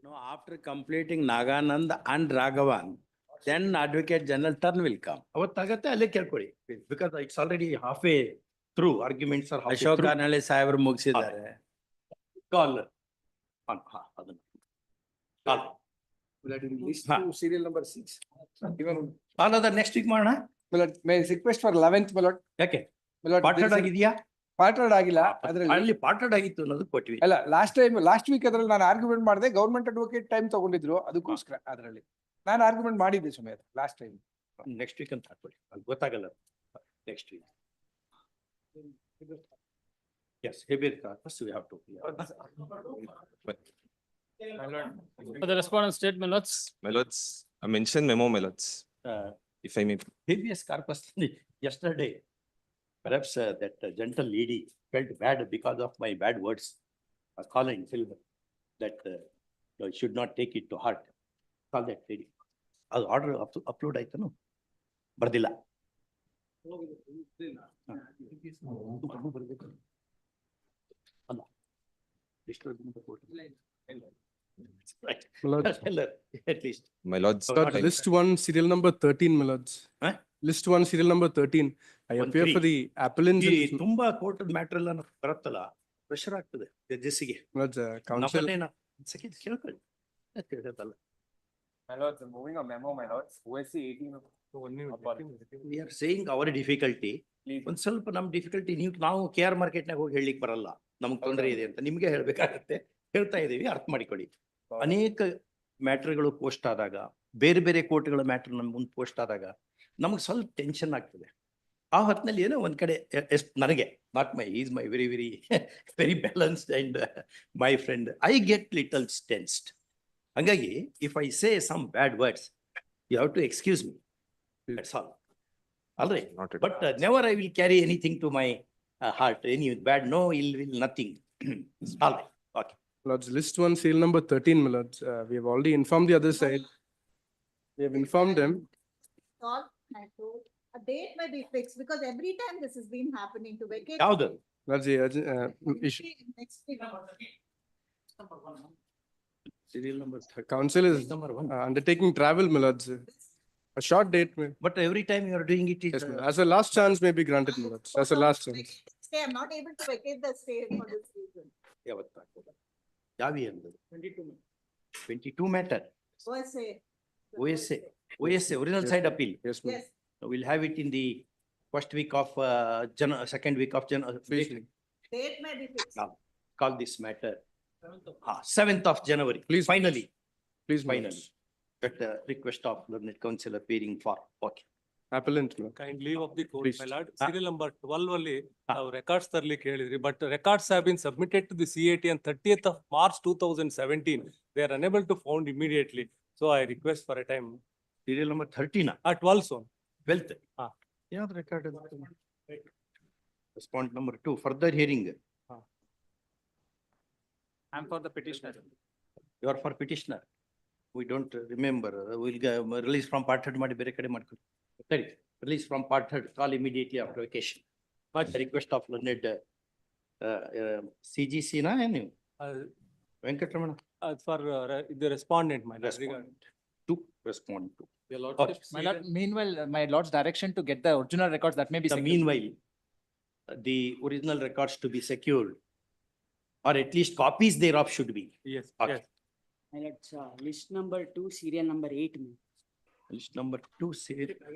No, after completing Naganand and Raghavan, then Advocate General turn will come. ಅವತ್ತಾಗತ್ತೆ ಅಲ್ಲೇ ಕೇಳ್ಕೊಳ್ಳಿ because it's already halfway through arguments are Ashok Kanalli ಸಾಹೇಬರು ಮುಗಿಸಿದ್ದಾರೆ. Call ಅದನ್ನ serial number 6. ಅದ next week ಮಾಡೋಣ. May I request for 11th, my lord? ಯಾಕೆ My lord, parted ಆಗಿದೆಯಾ? ಪಾರ್ಟೆಡ್ ಆಗಿಲ್ಲ ಅದ್ರಲ್ಲಿ. ಅಲ್ಲಿ ಪಾರ್ಟೆಡ್ ಆಗಿತ್ತು ಅನ್ನೋದು ಕೊಟ್ವಿ. ಅಲ್ಲ ಲಾಸ್ಟ್ ವೀಕ್ ಅದ್ರಲ್ಲಿ ನಾನು ಆರ್ಗ್ಯುಮೆಂಟ್ ಮಾಡಿದೆ, ಗೌರ್ಮೆಂಟ್ ಅಡ್ವೊಕೇಟ್ ಟೈಮ್ ತಗೊಂಡಿದ್ರು ಅದಕ್ಕೋಸ್ಕರ ಅದ್ರಲ್ಲಿ ನಾನು ಆರ್ಗ್ಯುಮೆಂಟ್ ಮಾಡಿದ್ದೆ ಸುಮೇರ್ ಲಾಸ್ಟ್ ಟೈಮ್. ನೆಕ್ಸ್ಟ್ ವೀಕ್ ಅಂತ ಹಾಕೊಳ್ಳಿ, ಅದು ಗೊತ್ತಾಗಲ್ಲ. Next week yes habeas corpus we have to. For the respondent state, my lords. My lords, I mentioned memo, my lords, if I may. Habeas corpus yesterday perhaps that gentle lady felt bad because of my bad words. Calling film that should not take it to heart. Call that lady. ಅದು order upload ಆಯ್ತನು ಬರ್ದಿಲ್ಲ. ಅಲ್ಲ at least. My lords, List 1, serial number 13, my lords. Huh? List 1, serial number 13. I One appear for three. the appellants. ಈ ತುಂಬಾ court matter ಎಲ್ಲ ಬರುತ್ತಲ್ಲ, pressure ಆಗ್ತದೆ ಜಡ್ಜಸ್ಸಿಗೆ. My lords, counsel. ಕೇಳ್ಕೊಳ್ಳಿ ಕೇಳ್ಕತ್ತಲ್ಲ. My lords, moving a memo, my lords, OSC 18. We are saying our difficulty. ಒಂದ್ ಸ್ವಲ್ಪ ನಮ್ difficulty ನಾವು KR ಮಾರ್ಕೆಟ್ನಾಗ ಹೋಗಿ ಹೇಳಲಿಕ್ಕೆ ಬರಲ್ಲ, ನಮ್ಗೆ ತೊಂದರೆ ಇದೆ ಅಂತ ನಿಮ್ಗೆ ಹೇಳ್ಬೇಕಾಗತ್ತೆ. ಹೇಳ್ತಾ ಇದೀವಿ, ಅರ್ಥ ಮಾಡಿಕೊಳ್ಳಿ. ಅನೇಕ ಮ್ಯಾಟರ್ಗಳು ಪೋಸ್ಟ್ ಆದಾಗ, ಬೇರೆ ಬೇರೆ ಕೋರ್ಟ್ಗಳ ಮ್ಯಾಟರ್ ನಮ್ ಮುಂದೆ ಪೋಸ್ಟ್ ಆದಾಗ ನಮ್ಗೆ ಸ್ವಲ್ಪ ಟೆನ್ಷನ್ ಆಗ್ತದೆ. ಆ ಹೊತ್ತಿನಲ್ಲಿ ಏನೋ ಒಂದ್ ಕಡೆ ನನಗೆ not my is my very very very balanced and my friend I get little tensed. ಹಂಗಾಗಿ if I say some bad words you have to excuse me, that's all. ಅಲ್ರಿ, not at but never I will carry anything to my heart, any bad, no ill will, nothing. All right, okay. Lords, list 1, serial number 13, my lords. We have already informed the other side. We have informed them. All, I told, a date may be fixed because every time this has been happening to vacate. ಯಾವ್ದು? Lords, the issue. Next week. Serial number Council is number 1. undertaking travel, my lords. A short date, may. But every time you are doing it is Yes, ma'am. As a last chance may be granted, my lords. As a last chance. Stay, I'm not able to vacate the stay for this reason. ಯಾವತ್ತು? ಯಾವ year? 22 matter. OSA. OSA, original side appeal. Yes, ma'am. Yes, We'll have it in the first week of second week of January. date may be fixed. Now, call this matter 7th of January. Please. Finally, Please, my finally. lords. At the request of the council appearing for, okay. Appellant, my lord. Kind leave of the court, Please. my lord. Serial number 12 ಅಲ್ಲಿ ನಾವು records ತರ್ಲಿಕ್ಕೆ ಹೇಳಿದ್ರಿ, but records have been submitted to the CAT on 30th of March 2017. They are unable to found immediately. So I request for a time. Serial number 13. 12 zone. 12th. Ah. Yeah, record. Respond number 2, further hearing. I'm for the petitioner. You are for petitioner. We don't remember. We'll release from part 3 ಮಾಡಿ ಬೇರೆ ಕಡೆ ಮಾಡ್ಕೊಳ್ಳಿ. ಸರಿ, release from part 3, call immediately after vacation. But the request of learned CGC na ನೀವು? Venkataramana. For the respondent, my lord. Respondent. To respond to. Your lordship. My lord, meanwhile, my lord's direction to get the original records that may be. The meanwhile, the original records to be secured, or at least copies thereof should be. Yes, Okay. yes. My lords, list number 2, serial number 8. List number 2,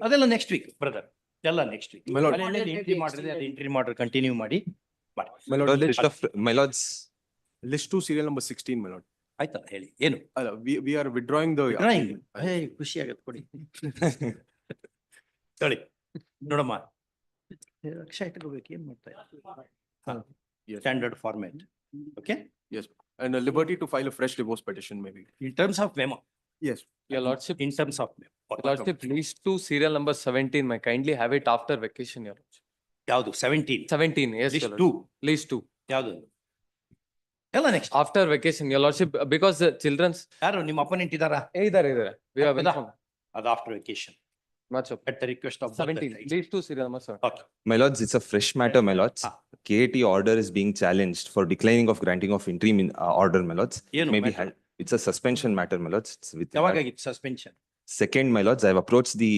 ಅದೆಲ್ಲ next week, brother. ಎಲ್ಲ next week. My lord. Entry ಮಾಡಿದ್ರೆ ಅದು entry ಮಾಡ್ರೆ continue ಮಾಡಿ. My my lord, lord, list of, my lords, list 2, serial number 16, my lord. ಆಯ್ತಲ್ಲ ಹೇಳಿ, ಏನು? We are withdrawing the. Drawing. ಹೇ, ಖುಷಿ ಆಗತ್ತೆ ಕೊಡಿ. ಹೇಳಿ, ನೋಡಮ್ಮ. ಅಕ್ಷಯ ಇಟ್ಕೋಬೇಕು, ಏನ್ ಮಾಡ್ತಾ ಇದ್ದೀವಿ? Standard format. Okay? Yes, and a liberty to file a fresh divorce petition, maybe. In terms of memo. Yes. Your lordship, In terms of memo. your lordship, list 2, serial number 17, may kindly have it after vacation, your lordship. ಯಾವುದು? 17. 17, yes, List your 2. lordship. List 2. ಯಾವುದು? ಎಲ್ಲ next. After vacation, your lordship, because the children's. ಯಾರು ನಿಮ್ಮ opponent ಇದಾರಾ? Either. We have ಹೌದಾ? informed. ಅದು after vacation. Much of. At the request of. both the 17, sides. list 2, serial number 7. Okay. my lords, it's a fresh matter, my lords. KAT order is being challenged for declining of granting of interim order, my lords. ಏನು Maybe matter? It's a suspension matter, my lords. It's with ಯಾವಾಗಾಗಿತ್ತು suspension? second, my lords, I've approached the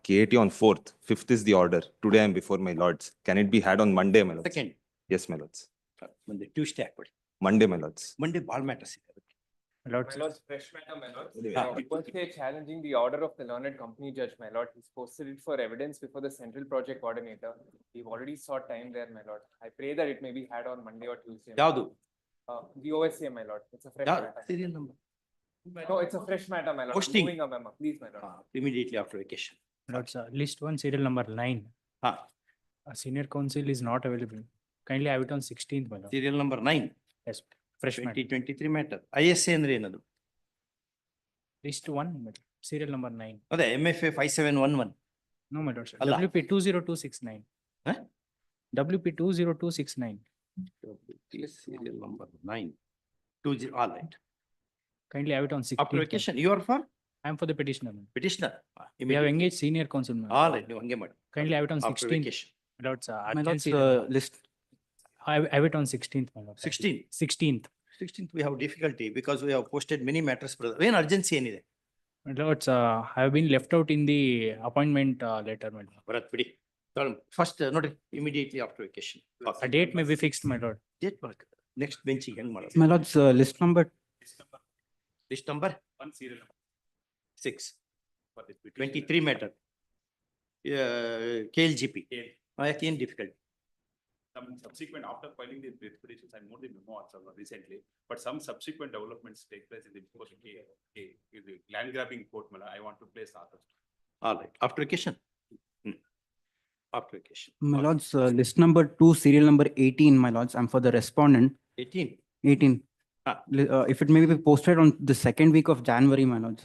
KAT on 4th. 5th is the order. Today I'm before my lords. Can it be had on Monday, my lords? Second Yes, my lords. ಮುಂದೆ Tuesday ಹಾಕ್ಬಿಡಿ. Monday, my lords. Monday ಭಾಳ matters ಇದೆ. My lords, fresh matter, my lords. Ah. Firstly, challenging the order of the learned company judge, my lord. He's posted it for evidence before the central project coordinator. We've already sought time there, my lord. I pray that it may be had on Monday or Tuesday. ಯಾವುದು? The OSA, my lord. It's a fresh ಯಾವ್ದು? matter. Serial number. No, it's a fresh matter, my lord. I'm Posting. moving a memo, please, my lord. Immediately after vacation. Lords, list one, serial number 9. ಹಾ, Senior counsel is not available. Kindly have it on 16th, my lord. Serial number 9, Yes, fresh matter. 2023 matter. ISA ಅಂದ್ರೆ ಏನದು? List one, my lord. Serial number 9. ಅದೇ MFA 5711. No, my lord, sir. Allah. WP 20269. Huh? WP 20269. Serial number 9. 20, all right. Kindly have it on 16th. After vacation, you are for I am for the petitioner. ma'am. petitioner. We have engaged senior counsel. ma'am. All right, ನೀವು ಹಂಗೆ ಮಾಡಿ. Kindly have it on After 16th. vacation. My lords, My lords, urgency- list, I have it on 16th, my lord. 16. 16th. 16th we have difficulty because we have posted many matters, brother. ಏನು urgency ಏನಿದೆ? My lords, I have been left out in the appointment letter, my lord. ಬರತ್ ಬಿಡಿ. First ನೋಡ್ರಿ, immediately after vacation. A date may be fixed, my lord. Date ಬರ್ತದೆ. Next ಬೆಂಚಿಗೆ ಹೆಂಗ್ ಮಾಡೋದು? my lords, list number, list number 6. 23 matter. KLGP. ಯಾಕೆ ಏನು difficult? Some subsequent, after filing the petitions, I moved the memo also recently, but some subsequent developments take place in the court, in the land grabbing court, I want to place others. All right, after vacation. After vacation. my lords, list number 2, serial number 18, my lords. I'm for the respondent. 18. 18. Ah. If it may be posted on the second week of January, my lords.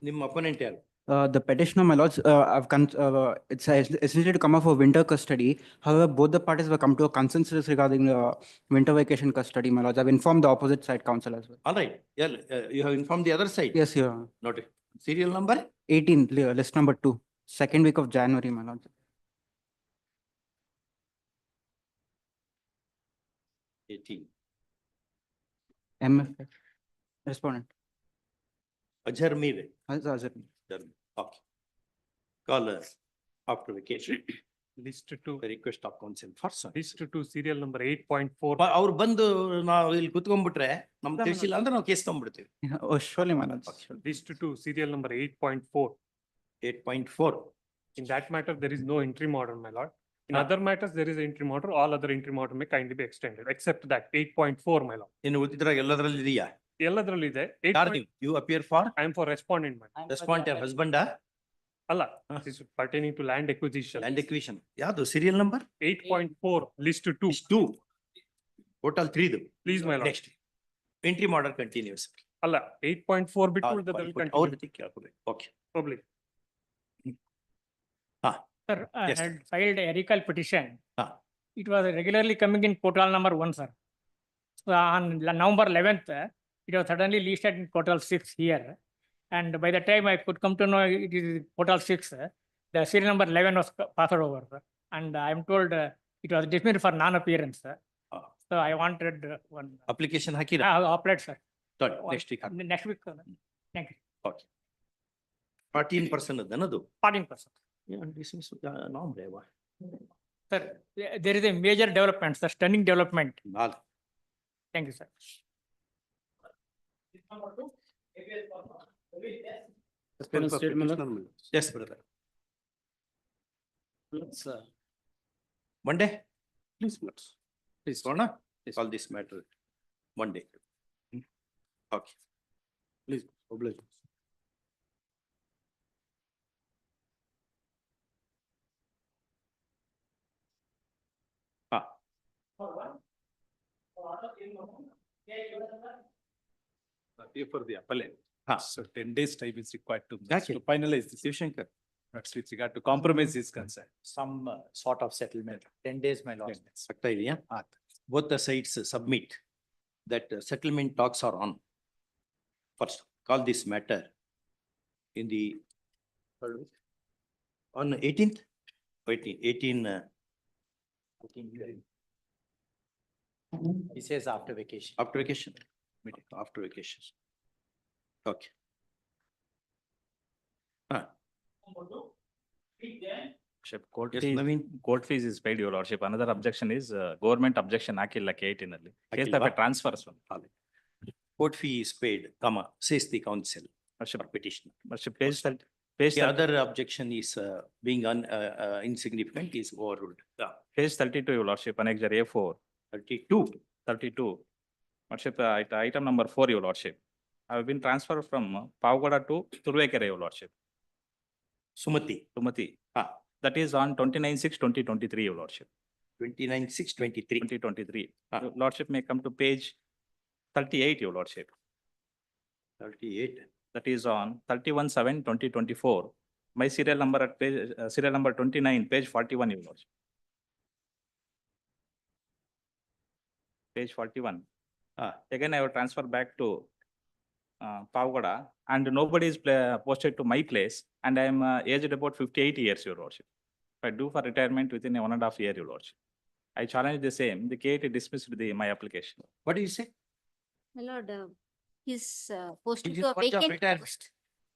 ನಿಮ್ಮ opponent ಯಾರು? The petitioner, my lords, it's essentially to come off of winter custody. However, both the parties have come to a consensus regarding winter vacation custody, my lords. I've informed the opposite side counsel as well. All right, yeah, you have informed the other side. Yes, yeah. Note it. Serial number? 18, list number 2, second week of January, my lords. 18. MF, respondent. Ajhar Mir. Azhar. Okay. Call after vacation. List two, Request of counsel first. list two, serial number 8.4. ಅವ್ರು ಬಂದು ನಾವು ಇಲ್ಲಿ ಕುತ್ಕೊಂಡ್ಬಿಟ್ರೆ ನಮ್ಗೆ ತಿಳಿಸಿಲ್ಲ ಅಂದ್ರೆ ನಾವು case ತಗೊಂಡ್ಬಿಡ್ತೀವಿ. Oh, surely, my lords. List two, serial number 8.4. 8.4. In that matter, there is no interim order, my lord. In other matters, there is an interim order. All other interim order may kindly be extended, except that 8.4, my lord. ಇನ್ನು ಉಳಿದಿದ್ರಾಗ ಎಲ್ಲದರಲ್ಲಿ ಇದೆಯಾ? ಎಲ್ಲದರಲ್ಲಿದೆ. ಯಾರು ನೀವು? You appear for I am for respondent, my lord. respond your husband, ಅಲ್ಲ, this is pertaining to land acquisition. land acquisition. ಯಾವುದು serial number? 8.4, list two. Is 2. Total 3. Please, my lord. Next. Interim order continues. ಅಲ್ಲ, 8.4 ಬಿಟ್ಟು ಉಳಿದದ್ರಲ್ಲಿ ಅವ್ರ continue. ಜೊತೆ ಕೇಳ್ಕೋಬೇಕು. Okay. Public. Sir, I Yes, had filed a recall petition. Ah. It was regularly coming in portal number 1, sir. So on November 11th, it was suddenly listed in portal 6 here. And by the time I could come to know it is portal 6, the serial number 11 was passed over, sir. And I am told it was dismissed for non-appearance, sir. Ah. So I wanted one. Application ಹಾಕಿರ? I have applied, sir. Sorry, next week. Next week, sir. Thank you. Okay. 14% ಅದನ್ನದು? 14%. Dismiss no breva. Sir, there is a major development, sir, stunning development. Nal. Thank you, sir. Yes, brother. Monday? Please, please, Rona, call this matter Monday. Okay. Please, oblige. For the appellant. Ah. So 10 days time is required to Okay. finalize this. Shivshankar. That's with regard to compromise is concerned. Some sort of settlement, 10 days, my lord. ಆಗ್ತಾ ಇದೆಯಾ? Both the sides submit that settlement talks are on. First, call this matter in the on 18th? 18. He says after vacation. After vacation. Meeting after vacation. Okay. Court Yes, fees, Naveen. court fees is paid, your lordship. Another objection is government objection ಹಾಕಿಲ್ಲ KIT ನಲ್ಲಿ. Case of a ಹಾಕಿಲ್ವಾ? transfers. Court fee is paid, comma, says the council Worship, or petitioner. worship, page 30, page The 30, other objection is being insignificant is overruled. Yeah, page 32, your lordship, annexure A4, 32. 32. Worship, item number 4, your lordship. I have been transferred from Pavgoda to Turvekere, your lordship, Sumati, Tumati. Ah. That is on 29/6/2023, your lordship, 29/6/23. 2023. Ah. Your lordship may come to page 38, your lordship. 38. That is on 31/7/2024. My serial number at page, serial number 29, page 41, your lordship. Page 41. Ah. Again, I will transfer back to Pavgoda, and nobody is posted to my place, and I am aged about 58 years, your lordship. If I do for retirement within a 1.5 year, your lordship. I challenge the same. The KIT dismissed my application. What do you say? My lord, he's posted It is to a what job vacant retirement? post.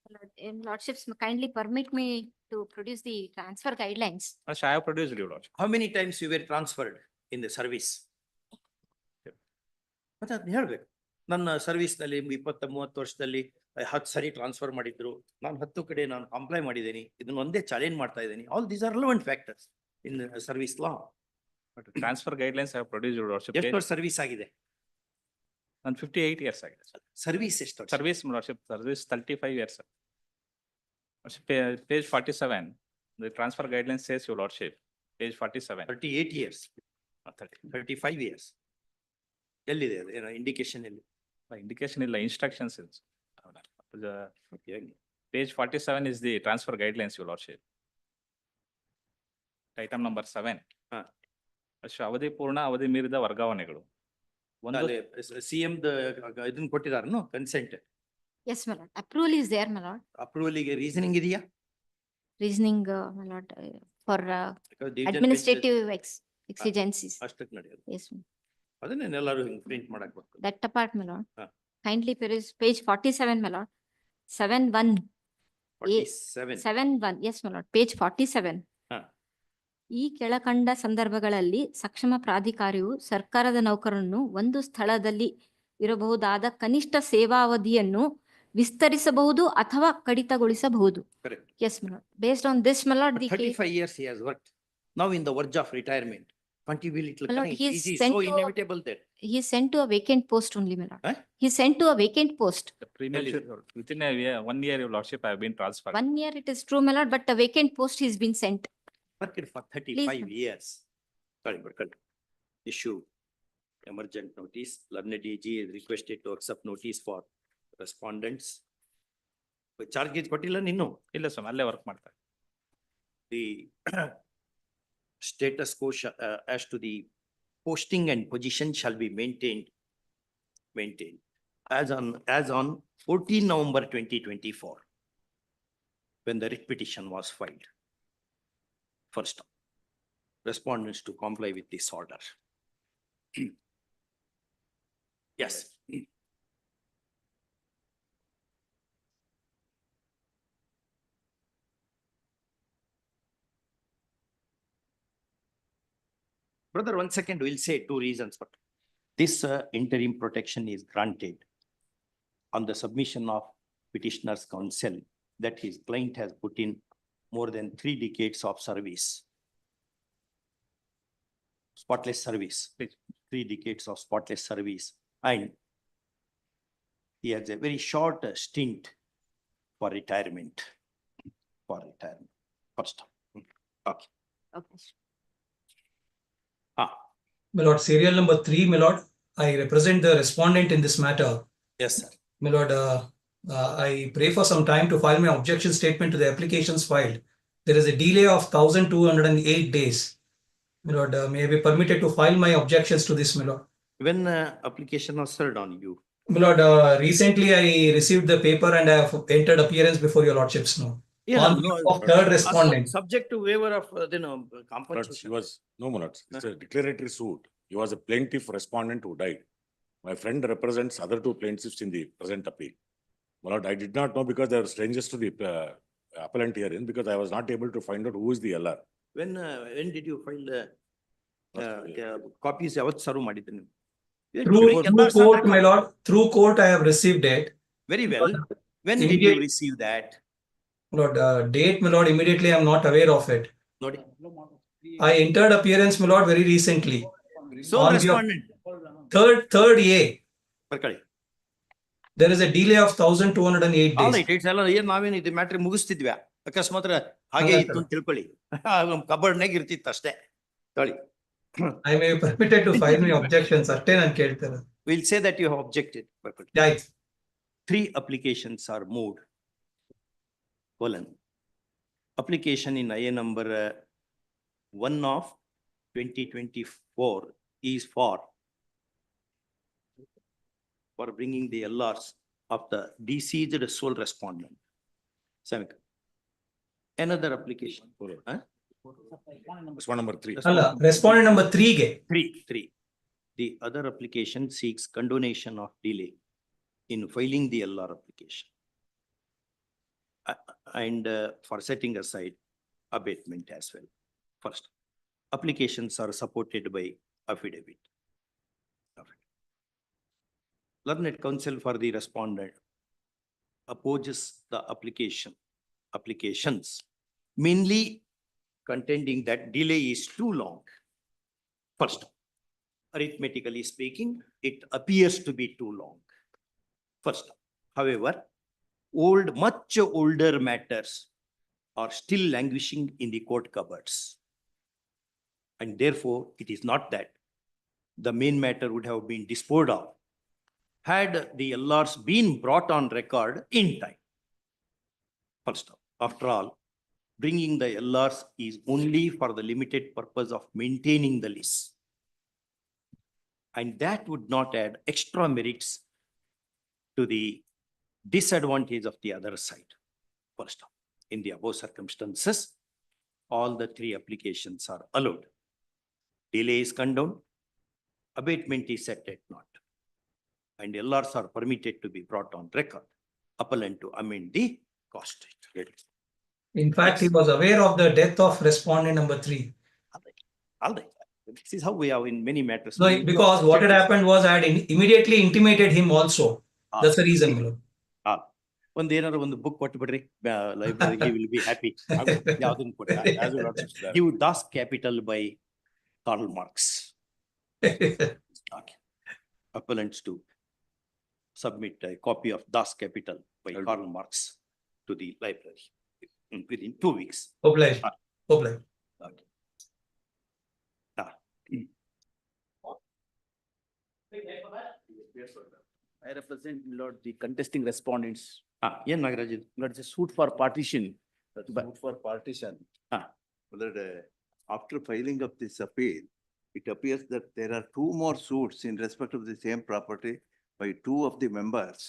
My lord, lordships kindly permit me to produce the transfer guidelines. First, I have produced, your lordship. How many times you were transferred in the service? ಮತ್ತೆ ಅದನ್ನ ಹೇಳ್ಬೇಕು. ನನ್ನ service ನಲ್ಲಿ 20-30 ವರ್ಷದಲ್ಲಿ 10 ಸರಿ transfer ಮಾಡಿದ್ರು. ನಾನು 10 ಕಡೆ ನಾನು ಕಂಪ್ಲೈ ಮಾಡಿದ್ದೀನಿ. ಇದನ್ನ ಒಂದೇ ಚಾಲೆಂಜ್ ಮಾಡ್ತಾ ಇದ್ದೀನಿ. All these are relevant factors in service law. But transfer guidelines I have produced, your lordship. ಎಷ್ಟು ವರ್ಷ ಸರ್ವಿಸ್ ಆಗಿದೆ? And 58 years ಆಗಿದೆ. ಸರ್ವಿಸ್ ಎಷ್ಟು ವರ್ಷ? Service, my lordship, service 35 years. Sir. Worship, page 47, the transfer guidelines says, your lordship, page 47. 38 years, 30. 35 years. ಎಲ್ಲಿದೆ ಅದು? ಏನೋ indication ಎಲ್ಲಿ? Indication ಇಲ್ಲ, instructions is. Okay. Page 47 is the transfer guidelines, your lordship. Item number 7. ಹಾ. ಅವಧಿ ಪೂರ್ಣ, ಅವಧಿ ಮೀರಿದ ವರ್ಗಾವಣೆಗಳು. ಒಂದು ಸಿಎಂ ಇದನ್ನ ಕೊಟ್ಟಿದಾರನು consent? Yes, my lord. Approval is there, my lord. ಅಪ್ರೂವಲ್ಗೆ ರೀಸನಿಂಗ್ ಇದೆಯಾ? Reasoning, my lord, for Because division bench administrative exigencies. ಅಷ್ಟಕ್ಕೆ ನಡೆಯೋದು. Yes, ma'am. ಅದನ್ನ ಎಲ್ಲರೂ ಹಿಂಗ್ ಪ್ರಿಂಟ್ ಮಾಡಕ್ ಬರ್ತದೆ. That apart, my lord. ಹಾ. Kindly peruse page 47, my lord. 7-1. 47. 7-1. Yes, my lord. Page 47. ಹಾ. ಈ ಕೆಳಕಂಡ ಸಂದರ್ಭಗಳಲ್ಲಿ ಸಕ್ಷಮ ಪ್ರಾಧಿಕಾರಿಯು ಸರ್ಕಾರದ ನೌಕರನ್ನು ಒಂದು ಸ್ಥಳದಲ್ಲಿ ಇರಬಹುದಾದ ಕನಿಷ್ಠ ಸೇವಾವಧಿಯನ್ನು ವಿಸ್ತರಿಸಬಹುದು ಅಥವಾ ಕಡಿತಗೊಳಿಸಬಹುದು. Correct. Yes, my lord. Based on this, my lord, the 35 years he has worked. Now in the verge of retirement. Continuity. My lord, he is It is sent so to a- inevitable that. he is sent to a vacant post only, my lord. Huh? He is sent to a vacant post. The premature, within a year, 1 year, your lordship, I have been transferred. 1 year it is true, my lord, but a vacant post he has been sent. Worked for 35 Please. years. Sorry, but issue emergent notice. Learned DG is requested to accept notice for respondents. Charges ಕೊಟ್ಟಿಲ್ಲ ನೀನು? ಇಲ್ಲ ಸ್ವಾಮಿ, ಅಲ್ಲೇ work ಮಾಡ್ತಾರೆ. The status quo as to the posting and position shall be maintained as on 14 November 2024, when the writ petition was filed. First, respondents to comply with this order. Yes. Brother, 1 second, we'll say 2 reasons. But this interim protection is granted on the submission of petitioner's counsel that his client has put in more than 3 decades of service. Spotless service, 3 decades of spotless service. And he has a very short stint for retirement. First. Okay. Okay. My lord, serial number 3, my lord, I represent the respondent in this matter. Yes, sir. My lord, I pray for some time to file my objection statement to the applications filed. There is a delay of 1,208 days. My lord, may I be permitted to file my objections to this, my lord? When application was served on you? My lord, recently I received the paper and I have entered appearance before your lordships now. On behalf of third respondent. Subject to waiver of, Lords, compensation. he was, no, my lords, it's a declaratory suit. He was a plaintiff respondent who died. My friend represents other 2 plaintiffs in the present appeal. My lord, I did not know because they are strangers to the appellant herein, because I was not able to find out who is the LR. When did you file the copies ಯಾವತ್ತು serve ಮಾಡಿದ್ದೆ ನೀವು? Through court, my lord, through court I have received it. Very well. When did you Immediate- receive that? Lord, date, my lord, immediately I am not aware of it. ನೋಡಿ. I entered appearance, my lord, very recently. Sole On your respondent. third A, ಬರ್ಕೊಳ್ಳಿ. there is a delay of 1208 All days. right, it's ಎಲ್ಲ ಏನ್ ನಾವೇನು ಇದು ಮ್ಯಾಟ್ರಿ ಮುಗಿಸ್ತಿದ್ವ್ಯಾ? ಅಕಸ್ಮಾತ್ ಹಾಗೆ ಅಲ್ಲ ಇತ್ತು sir. ಅಂತ ತಿಳ್ಕೊಳ್ಳಿ. ಕಬರ್ಡ್ನಾಗ ಇರ್ತಿತ್ತು ಅಷ್ಟೇ. ತೊಳಿ. I may be permitted to file my objections, ಅಷ್ಟೇ ನಾನು ಕೇಳ್ತೇನೆ. We'll say that you have objected. ಬರ್ಕೊಳ್ಳಿ. Right. 3 applications are moved. Colon. Application in IA number 1 of 2024 is for bringing the LRs of the deceased sole respondent. Samik. Another application. Huh? Respondent number 3. ಅಲ್ಲ, respondent number 3 ಗೆ. Three. The other application seeks condonation of delay in filing the LR application. And for setting aside abatement as well. First, applications are supported by affidavit. Learned counsel for the respondent opposes the applications, mainly contending that delay is too long. First, arithmetically speaking, it appears to be too long. First, however, much older matters are still languishing in the court cupboards. And therefore, it is not that the main matter would have been disposed of had the LRs been brought on record in time. First, after all, bringing the LRs is only for the limited purpose of maintaining the list. And that would not add extra merits to the disadvantage of the other side. First, in the above circumstances, all the 3 applications are allowed. Delay is condoned, abatement is set at naught, and LRs are permitted to be brought on record, appellant to amend the cost rate. In fact, he was aware of the death of respondent number 3. All right. This is how we have in many matters. No, because what had happened was I had immediately intimated him also. That's the reason, my lord. ಒಂದೇನಾದ್ರು ಒಂದು book ಕೊಟ್ಟು ಬಿಡ್ರಿ library he will be happy. ಯಾವ್ದನ್ನು ಕೊಟ್ಟ As you lordship said. give Das Capital by Karl Marx. Okay. Appellants to submit a copy of Das Capital by Karl Marx to the library within 2 weeks. Obliged. Obliged. Okay. I represent, Lord, the contesting respondents. ಏನ್ ನಾಗರಾಜ್ ಇದು? Lord, it's a suit for partition. But for partition. Ah. Whether, after filing of this appeal, it appears that there are 2 more suits in respect of the same property by 2 of the members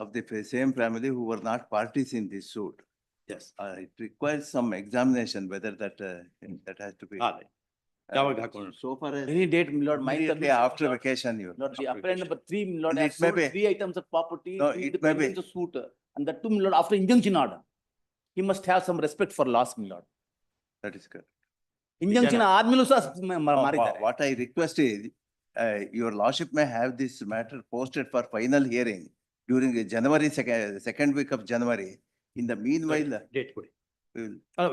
of the same family who were not parties in this suit. Yes. It requires some examination whether that has to be. ಯಾವಾಗ ಹಾಕೋಣ? So far as. Any date, my Lord, my Immediately submission, after Lord. vacation, you. Lord, the appellant number 3, my Lord, And has it may sold be. 3 items of property. No, to it the may be. pending the suit, and that too, my Lord, after injunction order. He must have some respect for laws, my Lord. That is correct. Injunction ಆದ್ಮೇಲೂ ಸಹ ಮಾರಿದ್ದಾರೆ. What I request is, your lordship may have this matter posted for final hearing during the January second week of January. In the meanwhile. Date ಕೊಡಿ.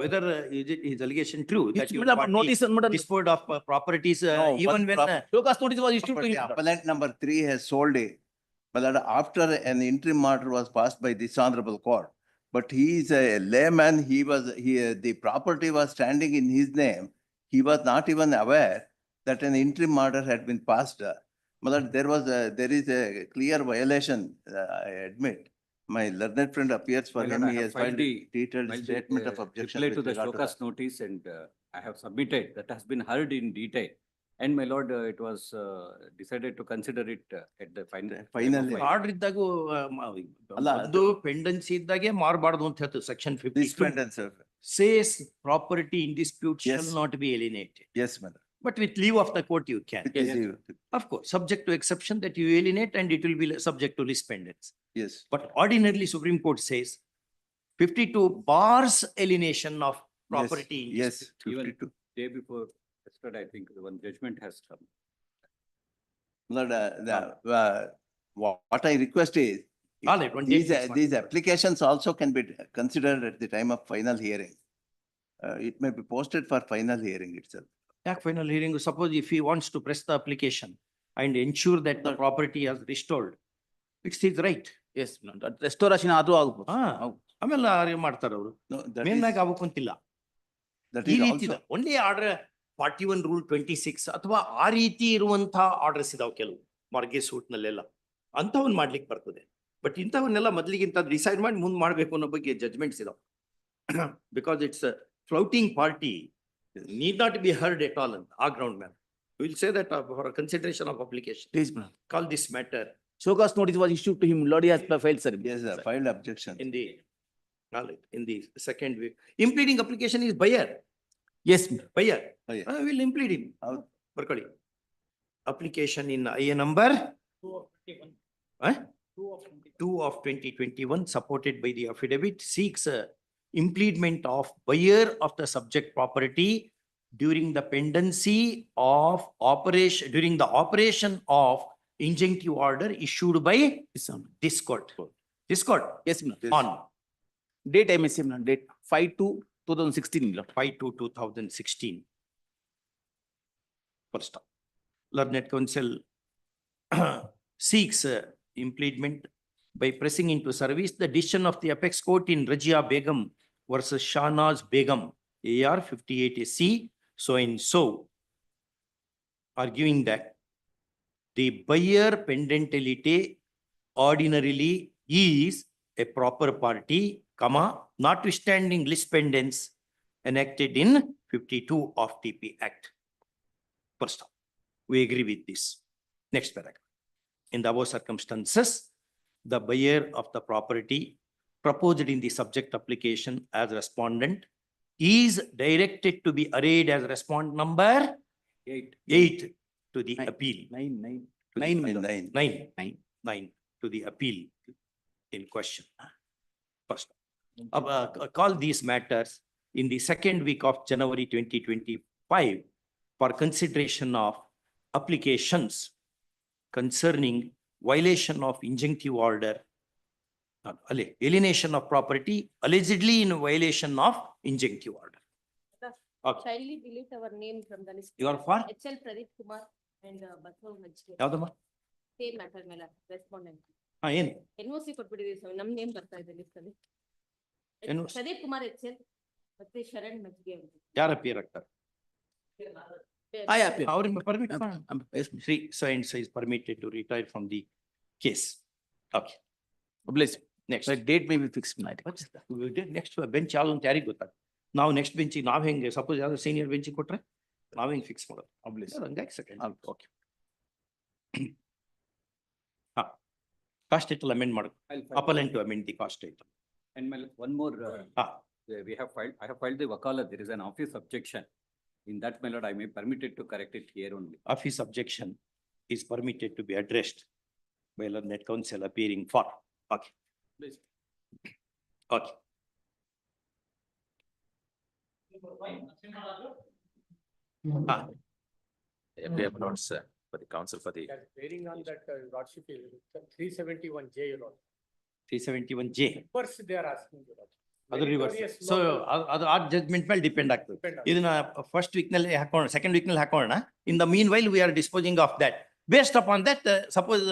Whether is it his allegation true that It's your madam, party notice, madam. disposed of properties No, even but when Telecast notice was issued to Property him. appellant number 3 has sold it. But after an interim order was passed by this honorable court. But he is a layman, the property was standing in his name. He was not even aware that an interim order had been passed. But there is a clear violation, I admit. My learned friend appears for him, he has filed a detailed statement of objection. Reply to with the regard to showcase that. notice and I have submitted, that has been heard in detail. And my lord, it was decided to consider it at the final. Finally. Order ಇದ್ದಾಗ ಅಲ್ಲ, ಒಂದು pendency ಇದ್ದಾಗೆ ಮಾರಬಾರ್ದು ಅಂತ ಹೇಳ್ತು section 52. This pendants, sir. Says property in dispute shall Yes. not be alienated. Yes, madam. But with leave of the court you can. With leave. Of course, subject to exception that you alienate and it will be subject to list pendants. Yes. But ordinarily Supreme Court says 52 bars alienation of property. Yes, Even 52. day before yesterday, I think the one judgment has come. Lord, what I request is, All right, one day these, fix one. these applications also can be considered at the time of final hearing. It may be posted for final hearing itself. At final hearing, suppose if he wants to press the application and ensure that the property is restored, it's his right. Yes, restoration ಅದು ಆಗ್ಬೋದು. ಆಮೇಲೆ ಅವ್ರು ಮಾಡ್ತಾರೆ ಅವರು. No, that ಮೇಲ್ನಾಗ is, ಆಗ್ಬೇಕಂತಿಲ್ಲ. that ಈ is ರೀತಿ also, only order 41 rule 26 ಅಥವಾ ಆ ರೀತಿ ಇರುವಂತಹ ಆರ್ಡರ್ಸ್ ಇದಾವೆ ಕೆಲವು ಮಾರ್ಗೇಜ್ ಸೂಟ್ ನಲ್ಲೆಲ್ಲ ಅಂತವನ್ನ ಮಾಡ್ಲಿಕ್ಕೆ ಬರ್ತದೆ. ಬಟ್ ಇಂಥವನ್ನೆಲ್ಲ ಮೊದಲಿಗಿಂತ ಡಿಸೈಡ್ ಮಾಡಿ ಮುಂದೆ ಮಾಡ್ಬೇಕು ಅನ್ನೋ ಬಗ್ಗೆ ಜಜ್ಮೆಂಟ್ಸ್ ಇದಾವೆ. Because it's floating party need not be heard at all on our ground, ma'am. We will say that for a consideration of application. Please, ma'am. Call this matter So cause notice was issued to him, Lord, he has filed, sir. yes, filed objection. in the second week. Impleading application is buyer. Yes, ma'am. Buyer. Buyer. I will implead him. Out. Barkali. Application in IA number 2 of 2021 supported by the affidavit seeks impleadment of buyer of the subject property during the pendency of operation, during the operation of injunctive order issued by this court. This court Yes, ma'am. Yes. on Date I may say, ma'am, date 5/2/2016, Lord. 5/2/2016. First up, Learned Counsel seeks impleadment by pressing into service the decision of the apex court in Rajia Begum versus Shahnaz Begum, AR 58AC, so and so, arguing that the buyer pendentality ordinarily is a proper party, comma, notwithstanding lis pendens enacted in 52 of TP Act. First up, we agree with this. Next paragraph. In the above circumstances, the buyer of the property proposed in the subject application as respondent is directed to be arrayed as respondent number 8 to the appeal. 9. To the- 9, my lord. 9 to the appeal in question. First, call these matters in the second week of January 2025 for consideration of applications concerning violation of injunctive order, alienation of property allegedly in violation of injunctive order. Okay. Kindly delete our name from the list. You are for? HL Pradeep Kumar and Bathau Majke. ಯಾವ್ದಮ್ಮ? Same matter ಮೇಲೆ respondent. ಏನು? NOC ಕೊಟ್ಬಿಟ್ಟಿದ್ದೀವಿ ಸ್ವಾಮಿ, ನಮ್ name ಬರ್ತಾ ಇದೆ list ಅಲ್ಲಿ. NOC? Pradeep Kumar HL ಮತ್ತೆ ಶರಣ್ ಮಜ್ಗೆ ಅಂತ. ಯಾರ ಅಪಿಯರ್ ಆಗ್ತಾರೆ? I appear. ಅವ್ರಿಗೆ permit Yes, ma'am. Sri so and so is permitted to retire from the case. Okay, Bless. next. So date may be fixed, night. What's that? We did next bench ಯಾವ್ದು ಅಂತ ಯಾರಿಗೆ ಗೊತ್ತಾಗ? ನಾವು next ಬೆಂಚಿಗೆ ನಾವ್ ಹೆಂಗೆ suppose ಯಾವ್ದು senior ಬೆಂಚಿಗೆ ಕೊಟ್ರೆ ನಾವ್ ಹೆಂಗ್ ಫಿಕ್ಸ್ ಮಾಡೋದು? ಹಂಗಾಗಿ ಸೆಕೆಂಡ್. ಓಕೆ. ಹಾ, ಕಾಸ್ಟ್ ಟೈಟಲ್ ಅಮೆಂಡ್ ಮಾಡು. Appellant to amend the cause title. And my, one more, I have filed the Wakala, there is an office objection. In that, my lord, I may permit it to correct it here only. Office objection is permitted to be addressed by learned counsel appearing for. Okay. Please. Okay. Notes for the council for the. Bearing on that, lordship, 371J, your lord. 371J. First, they are asking you. ಅದು reverse. So ಅದು ಆ judgement ಮೇಲೆ depend ಆಗ್ತದೆ. ಇದನ್ನ first week ನಲ್ಲಿ ಹಾಕೋಣ, second week ನಲ್ಲಿ ಹಾಕೋಣ. In the mean while we are disposing of that. Based upon that, suppose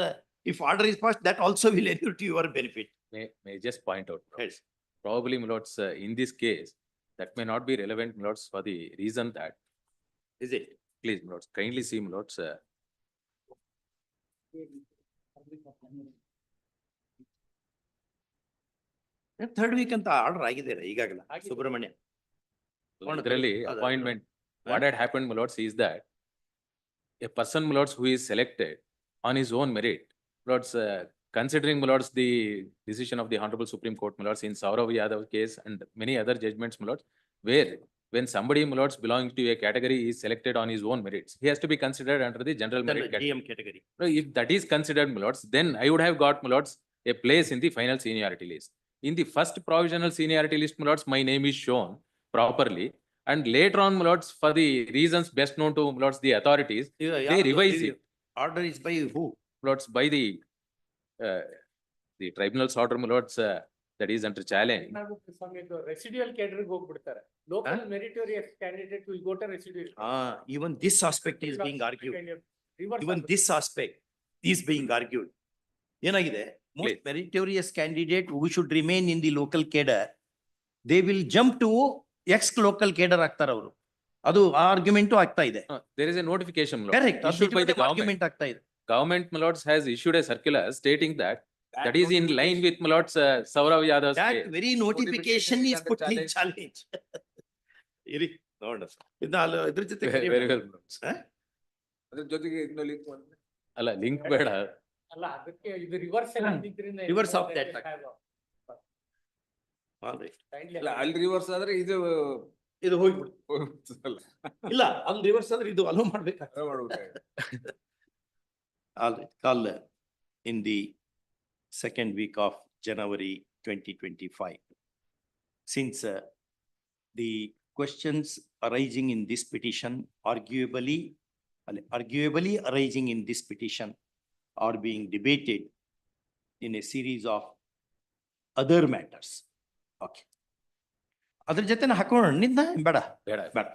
if order is passed, that also will accrue to your benefit. May I just point out? Yes. Probably, my lords, in this case, that may not be relevant, my lords, for the reason that. Is it? Please, my lords, kindly see, my lords. Third weak ಅಂತ order ಆಗಿದೆ ಈಗಾಗಲೇ Subrahmanya. Literally, appointment, what had happened, my lords, is that a person, my lords, who is selected on his own merit, my lords, considering, my lords, the decision of the Honorable Supreme Court, my lords, in Saurav Yadav case and many other judgments, my lords, where when somebody, my lords, belonging to a category is selected on his own merits, he has to be considered under the general merit category. GM category. No, if that is considered, my lords, then I would have got, my lords, a place in the final seniority list. In the first provisional seniority list, my lords, my name is shown properly. And later on, my lords, for the reasons best known to my lords, the authorities, they revise it. Order is by who? My lords, by the tribunal's order, my lords, that is under challenge. Residual cadre ಹೋಗ್ಬಿಡ್ತಾರೆ. Local meritorious candidate will go to residual. Even this aspect is being argued. Even this aspect is being argued. ಏನಾಗಿದೆ? Most meritorious candidate who should remain in the local cadre, they will jump to ex-local cadre ಆಗ್ತಾರೆ ಅವರು. ಅದು argument ಆಗ್ತಾ ಇದೆ. There is a notification, my lord, Correct. issued by the government. Argument ಆಗ್ತಾ ಇದೆ. Government, my lords, has issued a circular stating that that is in line with my lords, Saurav Yadav's That case. very notification is put in challenge. ಇರಿ ನೋಡ ಇದ್ರ ಜೊತೆ Very well, my lords. ಅದ್ರ ಜೊತೆಗೆ ಇದನ್ನ link ಮಾಡಿದ್ರೆ ಅಲ್ಲ, link ಬೇಡ. ಅಲ್ಲ ಅದಕ್ಕೆ ಇದು ರಿವರ್ಸ್ ಆಗಿದ್ರಿಂದ Reverse of that. All right. ಇಲ್ಲ ಅಲ್ಲಿ ರಿವರ್ಸ್ ಆದ್ರೆ ಇದು ಇದು ಹೋಗ್ಬಿಡ್ತು. ಇಲ್ಲ ಅಲ್ಲಿ ರಿವರ್ಸ್ ಆದ್ರೆ ಇದು ಅಲೋ ಮಾಡ್ಬೇಕಾಗ್ತದೆ. All right. Call in the second week of January 2025. Since the questions arising in this petition arguably arising in this petition are being debated in a series of other matters. Okay. ಅದ್ರ ಜೊತೆ ಹಾಕೋಣ ನಿಂದ ಬೇಡ ಬೇಡ. ಬೇಡ.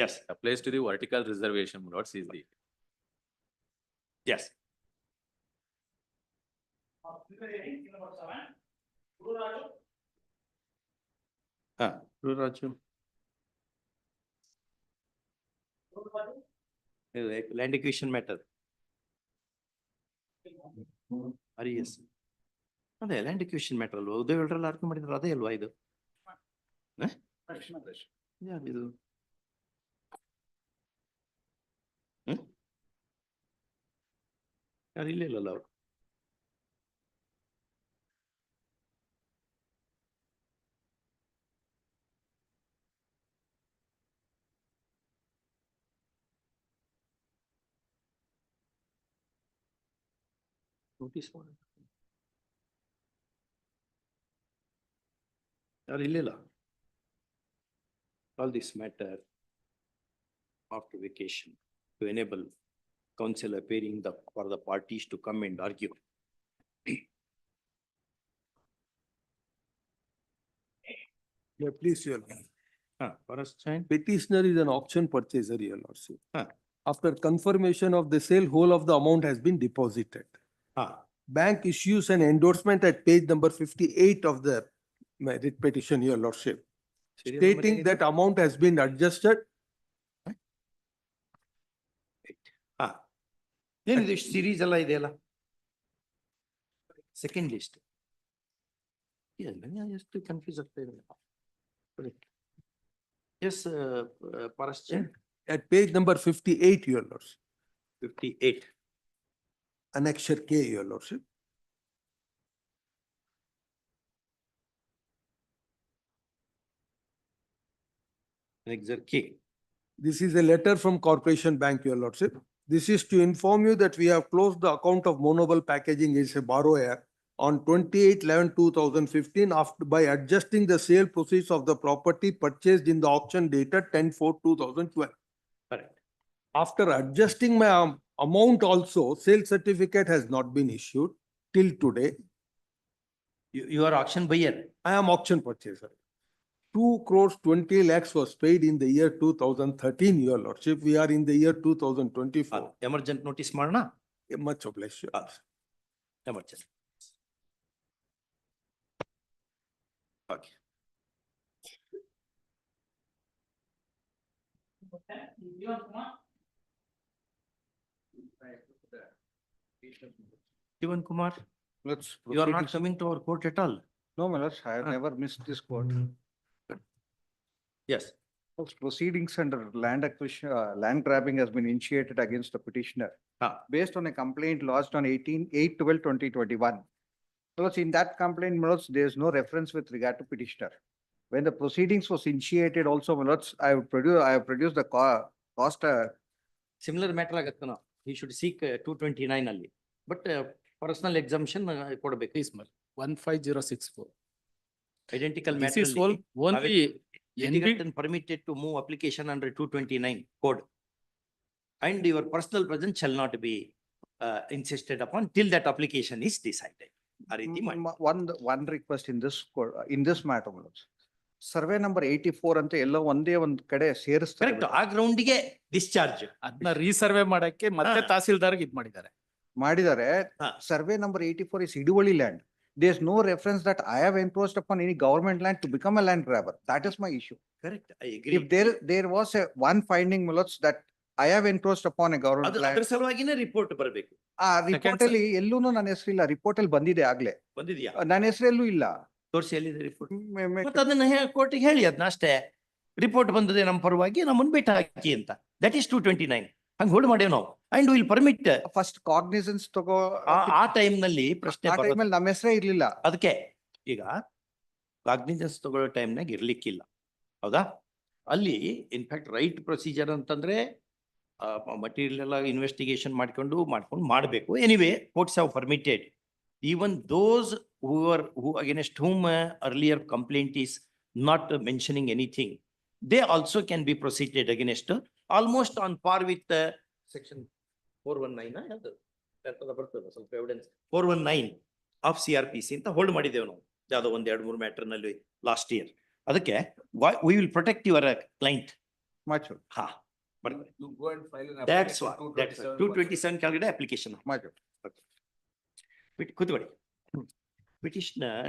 Yes, Applies to the vertical reservation, my lords, is the. yes. Raju. Land acquisition matter. Yes. ಅದೇ land acquisition matter ಅಲ್ವಾ? ಉದಯ ಹೇಳಲ್ಲ ಆರ್ಗ್ಯೂ ಮಾಡಿದ್ರು ಅದೇ ಅಲ್ವಾ ಇದು? ಯಾರಿದು? ಯಾರು ಇಲ್ಲ ಇಲ್ಲಲ್ಲ ಅವರು? ನೋಟಿಸ್ ಮಾಡಿ ಯಾರು ಇಲ್ಲ. All this matter after vacation to enable counsel appearing for the parties to come and argue. Yeah, please, Your Honor. Petitioner is an auction purchaser, Your Lordship. Huh. After confirmation of the sale, whole of the amount has been deposited. Huh. Bank issues an endorsement at page number 58 of the writ petition, Your Lordship, stating that amount has been adjusted. ಏನಿದೆ series ಎಲ್ಲ ಇದೆಯಲ್ಲ? Second list ಎಷ್ಟು confuse ಆಗ್ತಾ ಇದೆ. Yes ಪರಶ್ಚನ್ At page number 58, Your Lordship. 58. Annexure K, Your Lordship. Annexure K. This is a letter from Corporation Bank, Your Lordship. This is to inform you that we have closed the account of Monoble Packaging as a borrower on 28/11/2015 after by adjusting the sale proceeds of the property purchased in the auction dated 10/4/2012. Correct. After adjusting my amount also, sale certificate has not been issued till today. You are auction buyer. I am auction purchaser. 2 crores 20 lakhs was paid in the year 2013, Your Lordship. We are in the year 2024. Emergent notice ಮಾಡೋಣ? Much obliged, Your Lordship. Emergent. Okay. Ivan Kumar, you are not coming to our court at all. No, my lords, I have never missed this court. Yes. Proceedings under land acquisition, land grabbing has been initiated against the petitioner based on a complaint lodged on 8/12/2021. So in that complaint, my lords, there is no reference with regard to petitioner. When the proceedings was initiated also, my lords, I have produced the cost. Similar matter ಆಗತ್ತೆ ನಾವು he should seek 229 ಅಲ್ಲಿ. But personal exemption ಕೊಡಬೇಕು. 15064. Identical This matter is only litigant permitted to move application under 229 code. And your personal presence shall not be insisted upon till that application is decided. ಆ ರೀತಿ ಮಾಡಿ. One request in this matter, my lords. Survey number 84 ಅಂತ ಎಲ್ಲೋ ಒಂದೇ ಒಂದ್ ಕಡೆ ಸೇರಿಸ್ತಾರೆ. Correct, ಆ ಗ್ರೌಂಡಿಗೆ discharge. ಅದನ್ನ ರೀಸರ್ವೆ ಮಾಡಕ್ಕೆ ಮತ್ತೆ ತಹಸೀಲ್ದಾರ್ಗೆ ಇದ್ ಮಾಡಿದ್ದಾರೆ. Survey number 84 is Iduvali land. There is no reference that I have encroached upon any government land to become a land grabber. That is my issue. Correct, I agree. If there was one finding, my lords, that I have encroached upon a government land. ಅದ್ರ ಸಲುವಾಗಿನೇ report ಬರಬೇಕು. ಆ report ಅಲ್ಲಿ ಎಲ್ಲೂನು ನನ್ನ ಹೆಸರಿಲ್ಲ. Report ಅಲ್ಲಿ ಬಂದಿದೆ ಆಗ್ಲೇ. ಬಂದಿದ್ಯಾ? ನನ್ನ ಹೆಸರಲ್ಲೂ ಇಲ್ಲ. ತೋರಿಸಿ ಎಲ್ಲಿದೆ ರಿಪೋರ್ಟ್. ಮತ್ತೆ ಅದನ್ನ ಕೋರ್ಟಿಗೆ ಹೇಳಿ ಅದನ್ನ ಅಷ್ಟೇ. ರಿಪೋರ್ಟ್ ಬಂದಿದೆ ನಮ್ಮ ಪರವಾಗಿ, ನಮ್ಮನ್ನು ಬಿಟ್ಟು ಹಾಕಿ ಅಂತ. That is 229. ಹಂಗೆ ಹೋಲ್ಡ್ ಮಾಡೇವ್ ನಾವು. And will permit. First cognisance ತಗೋ. ಆ ಟೈಮ್ ನಲ್ಲಿ ಪ್ರಶ್ನೆ ನಮ್ಮ ಹೆಸರೇ ಇರ್ಲಿಲ್ಲ. ಅದಕ್ಕೆ ಈಗ ಕಾಗ್ನಿಸೆನ್ಸ್ ತಗೊಳ್ಳೋ ಟೈಮ್ನಾಗ ಇರ್ಲಿಕ್ಕಿಲ್ಲ, ಹೌದಾ? ಅಲ್ಲಿ ಇನ್ಫ್ಯಾಕ್ಟ್ ರೈಟ್ ಪ್ರೊಸೀಜರ್ ಅಂತಂದ್ರೆ ಮಟೀರಿಯಲ್ ಎಲ್ಲ ಇನ್ವೆಸ್ಟಿಗೇಷನ್ ಮಾಡ್ಕೊಂಡು ಮಾಡಬೇಕು. Anyway courts have permitted even those who against whom earlier complaint is not mentioning anything, they also can be proceeded against almost on par with section 419 ಸ್ವಲ್ಪ evidence 419 of CRPC ಅಂತ hold ಮಾಡಿದ್ದೇವೆ ನಾವು ಯಾವುದೋ ಒಂದ್ 2-3 matter ನಲ್ಲಿ last year. ಅದಕ್ಕೆ we will protect your client. ಹಾ, that's what 227 ಕೆಳಗಡೆ ಅಪ್ಲಿಕೇಶನ್ ಕೂತ್ಕೊಳ್ಳಿ. Petitioner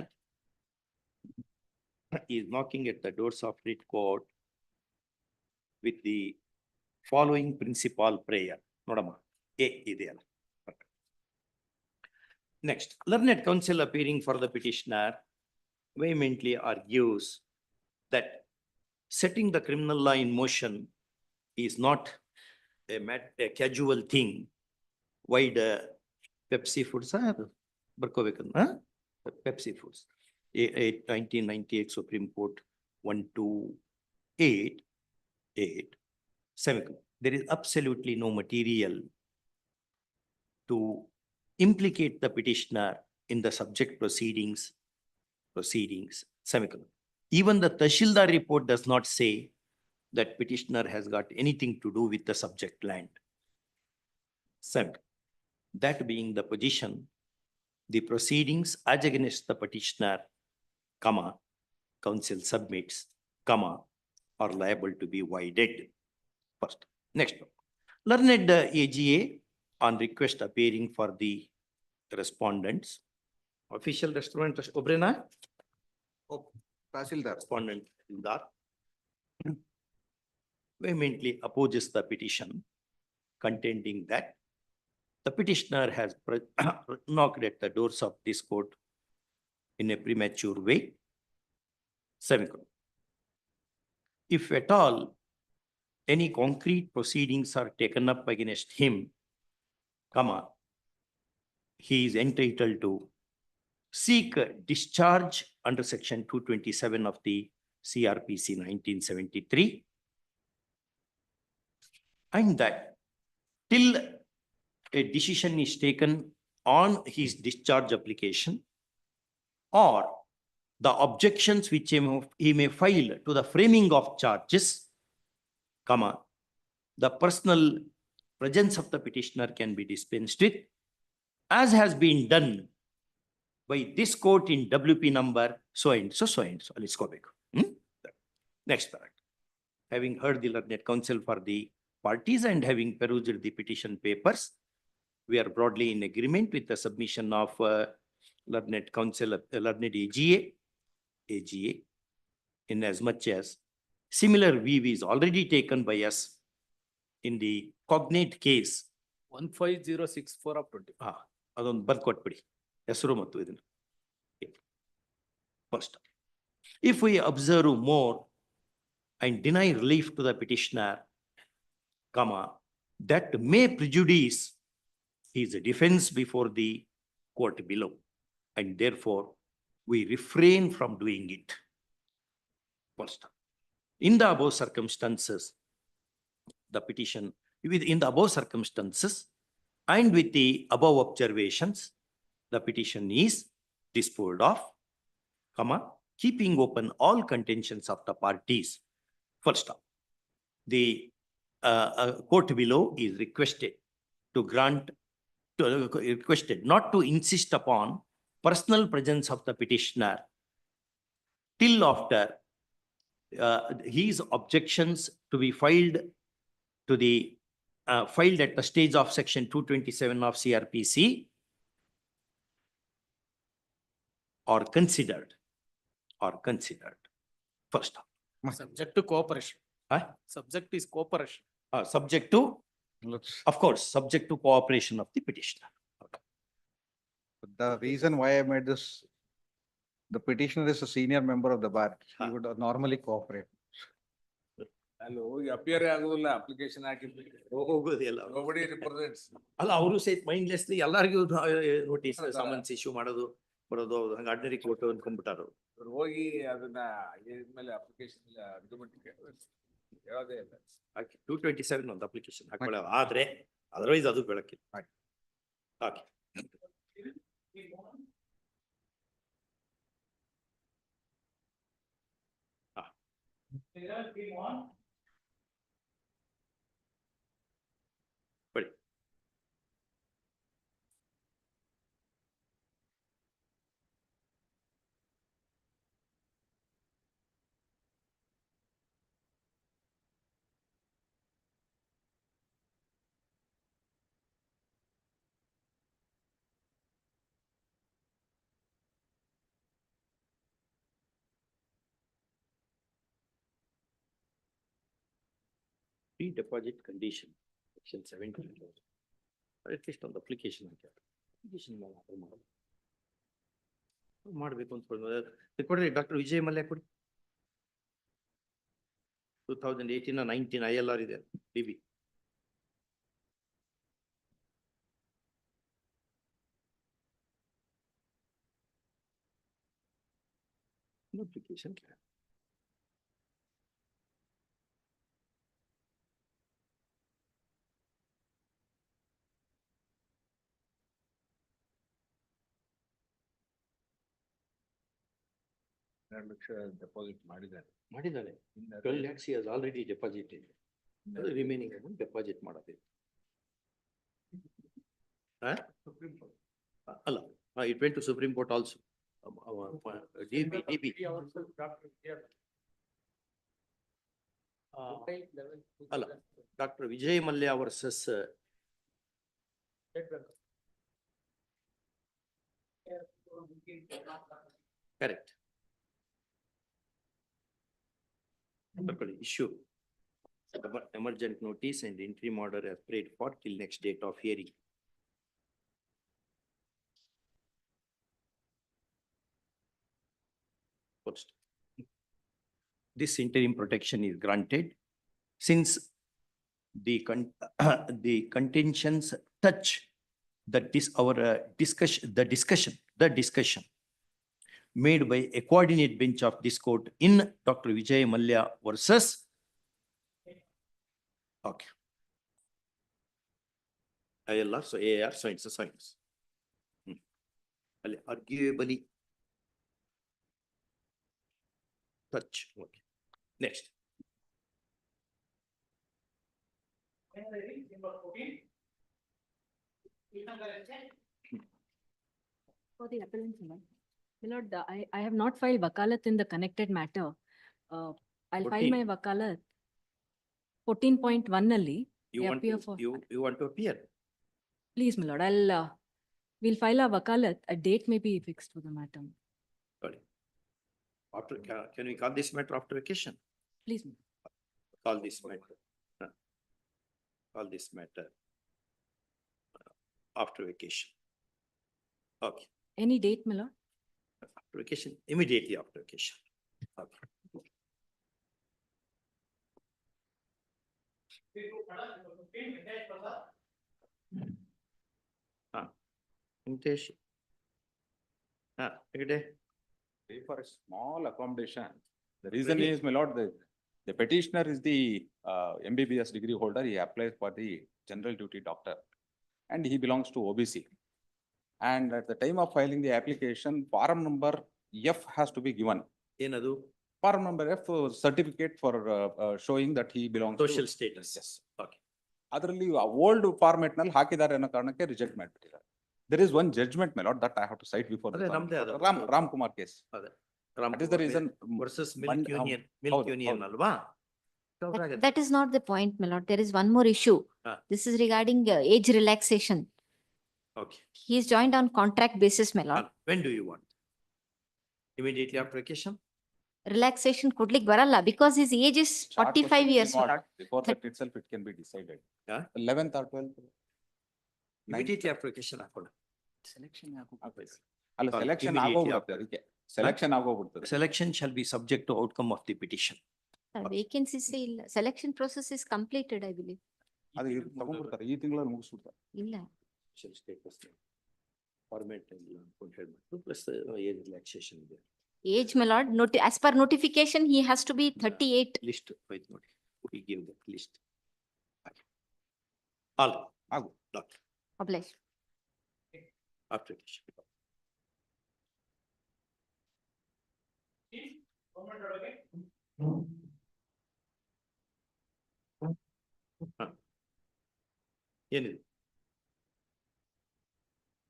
is knocking at the doors of writ court with the following principal prayer. Nodama, ideyala. Next, learned counsel appearing for the petitioner vehemently argues that setting the criminal law in motion is not a casual thing. Wide Pepsi Foods ಬರ್ಕೋಬೇಕಂದ್ರ Pepsi Foods 1998 Supreme Court 128 there is absolutely no material to implicate the petitioner in the subject proceedings even the Tahsildar report does not say that petitioner has got anything to do with the subject land. That being the position, the proceedings as against the petitioner, counsel submits, are liable to be voided. First. Next. Learned AGA on request appearing for the respondents. Official respondent, Obrena? Tahsildar. Respondent, vehemently opposes the petition, contending that the petitioner has knocked at the doors of this court in a premature way. If at all any concrete proceedings are taken up against him, he is entitled to seek discharge under section 227 of the CRPC 1973, and that till a decision is taken on his discharge application or the objections which he may file to the framing of charges, the personal presence of the petitioner can be dispensed with, as has been done by this court in WP number so and so. Let's go back. Next paragraph. Having heard the learned counsel for the parties and having perused the petition papers, we are broadly in agreement with the submission of learned counsel, learned AGA, in as much as similar view is already taken by us in the cognate case 15064 of 20. ಅದೊಂದು ಬರ್ಕೊಟ್ಬಿಡಿ ಹೆಸರು ಮತ್ತು ಇದನ್ನು. First, if we observe more and deny relief to the petitioner, that may prejudice his defense before the court below, and therefore we refrain from doing it. First, in the above circumstances, And with the above observations, the petition is disposed of, comma, keeping open all contentions of the parties. Full stop. The court below is requested to grant, requested not to insist upon personal presence of the petitioner till after his objections to be filed to the filed at the stage of section 227 of CRPC are considered. First, Subject to cooperation. Subject is cooperation. subject to, of course, subject to cooperation of the petitioner. The reason why I made this, the petitioner is a senior member of the bar. He would normally cooperate. ಅಲ್ಲಿ ಹೋಗಿ appear ಆಗೋದಿಲ್ಲ application ಹಾಕಿದ್ದು ಹೋಗೋದಿಲ್ಲ. nobody represents. ಅಲ್ಲ, ಅವರು ಸಹಿತ ಮೈಂಡ್ಲೆಸ್ಲಿ ಎಲ್ಲರಿಗೂ notice summons issue ಮಾಡೋದು ಬರೋದು ಹಂಗ ಆರ್ಡಿನರಿ ಕೋರ್ಟ್ ಅನ್ಕೊಂಡ್ಬಿಟ್ಟಾರು. ಅವ್ರು ಹೋಗಿ ಅದನ್ನ ಇದ್ಮೇಲೆ ಅಪ್ಲಿಕೇಶನ್ ಆರ್ಗ್ಯುಮೆಂಟ್ ಹೇಳೋದೇ ಇಲ್ಲ. 227 ಒಂದು ಅಪ್ಲಿಕೇಶನ್ ಹಾಕೊಳ್ಳೋ ಆದ್ರೆ ಅದರ್ವೈಸ್ ಅದು ಬೆಳಕಿಲ್ಲ. ಓಕೆ. ಬಳಿ pre-deposit condition, section 17. Or at least on the application. Application ಮಾಡಬೇಕು ಅಂತ ಕೊಡ್ರಿ. ಡಾಕ್ಟರ್ ವಿಜಯ್ ಮಲ್ಯ ಕೊಡಿ. 2018 19 ILR ಇದೆ DB. Application. ಡೆಪಾಸಿಟ್ ಮಾಡಿದ್ದಾರೆ. 12 lakhs he has already deposited. Remaining amount deposit ಮಾಡಬೇಕು. ಅಲ್ಲ, it went to Supreme Court also. DB. ಅಲ್ಲ, doctor Vijay Mallya versus correct. Issue emergent notice and interim order as prayed for till next date of hearing. First, this interim protection is granted since the contentions touch our discussion made by a coordinate bench of this court in Dr. Vijay Mallya versus. Okay. ILR, so AR, so it's a science. Arguably touch. Okay. Next. For the appellant, my lord, I have not filed wakalat in the connected matter. I'll file my wakalat 14.1 ಅಲ್ಲಿ. You want to appear? Please, my lord, we'll file a wakalat. A date may be fixed for the matter. Sorry. After, can we call this matter after vacation? Please. Call this matter. Call this matter after vacation. Okay. Any date, my lord? After vacation, immediately after vacation. Okay. Intesh. For a small accommodation. The reason is, my lord, the petitioner is the MBBS degree holder. He applies for the general duty doctor. and he belongs to OBC. And at the time of filing the application, form number F has to be given. ಏನದು? Form number F, certificate for showing that he belongs to. Social status. Yes. Okay. ಅದರಲ್ಲಿ old format ನಲ್ಲಿ ಹಾಕಿದ್ದಾರೆ ಅನ್ನೋ ಕಾರಣಕ್ಕೆ reject ಮಾಡ್ಬಿಟ್ಟಿದ್ದಾರೆ. There is one judgment, my lord, that I have to cite before the ಅದೇ ನಮ್ದೇ ಅದು. Ram Kumar case. ಅದೇ. That is the reason. Versus One- Milk Union, Milk ಹೌದು, Union ಹೌದು. ಅಲ್ವಾ? That is not the point, my lord. There is one more issue. Ah. This is regarding age relaxation. Okay. He is joined on contract basis, my lord. When do you want? Immediately after vacation? Relaxation ಕೊಡ್ಲಿಕ್ ಬರಲ್ಲ because his age is Chart 45 was years, my not- lord. Before that itself, it can be decided. Yeah. 11th or 12th. Immediately after vacation ಹಾಕೋಣ. ಅಲ್ಲ selection ಆಗೋಗ್ಬಿಡುತ್ತೆ ಅದಕ್ಕೆ. Selection ಆಗೋಗ್ಬಿಡ್ತದೆ. Selection shall be subject to outcome of the petition. Vacancies ಇಲ್ಲ. Selection process is completed, I believe. ಅದು ತಗೊಂಡ್ಬಿಡ್ತಾರೆ, ಈ ತಿಂಗಳಲ್ಲಿ ಮುಗಿಸ್ಬಿಡ್ತಾರೆ. ಇಲ್ಲ. Social status. Format ಎಲ್ಲ ಅನ್ಕೊಂಡು ಹೇಳ್ಬಿಟ್ಟು plus age relaxation ಇದೆ. Age, my lord, as per notification, he has to be 38. List ಹೋಯ್ತು ನೋಡಿ. We give the list. All. ಆಗು. Doctor. Obliged. After vacation. ಏನಿದೆ?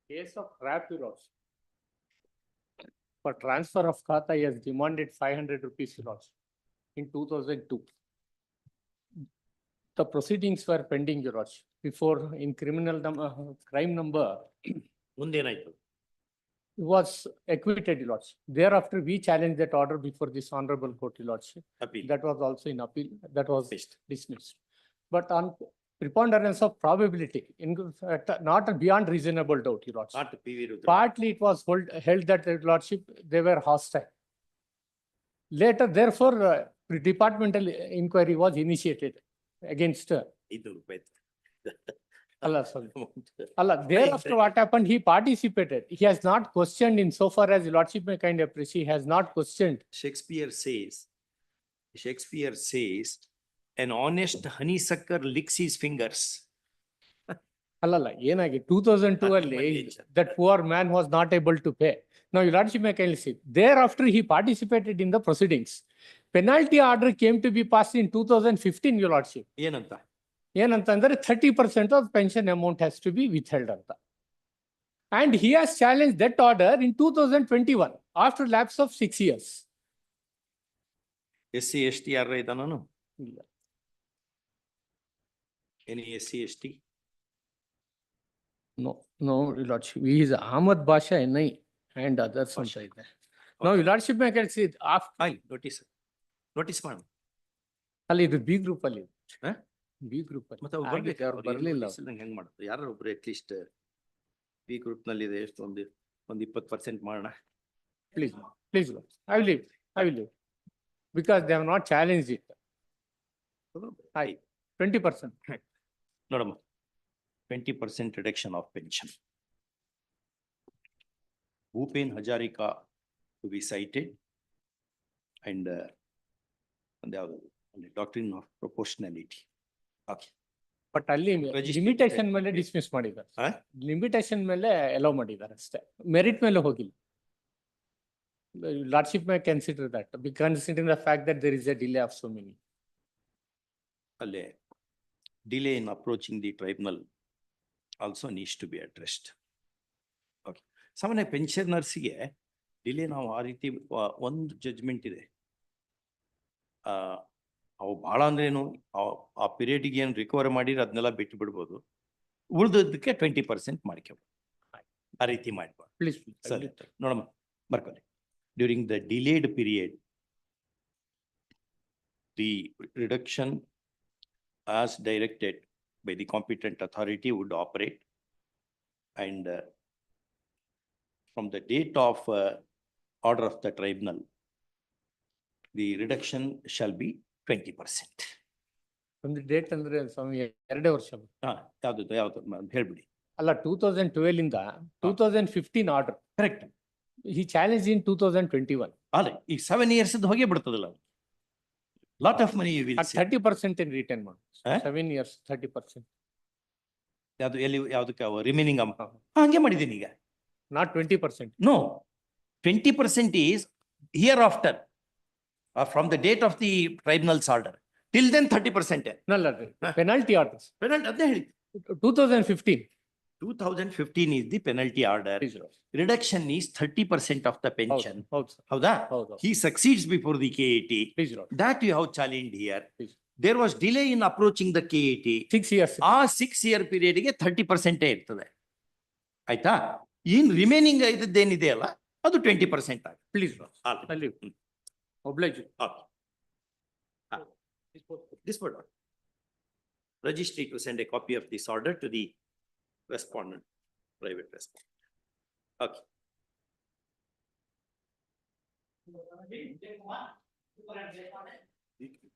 Case of Rapidos. For transfer of khata, he has demanded 500 rupees loss in 2002. The proceedings were pending, Your Lordship. Before in crime number, ಮುಂದೇನಾಯ್ತು? he was acquitted, Your Lordship. Thereafter, we challenged that order before this honorable court, Your Lordship. Appeal. That was also in appeal, that was dismissed. But on preponderance of probability, not beyond reasonable doubt, Your Lordship. Not PV Rudra. Partly it was held that Your Lordship, they were hostile. Later, therefore, departmental inquiry was initiated against. ₹500. Allah, sorry. Allah, thereafter what happened, he participated. He has not questioned in so far as Your Lordship may kind of appreciate, he has not questioned. Shakespeare says, an honest honeysucker licks his fingers. ಅಲ್ಲಲ್ಲ ಏನಾಗಿ 2002 ಅಲ್ಲಿ that poor man was not able to pay. Now Your Lordship may kindly see. Thereafter he participated in the proceedings. Penalty order came to be passed in 2015, Your Lordship. ಏನಂತ? ಏನಂತಂದ್ರೆ 30% of pension amount has to be withheld ಅಂತ. And he has challenged that order in 2021 after lapse of 6 years. SC ST ಯಾರ ಇದ್ದಾನು? ಇಲ್ಲ. Any SC ST? No, Your Lordship. He is Ahmad Basha NI and others ಅಂತ ಇದೆ. Now Your Lordship may can see after. Notice ಮಾಡು. ಅಲ್ಲಿ ಇದು B group ಅಲ್ಲಿ. ಹ? B group ಅಲ್ಲಿ. ಮತ್ತೆ ಅವ್ರು ಬರ್ಬೇಕು, ಅವ್ರು ಬರ್ಲಿಲ್ಲ. ಹೆಂಗ್ ಮಾಡೋದು? ಯಾರು ಒಬ್ರು ಅಟ್ಲೀಸ್ಟ್ ಬಿ ಗ್ರೂಪ್ ನಲ್ಲಿ ಇದೆ ಎಷ್ಟು ಒಂದು 20% ಮಾಡೋಣ. Please, I will leave. Because they have not challenged it. High, 20%. ನೋಡಮ್ಮ, 20% reduction of pension. Bhupen Hazarika to be cited and the doctrine of proportionality. Okay. But ಅಲ್ಲಿ ಲಿಮಿಟೇಷನ್ ಮೇಲೆ ಡಿಸ್ಮಿಸ್ ಮಾಡಿದ್ದಾರೆ. Limitation ಮೇಲೆ ಅಲೋ ಮಾಡಿದ್ದಾರೆ ಅಷ್ಟೇ. ಮೆರಿಟ್ ಮೇಲೆ ಹೋಗಿಲ್ಲ. Lordship may consider that, considering the fact that there is a delay of so many. ಅಲ್ಲೇ delay in approaching the tribunal also needs to be addressed. Okay. ಸಾಮಾನ್ಯ ಪೆನ್ಷನರ್ಸ್ಗೆ delay ನಾವು ಆ ರೀತಿ ಒಂದು ಜಡ್ಜ್ಮೆಂಟ್ ಇದೆ. ಅವು ಭಾಳ ಅಂದ್ರೇನು ಆ ಪೀರಿಯಡ್ಗೆ ಏನು ರಿಕವರ್ ಮಾಡಿದ್ರೆ ಅದನ್ನೆಲ್ಲ ಬಿಟ್ಟು ಬಿಡ್ಬೋದು. ಉಳಿದಕ್ಕೆ 20% ಮಾಡ್ಕೋಬೋದು. ಆ ರೀತಿ ಮಾಡ್ಬೋದು. Please. ಸರಿ ನೋಡಮ್ಮ ಬರ್ಕೊಳ್ಳಿ. During the delayed period, the reduction as directed by the competent authority would operate, and from the date of order of the tribunal, the reduction shall be 20%. ಒಂದು ಡೇಟ್ ಅಂದ್ರೆ ಸ್ವಾಮಿ 2 ವರ್ಷ. ಯಾವ್ದು ಹೇಳ್ಬಿಡಿ. ಅಲ್ಲ 2012 ಇಂದ 2015 order. Correct. He challenged in 2021. ಅಲ್ಲ ಈ 7 years ಹೋಗೇ ಬಿಡ್ತದಲ್ಲ. Lot of money you will see. 30% in return ಮಾಡಿ. 7 years 30%. ಯಾವ್ದಕ್ಕೆ ರಿಮೈನಿಂಗ್ ಹಂಗೆ ಮಾಡಿದ್ದೀನಿ ಈಗ. Not 20%. No, 20% is hereafter, from the date of the tribunal's order. Till then 30%. No, penalty orders. Penalty, ಅದೇ ಹೇಳಿ. 2015. 2015 is the penalty order. Reduction is 30% of the pension. ಹೌದು sir. ಹೌದಾ? ಹೌದು. He succeeds before the KAT. Please, Lord. That you have challenged here. Please. There was delay in approaching the KAT. 6 years. ಆ 6 year period ಗೆ 30% ಇರ್ತದೆ. ಆಯ್ತಾ? ಇನ್ remaining ಇದ್ದೇನಿದೆ ಅಲ್ಲ ಅದು 20% ಆಗುತ್ತೆ. Please, Lord. ಅಲ್ಲಿ oblige. This board. Registry to send a copy of this order to the respondent, private respondent. Okay.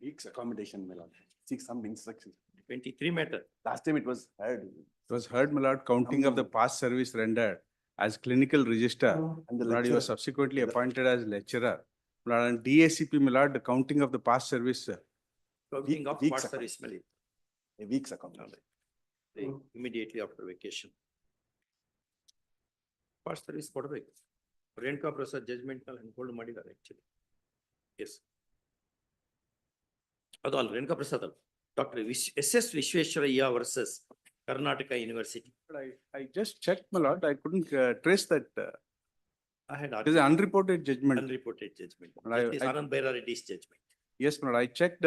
Weeks accommodation, my lord. Seek some instructions. 23 matter. Last time it was heard. It was heard, my lord, counting of the past service rendered as clinical register. And the My lord, he was lecturer. subsequently appointed as lecturer. My lord, and DACP, my lord, the counting of the past service. Counting of weeks past ago. service ಮೇಲೆ. A week's accommodation. Immediately after vacation. Past service ಕೊಡಬೇಕು. Renuka Prasad judgement ನಲ್ಲಿ unfold ಮಾಡಿದ್ದಾರೆ actually. S. ಅದು ಅಲ್ಲ ರೇಣುಕಾ ಪ್ರಸಾದ್ ಅಲ್ಲ. Doctor SS Visvesvaraya versus Karnataka university. I just checked, my lord, I couldn't trace that. I had It is an unreported judgment. unreported judgment. I- Justice Anand Bhaira Reddy's judgment. Yes, my lord, I checked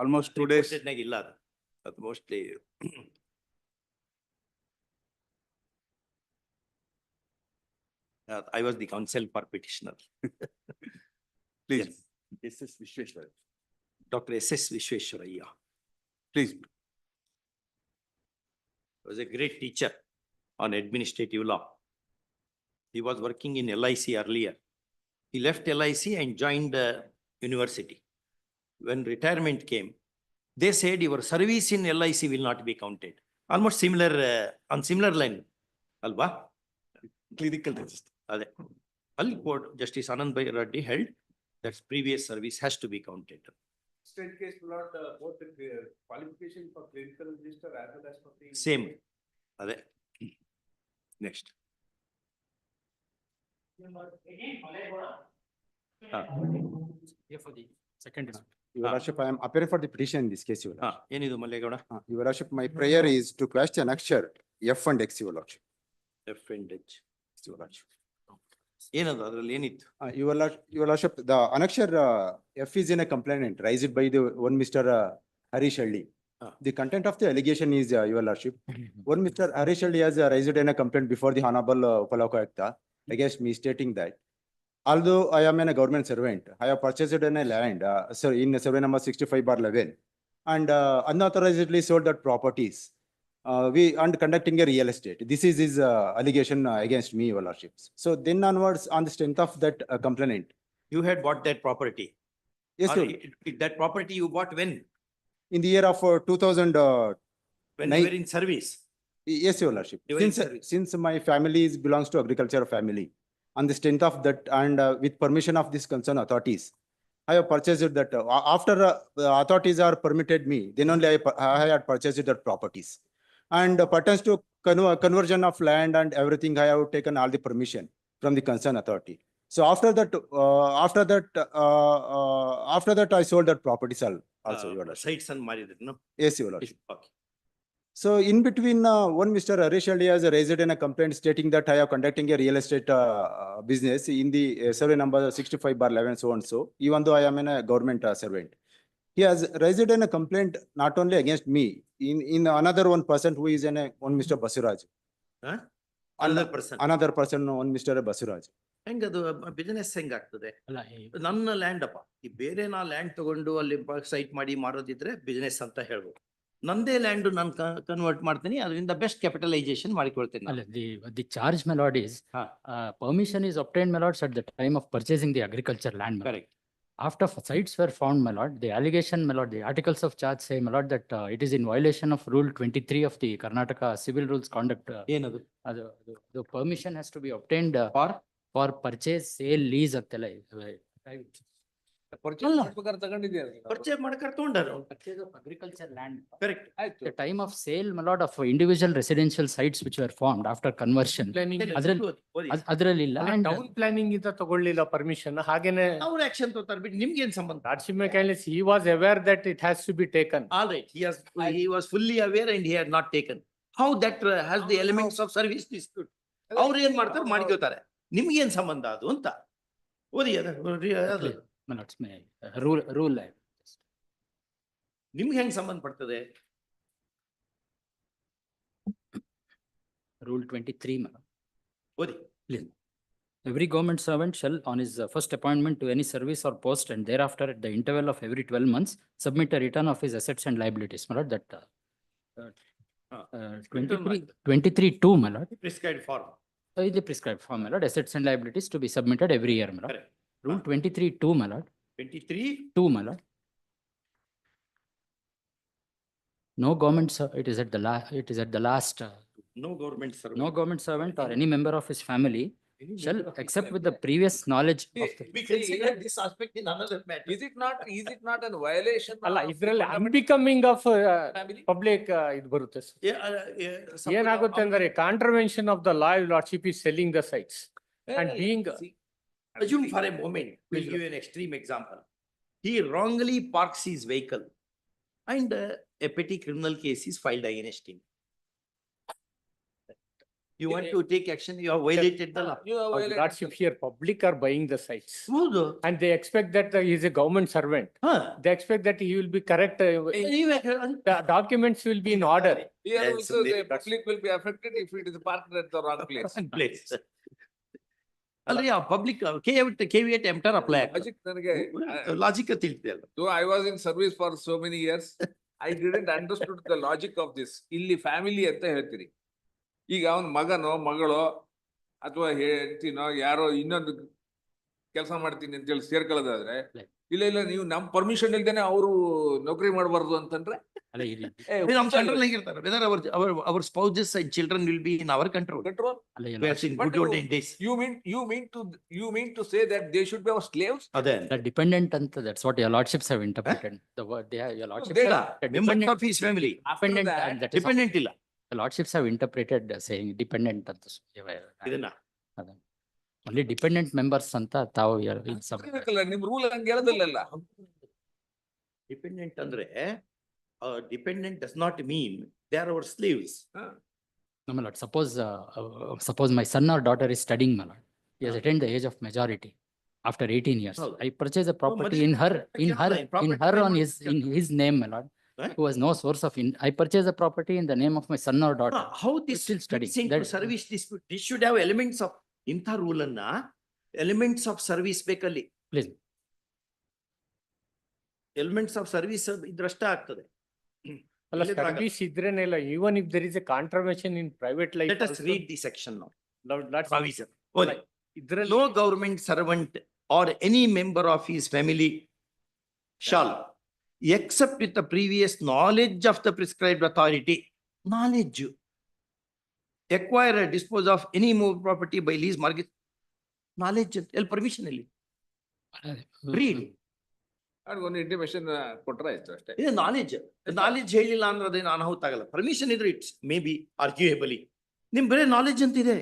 almost 2 days. Reported ನಾಗ ಇಲ್ಲ ಅದು. ಅದು mostly I was the counsel for petitioner. Please, Yes. SS Vishweshwaraya. Dr. SS Vishweshwaraya please. was a great teacher on administrative law. He was working in LIC earlier. He left LIC and joined the university. When retirement came, they said your service in LIC will not be counted. Almost similar, on similar line. Alba? Clinical register. ಅದೇ ಅಲ್ಲಿ court justice Anand Byrareddy held that's previous service has to be counted. State case, my lord, both the qualification for clinical register as well as for the. Same ಅದೇ next. Second. Your Worship, I am appearing for the petition in this case, Your Lordship. ಏನಿದು Mallegowda? Your Worship, my prayer is to question Akshar, F and X, Your Lordship. F and H. Your Lordship. ಏನದು ಅದ್ರಲ್ಲಿ ಏನಿತ್ತು? Your Lordship, the Anakshar F is in a complaint raised by the one Mr. Harish Alli. The content of the allegation is, Your Lordship, one Mr. Harish Alli has raised in a complaint before the Honorable Upalaka Ayuktha against me stating that although I am a government servant, I have purchased in a land, in survey number 65/11 and unauthorizedly sold that properties. And conducting a real estate. This is his allegation against me, Your Lordships. So then onwards, on the strength of that complaint. You had bought that property? Yes, Or Your that property you bought when? in the year of 2000. When you were in service? Yes, Your Lordship. You were in service. Since my family belongs to agriculture family, on the strength of that and with permission of this concerned authorities, I have purchased that. After the authorities are permitted me, then only I had purchased that properties. And pertains to conversion of land and everything, I have taken all the permission from the concerned authority. So after that, I sold that properties also, Your Lordship. Sites and marital, no? Yes, Your Lordship. Okay. So in between, one Mr. Harish Alli has raised in a complaint stating that I am conducting a real estate business in the survey number 65/11 so and so, even though I am a government servant. He has raised in a complaint not only against me, in another one person who is one Mr. Basuraj. Huh? Another person? Another person, one Mr. Basuraj. ಹೆಂಗದು business ಹೆಂಗಾಗ್ತದೆ? ನನ್ನ land ಅಪ್ಪ, ಈ ಬೇರೆ ನಾ land ತಗೊಂಡು ಅಲ್ಲಿ site ಮಾಡಿ ಮಾರೋದಿದ್ರೆ ಬಿಸಿನೆಸ್ ಅಂತ ಹೇಳ್ಬೋದು. ನಂದೇ ಲ್ಯಾಂಡ್ ನಾನು ಕನ್ವರ್ಟ್ ಮಾಡ್ತೀನಿ, ಅದರಿಂದ ಬೆಸ್ಟ್ ಕ್ಯಾಪಿಟಲೈಸೇಷನ್ ಮಾಡಿಕೊಳ್ತೇನೆ. ಅಲ್ಲ, the charge, my lord, is permission is obtained, my lords, at the time of purchasing the agriculture land. Correct. After sites were found, my lord, the allegation, my lord, the articles of charge say, my lord, that it is in violation of Rule 23 of the Karnataka Civil Rules Conduct. ಏನದು? The permission has to be obtained for purchase, sale, lease, ಅಲ್ಲ. ತಗೊಂಡಿದ್ದೀರಿ ಪರಿಚಯ ಮಾಡ್ಕೊಂಡು ತಗೊಂಡಾರ. Purchase of agriculture land. Correct. The time of sale, my lord, of individual residential sites which were formed after conversion. Planning. ಅದ್ರಲ್ಲಿ ಇಲ್ಲ. And town planning ಇಂದ ತಗೊಳ್ಳಿಲ್ಲ permission, ಹಾಗೇನೆ ಅವ್ರ ಆಕ್ಷನ್ ತಗೋತಾರೆ ಬಿಟ್ಟು ನಿಮ್ಗೆ ಏನ್ ಸಂಬಂಧ? Lordship kindly he was aware that it has to be taken. All right, he was fully aware and he had not taken. How that has the elements of service dispute? ಅವ್ರು ಏನ್ ಮಾಡ್ತಾರೆ ಮಾಡ್ಕೋತಾರೆ, ನಿಮ್ಗೆ ಏನ್ ಸಂಬಂಧ ಅದು ಅಂತ ಓದಿ ಅದು my lords, may rule. ನಿಮ್ಗೆ ಹೆಂಗ್ ಸಂಬಂಧ ಪಡ್ತದೆ? Rule 23, my lord. ಓದಿ. Please. Every government servant shall, on his first appointment to any service or post, and thereafter at the interval of every 12 months, submit a return of his assets and liabilities. My lord, that 23(2), my lord. Prescribed form. The prescribed form, my lord, assets and liabilities to be submitted every year, my lord. Correct. Rule 23(2), my lord. 23. My lord. No government, it is at the last. No government servant. No government servant or any member of his family shall, except with the previous knowledge of the. We consider this aspect in another matter. Is it not a violation? ಅಲ್ಲ, ಇದ್ರಲ್ಲಿ unbecoming of public ಇದು ಬರುತ್ತೆ. ಏನಾಗುತ್ತೆ ಅಂದ್ರೆ contravention of the law, lordship is selling the sites and being. Assume for a moment, we'll give you an extreme example. He wrongly parks his vehicle and a petty criminal case is filed against him. You want to take action, you have violated the law. Lordship here, public are buying the sites. ಹೌದು. And they expect that he is a government servant. They expect that he will be correct. The documents will be in order. Here also the public will be affected if it is parked at the wrong place. ಅಲ್ರಿ ಆ public caveat enter apply logic ತಿಳಿತಿಲ್ಲ. Though I was in service for so many years, I didn't understood the logic of this. ಇಲ್ಲಿ family ಅಂತ ಹೇಳ್ತೀರಿ, ಈಗ ಅವನ ಮಗನೋ ಮಗಳೋ ಅಥವಾ ಹೇಳ್ತೀನೋ ಯಾರೋ ಇನ್ನೊಂದು ಕೆಲಸ ಮಾಡ್ತೀನಿ ಅಂತ ಹೇಳಿ ಸೇರ್ಕೊಳ್ಳೋದಾದ್ರೆ, ಇಲ್ಲ ನೀವು ನಮ್ ಪರ್ಮಿಷನ್ ಇಲ್ದೇನೆ ಅವರು ನೌಕರಿ ಮಾಡಬಾರ್ದು ಅಂತಂದ್ರೆ ನಮ್ಮ ಕಂಟ್ರೋಲ್ ಆಗಿರ್ತಾರೆ. Whether our spouses and children will be in our control. Whereas in good olden days. You mean to say that they should be our slaves? ಅದೇ. The dependent anta, that's what your lordships have interpreted. The word they have, your lordships Data. have. Members of his family. Dependent, and that is Dependent ಇಲ್ಲ. the lordships have interpreted saying dependent anta. ಇದನ್ನ Only dependent members anta ತಾವು ನಿಮ್ rule ಹಂಗೆ ಹೇಳೋದಿಲ್ಲ. Dependent ಅಂದ್ರೆ dependent does not mean they are our slaves. No, my lord. Suppose my son or daughter is studying, my lord. He has attained the age of majority after 18 years. I purchase a property in her on his name, my lord. Who has no source of I purchase a property in the name of my son or daughter. How this still studying? Service dispute. This should have elements of ಇಂಥ rule ಅನ್ನ elements of service ಬೇಕಲ್ಲಿ. Please. Elements of service ಇದ್ರಷ್ಟ ಆಗ್ತದೆ. ಅಲ್ಲ, service ಇದ್ರೇನೆ ಇಲ್ಲ. Even if there is a contravention in private life. Let us read the section now. Provision. No government servant or any member of his family shall, except with the previous knowledge of the prescribed authority, knowledge, acquire or dispose of any more property by lease, mortgage, knowledge, permission ಇಲ್ಲಿ. Read. ಒಂದು intimation ಕೊಟ್ರೆ ಆಯ್ತು ಅಷ್ಟೇ. ಇದು knowledge ಹೇಳಿಲ್ಲ ಅಂದ್ರೆ ಅದೇನು ಅನಾಹುತ ಆಗಲ್ಲ. ಪರ್ಮಿಷನ್ ಇದ್ರೆ ಇಟ್ಸ್ ಮೇ ಬಿ ಆರ್ಗ್ಯೂಯಬಲಿ. ನಿಮ್ ಬರೀ ನಾಲೆಜ್ ಅಂತಿದೆ.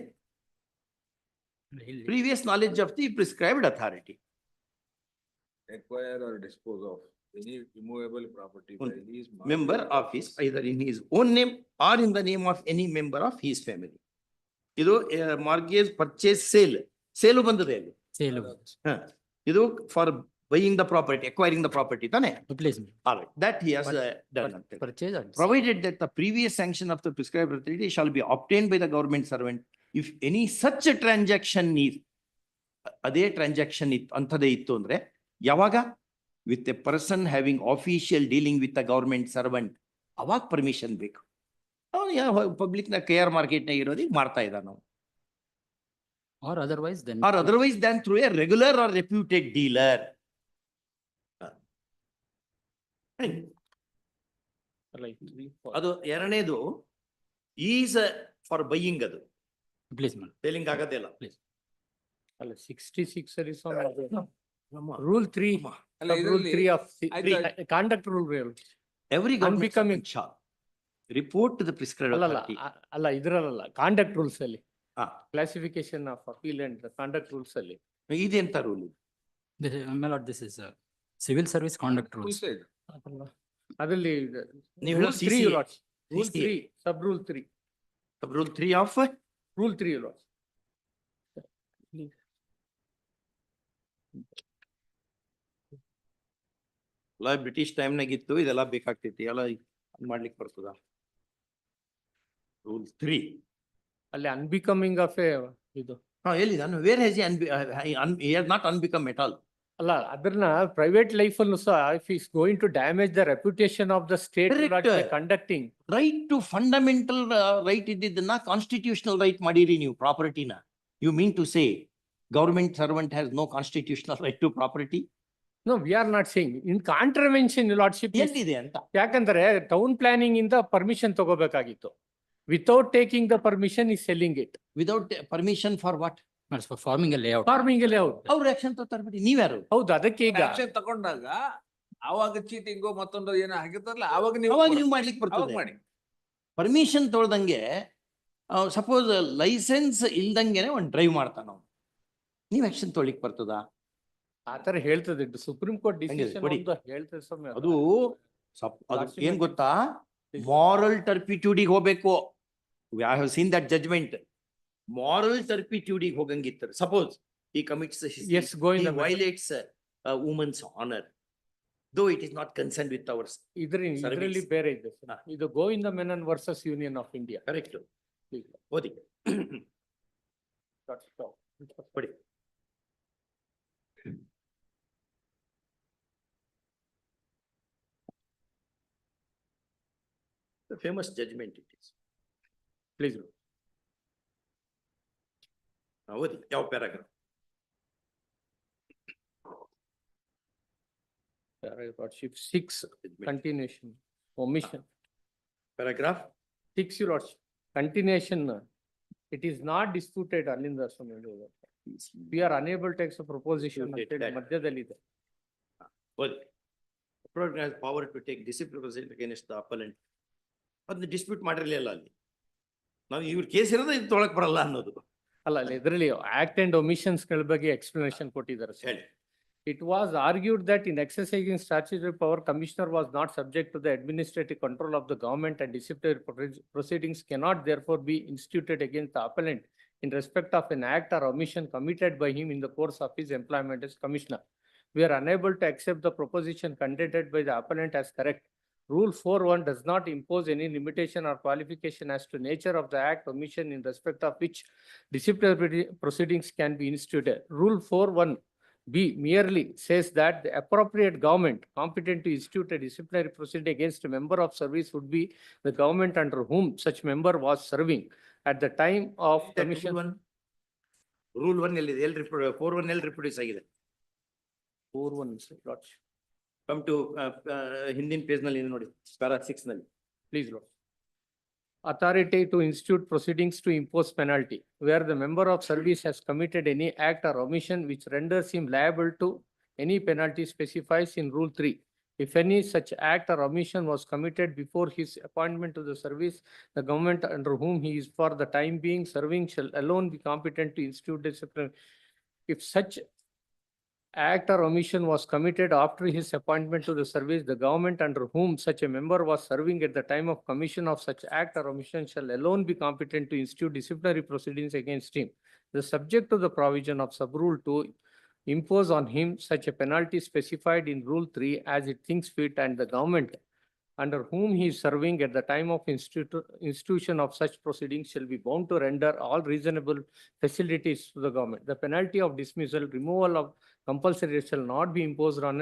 Previous knowledge of the prescribed authority. Acquire or dispose of any immovable property by lease, member of his, either in his own name or in the name of any member of his family. ಇದು mortgage purchase sale ಬಂದದೆ ಅಲ್ಲಿ. ಇದು for buying the property, acquiring the property, ತಾನೆ? Please. All right, that he has done. Purchase or provided that the previous sanction of the prescribed authority shall be obtained by the government servant if any such a transaction is, ಅದೇ transaction ಅಂಥದೇ ಇತ್ತು ಅಂದ್ರೆ ಯಾವಾಗ? With A person having official dealing with a government servant, ಅವಾಗ permission ಬೇಕು. Public ನ KR market ನಾಗ ಇರೋದಿಗೆ ಮಾಡ್ತಾ ಇದ್ದ ನಾವು. Or otherwise than through a regular or reputed dealer. ಅದು ಎರಡನೇದು ಈಸ್ ಫಾರ್ ಬೈಯಿಂಗ್, ಅದು ಪ್ಲೀಸ್ ಸೇಲಿಂಗ್ ಆಗೋದಿಲ್ಲ. ಅಲ್ಲ 66 ಅಲ್ಲಿ Rule 3, ಅಲ್ಲ, rule ಇದರಲ್ಲಿ 3 of ಆಯ್ತು, conduct rule. Every government Unbecoming. servant shall report to the prescribed ಅಲ್ಲಲ್ಲ authority. ಅಲ್ಲ ಇದ್ರಲ್ಲ ಕಾಂಡಕ್ಟ್ ರೂಲ್ಸ್ ಅಲ್ಲಿ ಹಾ. Classification of appeal and conduct rules ಅಲ್ಲಿ ಇದೆಂತ rule? My lord, this is civil service conduct full rules. side. ಅದರಲ್ಲಿ ನೀವು rule 3 CCA. lots. Rule CCA. 3 sub rule 3 Rule 3 of rule 3 lots. ಎಲ್ಲ British ಟೈಮ್ನಾಗ ಇತ್ತು, ಇದೆಲ್ಲ ಬೇಕಾಗ್ತೈತಿ, ಎಲ್ಲ ಮಾಡ್ಲಿಕ್ಕೆ ಬರ್ತದ. ರೂಲ್ 3 ಅಲ್ಲಿ ಅನ್ಬಿಕಮಿಂಗ್ ಆಫ್ ಇದು ಎಲ್ಲಿ ನಾನು where has not unbecome at all. ಅಲ್ಲ ಅದನ್ನ ಪ್ರೈವೇಟ್ ಲೈಫ್ ಅಲ್ಲೂ ಸಹ if is going to damage the reputation of the state conducting right to fundamental right ಇದ್ದಿದ್ದನ್ನ ಕಾನ್ಸ್ಟಿಟ್ಯೂಷನಲ್ ರೈಟ್ ಮಾಡಿರಿ ನೀವು ಪ್ರಾಪರ್ಟಿನ. You mean to say government servant has no constitutional right to property? No we are not saying in contravention lordship ಎಲ್ಲಿದೆ ಅಂತ. ಯಾಕಂದ್ರೆ town planning ಇಂದ permission ತಗೋಬೇಕಾಗಿತ್ತು. Without taking the permission is selling it. Without permission for what? For forming a layout. Farming layout. ಅವ್ರು action ತರ್ಬಿಡಿ, ನೀವ್ಯಾರು? ಹೌದು, ಅದಕ್ಕೆ ಈಗ ಆಕ್ಷನ್ ತಗೊಂಡಾಗ ಆವಾಗ ಚೀಟಿಂಗು ಮತ್ತೊಂದು ಏನೋ ಆಗಿರ್ತಾರಲ್ಲ ಅವಾಗ ನೀವು ಮಾಡ್ಲಿಕ್ಕೆ ಅವಾಗ ಬರ್ತದೆ. ಮಾಡಿ. ಪರ್ಮಿಷನ್ ತೊಳ್ದಂಗೆ ಸಪೋಸ್ ಲೈಸೆನ್ಸ್ ಇಲ್ದಂಗೆನೆ ಒಂದು ಡ್ರೈವ್ ಮಾಡ್ತಾನ ಅವ್ನು, ನೀವ್ ಆಕ್ಷನ್ ತೊಳಿಕ್ ಬರ್ತದ? ಆತರ ಹೇಳ್ತದೆ ಸುಪ್ರೀಂ ಕೋರ್ಟ್ ಡಿಸಿಷನ್ ಕೊಡಿ. ಹೇಳ್ತದೆ ಸ್ವಾಮಿ. ಅದು ಏನ್ ಗೊತ್ತಾ, ಮಾರಲ್ ಟರ್ಪಿಟ್ಯೂಡಿಗೆ ಹೋಗ್ಬೇಕು. I have seen that judgment. Moral ಟರ್ಪಿಟ್ಯೂಡಿಗೆ ಹೋಗಂಗಿತ್ತು. Suppose he commits Yes, go in the violates a woman's honor, though it is not concerned with our ಇದರಲ್ಲಿ ಬೇರೆ ಇದೆ sir. ಇದು Govinda Menon versus Union of India. Correct. ಓದಿ ಕೊಡಿ. The famous judgment it is. Please ಓದಿ ಯಾವ paragraph? Lordship 6 continuation omission. Paragraph 6 your lordship continuation. It is not disputed ಅಲ್ಲಿಂದ we are unable to accept proposition ಮಧ್ಯದಲ್ಲಿ ಇದೆ. ಓದಿ. Prosecutor has power to take disciplinary proceedings against the appellant. ಅದನ್ನ dispute ಮಾಡಿರ್ಲಿಲ್ಲ ಅಲ್ಲಿ. ನಾವು ಇವ್ರ ಕೇಸ್ ಇರೋದು ಇದು ತೊಳಕ್ ಬರಲ್ಲ ಅನ್ನೋದು. ಅಲ್ಲ ಇದರಲ್ಲಿ ಆಕ್ಟ್ ಅಂಡ್ ಒಮಿಷನ್ಸ್ ಗಳ ಬಗ್ಗೆ ಎಕ್ಸ್ಪ್ಲನೇಷನ್ ಕೊಟ್ಟಿದ್ದಾರೆ. ಹೇಳಿ. It was argued that in exercising statutory power, Commissioner was not subject to the administrative control of the government and disciplinary proceedings cannot therefore be instituted against the appellant in respect of an act or omission committed by him in the course of his employment as Commissioner. We are unable to accept the proposition contended by the appellant as correct. Rule 4.1 does not impose any limitation or qualification as to nature of the act omission in respect of which disciplinary proceedings can be instituted. Rule 4.1b merely says that the appropriate government competent to institute a disciplinary proceeding against a member of service would be the government under whom such member was serving at the time of commission. Rule 1 ಎಲ್ಲಿದೆ? 4.1 ಎಲ್ಲಿ reproduce ಆಗಿದೆ? 4.1 lordship. Come to ಹಿಂದಿನ page ನಲ್ಲಿ ನೋಡಿ, para 6 ನಲ್ಲಿ. Please lord. Authority to institute proceedings to impose penalty where the member of service has committed any act or omission which renders him liable to any penalty specifies in Rule 3. If any such act or omission was committed before his appointment to the service, the government under whom he is for the time being serving shall alone be competent to institute discipline. If such act or omission was committed after his appointment to the service, the government under whom such a member was serving at the time of commission of such act or omission shall alone be competent to institute disciplinary proceedings against him. The subject to the provision of sub-rule 2 impose on him such a penalty specified in Rule 3 as it thinks fit, and the government under whom he is serving at the time of institution of such proceedings shall be bound to render all reasonable facilities to the government. The penalty of dismissal, removal of compulsory shall not be imposed on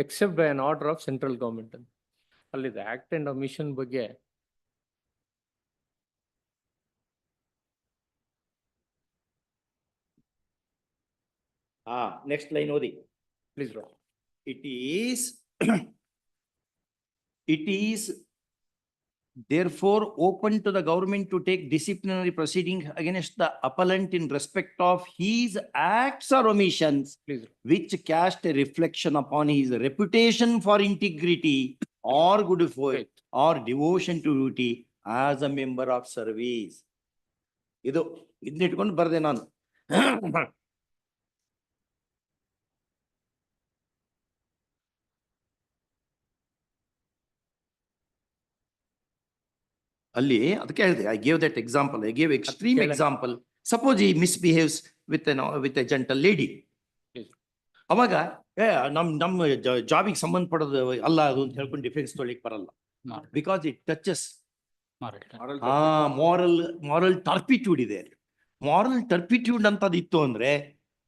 except by an order of central government. ಅಲ್ಲಿ the act and omission ಬಗ್ಗೆ next line ಓದಿ please lord. It is therefore open to the government to take disciplinary proceeding against the appellant in respect of his acts or omissions, which cast a reflection upon his reputation for integrity or good faith or devotion to duty as a member of service. ಇದನ್ನ ಇಟ್ಕೊಂಡು ಬರ್ದೆ ನಾನು. ಅಲ್ಲಿ ಅದಕ್ಕೆ ಹೇಳಿದೆ, I gave that example, I gave extreme example. Suppose he misbehaves with a gentle lady. ಅವಾಗ ನಮ್ಮ ಜಾಬಿಗೆ ಸಂಬಂಧಪಡೋದು ಅಲ್ಲ ಅದು ಅಂತ ಹೇಳ್ಕೊಂಡು ಡಿಫೆನ್ಸ್ ತೊಳಿಕ್ ಬರಲ್ಲ. ಬಿಕಾಸ್ ಇಟ್ ಟಚಸ್ ಮಾರಲ್ ಟರ್ಪಿಟ್ಯೂಡ್ ಇದೆ. ಮಾರಲ್ ಟರ್ಪಿಟ್ಯೂಡ್ ಅಂತದಿತ್ತು ಅಂದ್ರೆ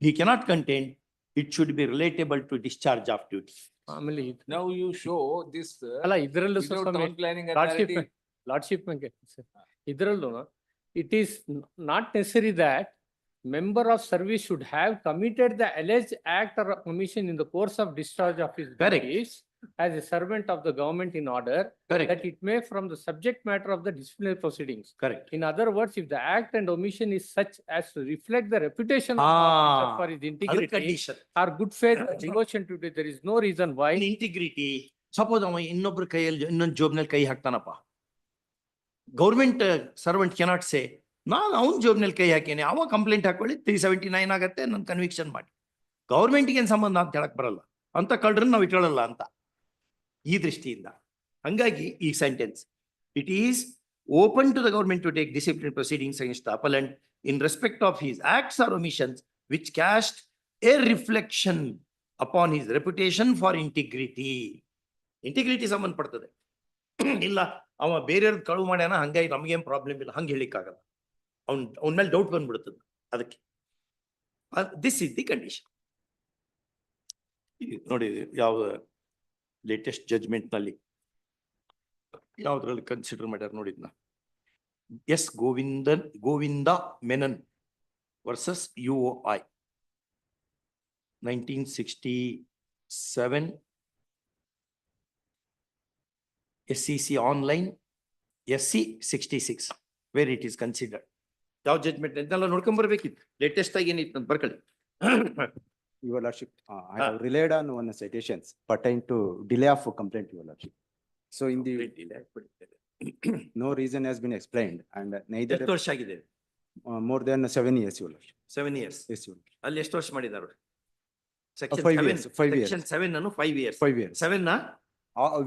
he cannot contain, it should be relatable to discharge of duty. ಆಮೇಲೆ Now you show this. ಅಲ್ಲ ಇದರಲ್ಲೂ without town planning authority. Lordship ಇದರಲ್ಲೂ it is not necessary that member of service should have committed the alleged act or omission in the course of discharge of his duties as a servant of the government in order that it may from the subject matter of the disciplinary proceedings. Correct. In other words, if the act and omission is such as to reflect the reputation of the officer for his integrity or good faith or devotion to duty, there is no reason why. Integrity suppose ಅವ ಇನ್ನೊಬ್ರ ಕೈಯಲ್ಲಿ ಇನ್ನೊಂದು ಜೋಬ್ನಲ್ಲಿ ಕೈ ಹಾಕ್ತಾನಪ್ಪ, government servant cannot say ನಾನು ಅವನ ಜೋಬ್ನಲ್ಲಿ ಕೈ ಹಾಕೇನೆ, ಅವ complaint ಹಾಕೊಳ್ಳಿ 379 ಆಗತ್ತೆ, ನನ್ನ ಕನ್ವಿಕ್ಷನ್ ಮಾಡಿ. ಗೌರ್ಮೆಂಟ್ಗೆ ಏನು ಸಂಬಂಧ ಅಂತ ಹೇಳಕ್ ಬರಲ್ಲ, ಅಂತ ಕಳ್ರನ್ನ ನಾವು ಇಟ್ಕೊಳ್ಳಲ್ಲ ಅಂತ ಈ ದೃಷ್ಟಿಯಿಂದ. ಹಂಗಾಗಿ ಈ sentence, it is open to the government to take discipline proceedings against the appellant in respect of his acts or omissions which cast a reflection upon his reputation for integrity. Integrity ಸಂಬಂಧಪಡ್ತದೆ. ಇಲ್ಲ ಅವ ಬೇರೆಯವ್ರದ್ದು ಕಳುವು ಮಾಡ್ಯಾನ ಹಂಗಾಗಿ ನಮಗೇನು problem ಇಲ್ಲ, ಹಂಗೆ ಹೇಳಿಕ್ಕಾಗಲ್ಲ. ಅವನ ಮೇಲೆ ಡೌಟ್ ಬಂದ್ಬಿಡ್ತದೆ. ಅದಕ್ಕೆ ದಿಸ್ ಇಸ್ ದಿ ಕಂಡೀಷನ್. ನೋಡಿ ಯಾವ ಲೇಟೆಸ್ಟ್ ಜಡ್ಜ್ಮೆಂಟ್ ನಲ್ಲಿ ಯಾವ್ದ್ರಲ್ಲಿ ಕನ್ಸಿಡರ್ ಮಾಡ್ಯಾರ ನೋಡಿದ್ನ, S Govinda Menon versus UOI 1967, SCC online, SC 66, where it is considered. ಯಾವ ಜಡ್ಜ್ಮೆಂಟ್ ಇದನ್ನೆಲ್ಲ ನೋಡ್ಕೊಂಡ್ ಬರ್ಬೇಕಿತ್ತು. ಲೇಟೆಸ್ಟ್ ಆಗಿ ಏನಿತ್ತು ಅಂತ ಬರ್ಕೊಳ್ಳಿ. Your Lordship, I have relied on one citations pertain to delay of complaint, Your Lordship. So in the no reason has been explained and neither. ಎಷ್ಟು ವರ್ಷ ಆಗಿದೆ? More than 7 years, Your Lordship. 7 years. Yes, Your Lordship. ಅಲ್ಲಿ ಎಷ್ಟು ವರ್ಷ ಮಾಡಿದಾರೆ? 5 years. 5 years. Section 7 ಅನ್ನು 5 years. 5 years. 7 ನ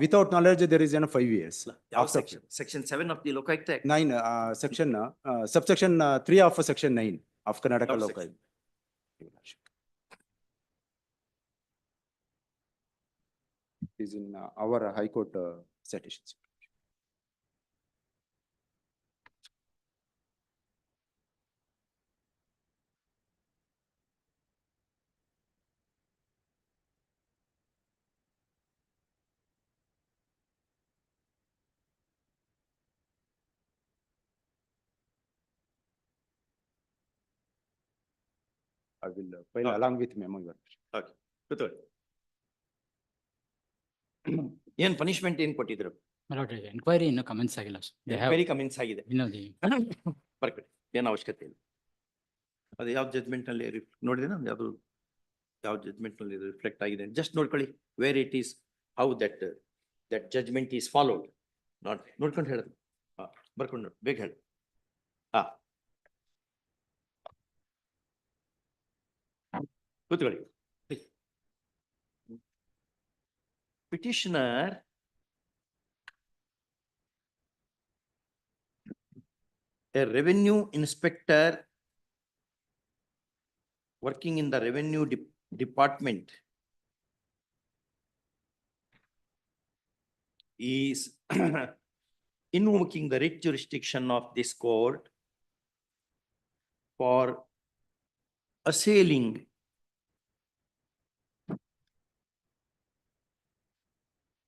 without knowledge there is 5 years. ಯಾವ section? Section 7 of the Lokaಯುಕ್ತ Act. 9 section subsection 3 of section 9 of Karnataka Lokaಯುಕ್ತ. Is in our High Court citations. I will file along with memo, Your Lordship. Okay. ಕೂತ್ಕೊಳ್ಳಿ. ಏನ್ punishment ಏನ್ ಕೊಟ್ಟಿದ್ರು? Enquiry ಇನ್ನು comments ಆಗಿಲ್ಲ. Very comments ಆಗಿದೆ. ಇನ್ನೊಂದು ಬರ್ಕೊಳ್ಳಿ, ಏನು ಅವಶ್ಯಕತೆ ಇಲ್ಲ. ಅದು ಯಾವ ಜಡ್ಜ್ಮೆಂಟ್ ನಲ್ಲಿ ನೋಡಿದೇನ, ಯಾವ್ದು ಯಾವ ಜಡ್ಜ್ಮೆಂಟ್ ನಲ್ಲಿ ರಿಫ್ಲೆಕ್ಟ್ ಆಗಿದೆ ಜಸ್ಟ್ ನೋಡ್ಕೊಳ್ಳಿ. Where it is, how that judgment is followed. ನೋಡ್ಕೊಂಡು ಹೇಳೋದು. ಬರ್ಕೊಂಡು ನೋಡಿ, ಬೇಗ ಹೇಳಿ. ಕೂತ್ಕೊಳ್ಳಿ. Petitioner a revenue inspector working in the revenue department is invoking the writ jurisdiction of this court for assailing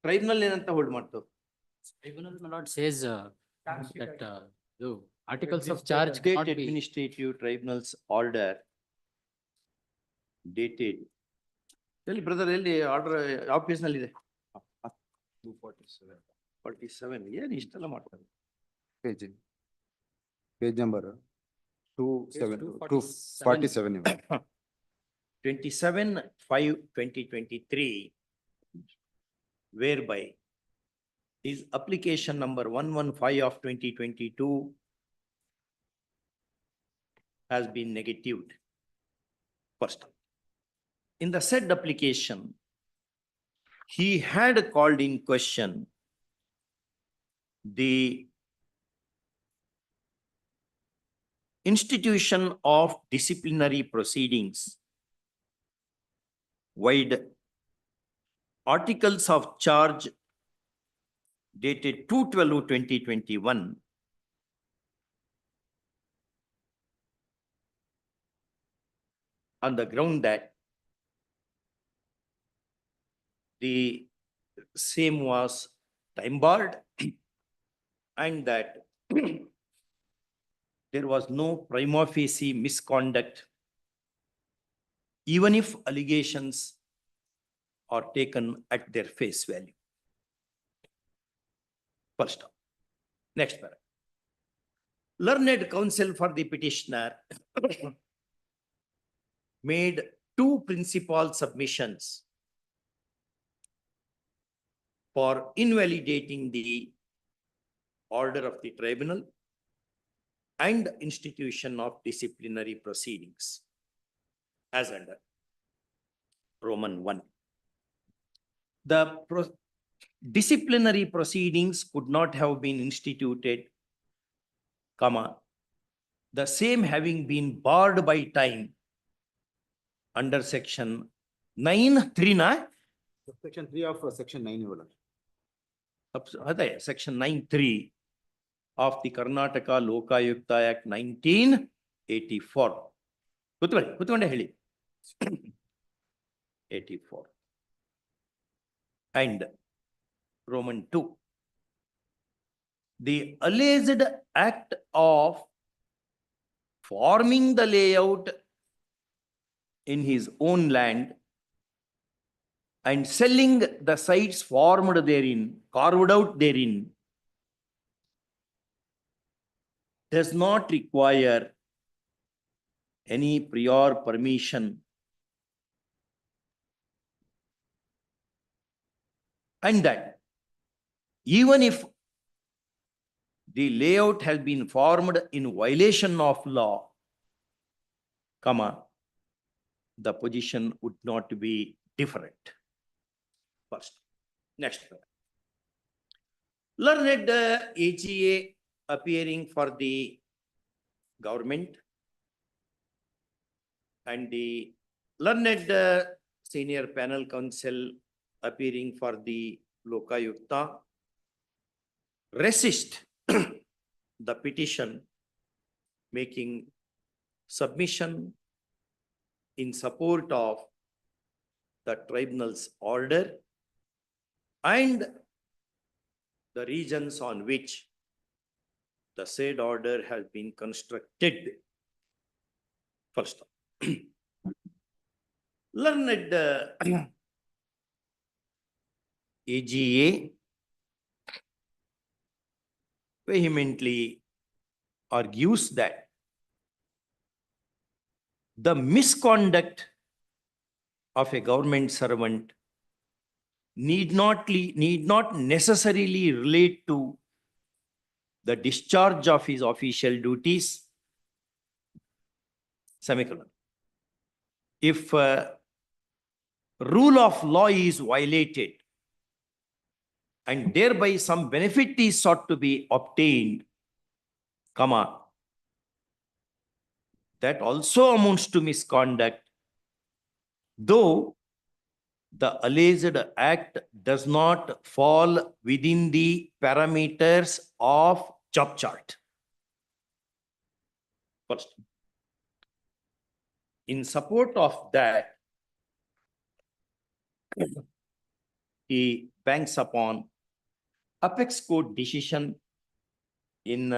tribunal ಏನಂತ ಹೋಲ್ಡ್ ಮಾಡ್ತು? Tribunal, my lord, says that the articles of charge State cannot be. administrative tribunals order dated. ಎಲ್ಲಿ brother, ಎಲ್ಲಿ order ಯಾವ page ನಲ್ಲಿ ಇದೆ? 247. 47 ಏನ್ ಇಷ್ಟೆಲ್ಲ ಮಾಡ್ತಾರೆ? Page number 247. 27/5/2023, whereby is application number 115 of 2022 has been negatived. First, in the said application, he had called in question the institution of disciplinary proceedings, wide articles of charge dated 2/12/2021, on the ground that the same was time barred and that there was no prima facie misconduct, even if allegations are taken at their face value. First, next paragraph. Learned counsel for the petitioner made two principal submissions for invalidating the order of the tribunal and institution of disciplinary proceedings as under Roman 1. The disciplinary proceedings could not have been instituted, comma, the same having been barred by time under section 9(3) na? Section 3 of section 9 ಇವಾಗ. ಅದೇ section 9(3) of the Karnataka Lokayukta Act 1984. ಕೂತ್ಕೊಂಡೆ ಹೇಳಿ. 84. And Roman 2. The alleged act of forming the layout in his own land and selling the sites formed therein, carved out therein, does not require any prior permission and that even if the layout has been formed in violation of law, comma, the position would not be different. First, next. Learned AGA appearing for the government and the learned senior panel counsel appearing for the Lokayukta resist the petition, making submission in support of the tribunal's order and the reasons on which the said order has been constructed. First, learned AGA vehemently argues that the misconduct of a government servant need not necessarily relate to the discharge of his official duties, semicolon. If rule of law is violated and thereby some benefit is sought to be obtained, comma, that also amounts to misconduct, though the alleged act does not fall within the parameters of job chart. First, in support of that, he banks upon Apex Court decision in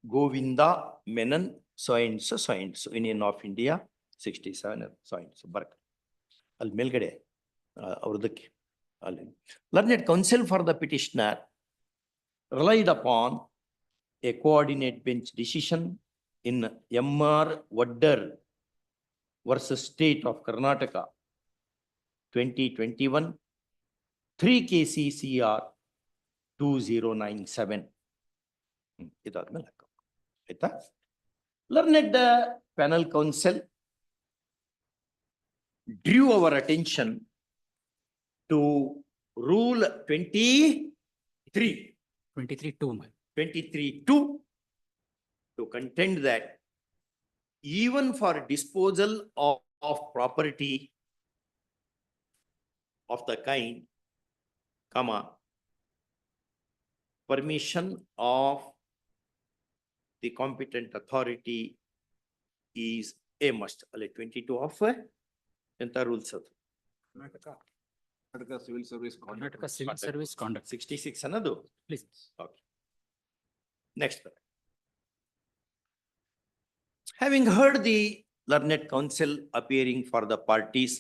Govinda Menon, so and so, Union of India, 67, so and so, Bark. Al Melgade, learned counsel for the petitioner relied upon a coordinate bench decision in M.R. Wadder versus State of Karnataka, 2021, 3 KCCR 2097. ಇದಾದ್ಮೇಲೆ ಆಯ್ತಾ? Learned panel counsel drew our attention to rule 23. 23.2 to contend that even for disposal of property of the kind, comma, permission of the competent authority is a must. 22 of enta rules ಅದು. Karnataka Civil Service Conduct. Karnataka Civil Service Conduct. 66 ಅನ್ನೋದು. Please. Okay. Next. Having heard the learned counsel appearing for the parties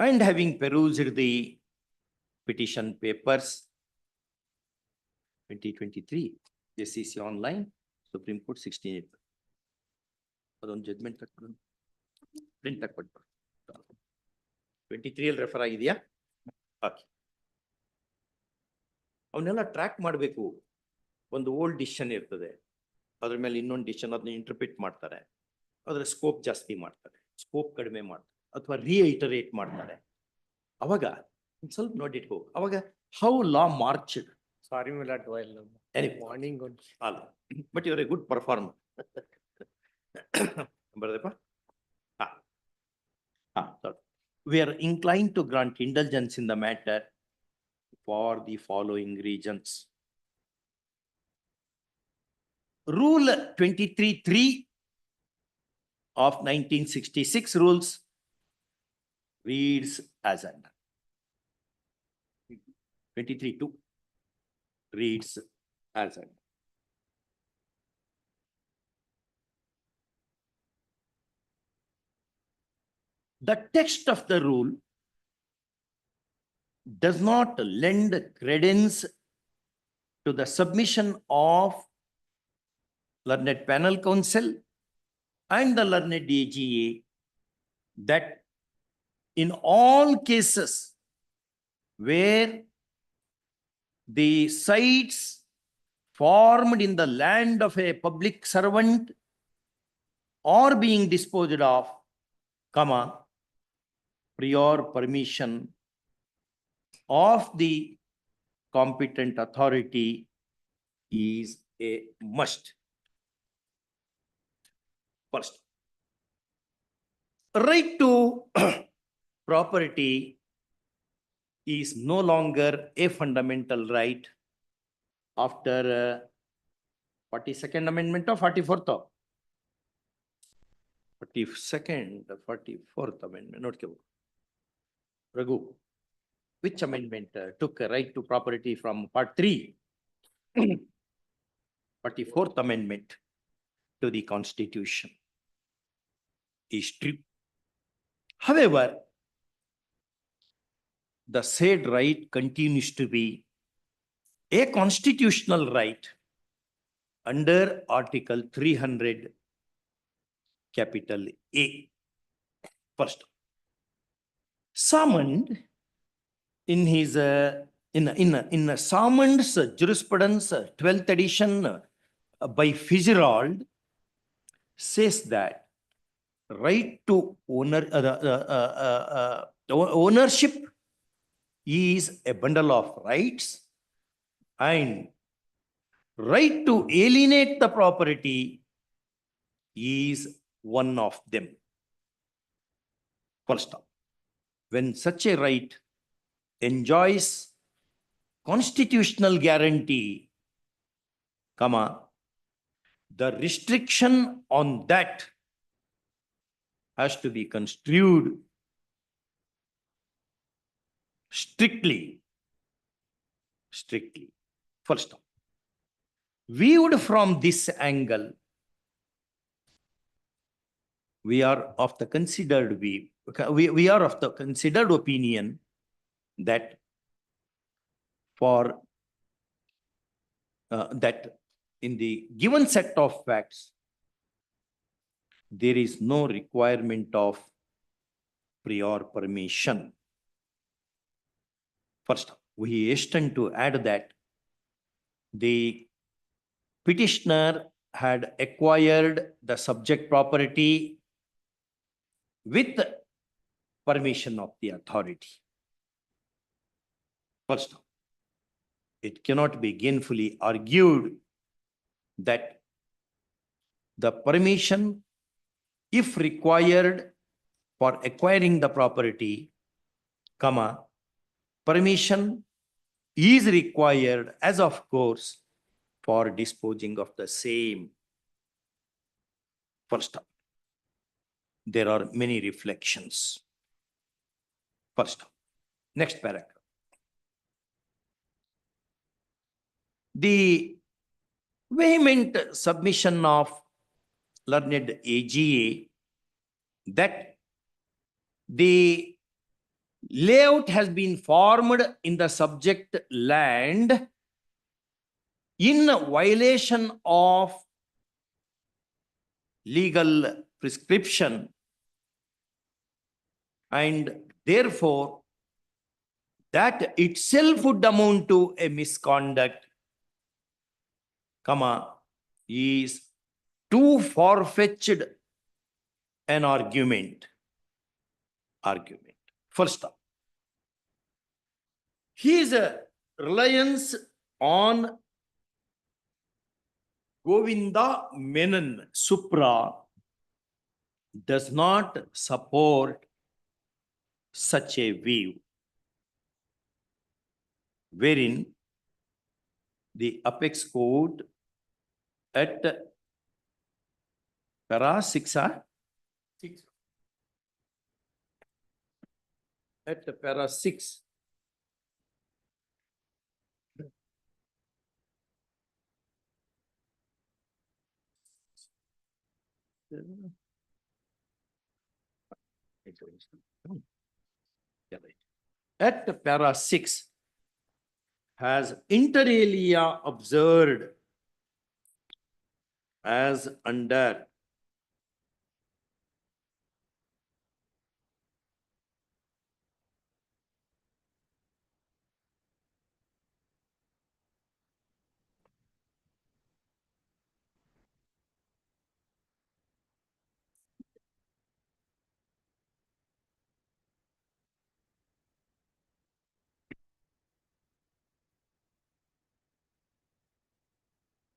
and having perused the petition papers, 2023, SEC online, Supreme Court 16. ಅದೊಂದು judgement print ಹಾಕ್ಬಿಟ್ಟು 23 ಅಲ್ಲಿ refer ಆಗಿದೆಯಾ? Okay. ಅವನ್ನೆಲ್ಲ track ಮಾಡಬೇಕು. ಒಂದು old decision ಇರ್ತದೆ, ಅದ್ರ ಮೇಲೆ ಇನ್ನೊಂದು ಡಿಸಿಷನ್, ಅದನ್ನ ಇಂಟರ್ಪ್ರಿಟ್ ಮಾಡ್ತಾರೆ, ಅದರ ಸ್ಕೋಪ್ ಜಾಸ್ತಿ ಮಾಡ್ತಾರೆ, ಸ್ಕೋಪ್ ಕಡಿಮೆ ಮಾಡ್ತಾರೆ, ಅಥವಾ ರೀಐಟರೇಟ್ ಮಾಡ್ತಾರೆ. ಅವಾಗ ಸ್ವಲ್ಪ ನೋಡಿಟ್ಕೋ, ಅವಾಗ how law March. Sorry, my lord, while morning on. But you're a good performer. ಬರದಪ್ಪ? We are inclined to grant indulgence in the matter for the following reasons. Rule 23(3) of 1966 rules reads as under. 23(2) reads as under. The text of the rule does not lend credence to the submission of learned panel counsel and the learned AGA that in all cases where the sites formed in the land of a public servant are being disposed of, comma, prior permission of the competent authority is a must. First, right to property is no longer a fundamental right after 42nd Amendment or 44th. 42nd, 44th Amendment. Note ke Raghu, which amendment took a right to property from part 3? 44th Amendment to the Constitution is true. However, the said right continues to be a constitutional right under Article 300, capital A. First, summoned in his in Summoned's jurisprudence 12th edition by Fitzgerald says that right to ownership is a bundle of rights and right to alienate the property is one of them. Full stop. When such a right enjoys constitutional guarantee, comma, the restriction on that has to be construed strictly. Full stop. Viewed from this angle, we are of the considered view. We are of the considered opinion that for that in the given set of facts, there is no requirement of prior permission. First, we hasten to add that the petitioner had acquired the subject property with permission of the authority. First, it cannot be gainfully argued that the permission, if required for acquiring the property, permission is required as of course for disposing of the same. First, there are many reflections. First, next paragraph. The vehement submission of learned AGA that the layout has been formed in the subject land in violation of legal prescription, and therefore that itself would amount to a misconduct, is too far-fetched an argument. First up, his reliance on Govinda Menon Supra does not support such a view, wherein the apex code at para 6 at para 6 at para 6 has inter-alia observed as under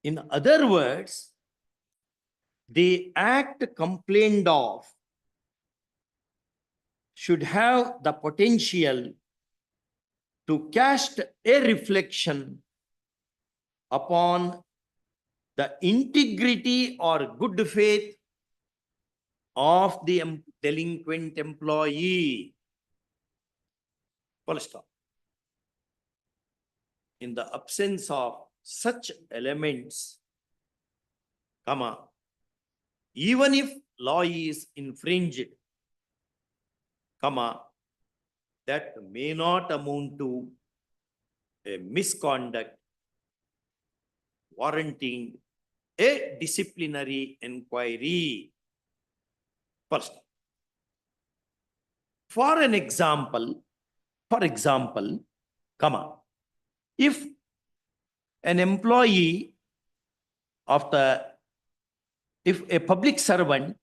in other words, the act complained of should have the potential to cast a reflection upon the integrity or good faith of the delinquent employee. Full stop. In the absence of such elements, even if law is infringed, that may not amount to a misconduct warranting a disciplinary inquiry. First, for example, if an employee if a public servant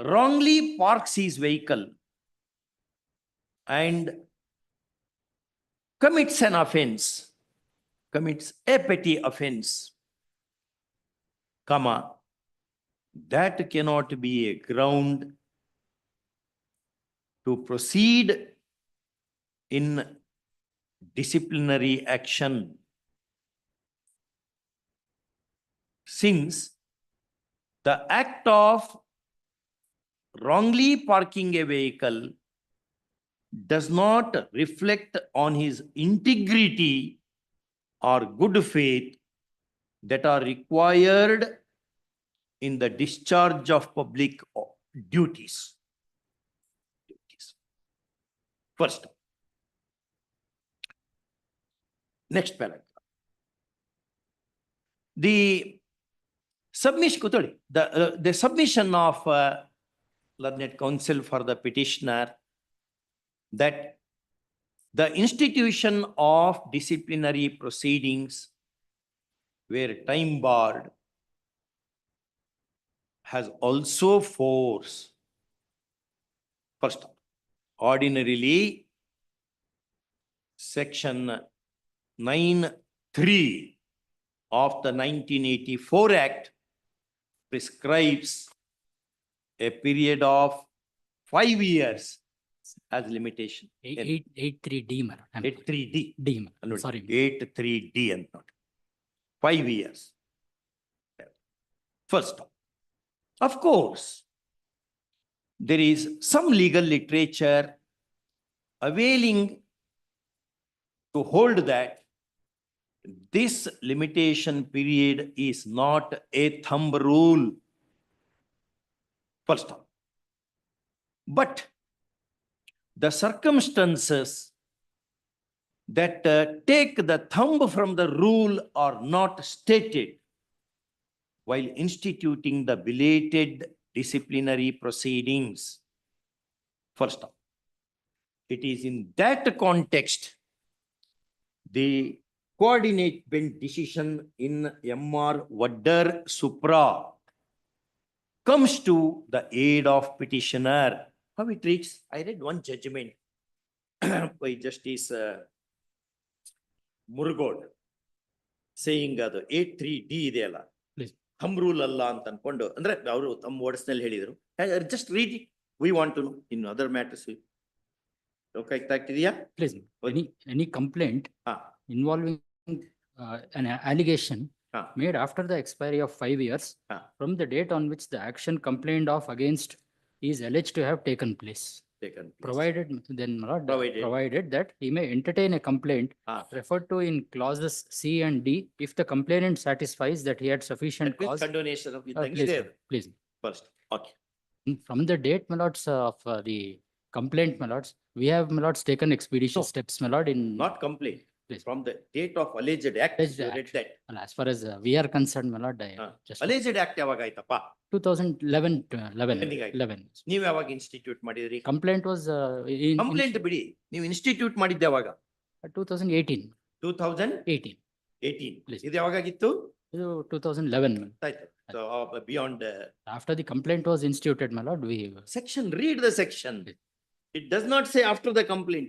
wrongly parks his vehicle and commits an offense, commits a petty offense, that cannot be a ground to proceed in disciplinary action, since the act of wrongly parking a vehicle does not reflect on his integrity or good faith that are required in the discharge of public duties. First, next paragraph. The submission, the submission of learned counsel for the petitioner that the institution of disciplinary proceedings were time barred has also force. First, ordinarily, section 9(3) of the 1984 Act prescribes a period of 5 years as limitation. 83D, madam. 83D. D, madam. Sorry. 83D and not 5 years. First, of course, there is some legal literature availing to hold that this limitation period is not a thumb rule. First, but the circumstances that take the thumb from the rule are not stated while instituting the belated disciplinary proceedings. First, it is in that context the coordinate bench decision in M.R. Waddar Supra comes to the aid of petitioner. How it reads? I read one judgment by Justice Murugod saying that 83D ಇದೆಯಲ್ಲ thumb rule ಅಲ್ಲ ಅಂತ ಅನ್ಕೊಂಡು ಅಂದ್ರೆ ಅವರು ತಮ್ಮ words ನಲ್ಲಿ ಹೇಳಿದ್ರು. Just read it. We want to know in other matters. Please, any complaint involving an allegation made after the expiry of 5 years from the date on which the action complained of against is alleged to have taken place. Provided provided that he may entertain a complaint referred to in clauses C and D if the complainant satisfies that he had sufficient cause. Condonation of Please. First, okay. From the date, my lords, of the complaint, my lords, we have, my lords, taken expeditious steps, my lord, in. Not complaint. From the date of alleged act, you read that. As far as we are concerned, my lord, just Alleged act ಯಾವಾಗ ಆಯ್ತಪ್ಪ? 2011. ನೀವು ಯಾವಾಗ institute ಮಾಡಿದ್ರಿ? Complaint was complaint ಬಿಡಿ, ನೀವು institute ಮಾಡಿದ್ದೆ ಯಾವಾಗ? 2018. 2018. ಇದು ಯಾವಾಗಿತ್ತು? 2011. ಆಯ್ತು. So beyond after the complaint was instituted, my lord, we section, read the section. It does not say after the complaint.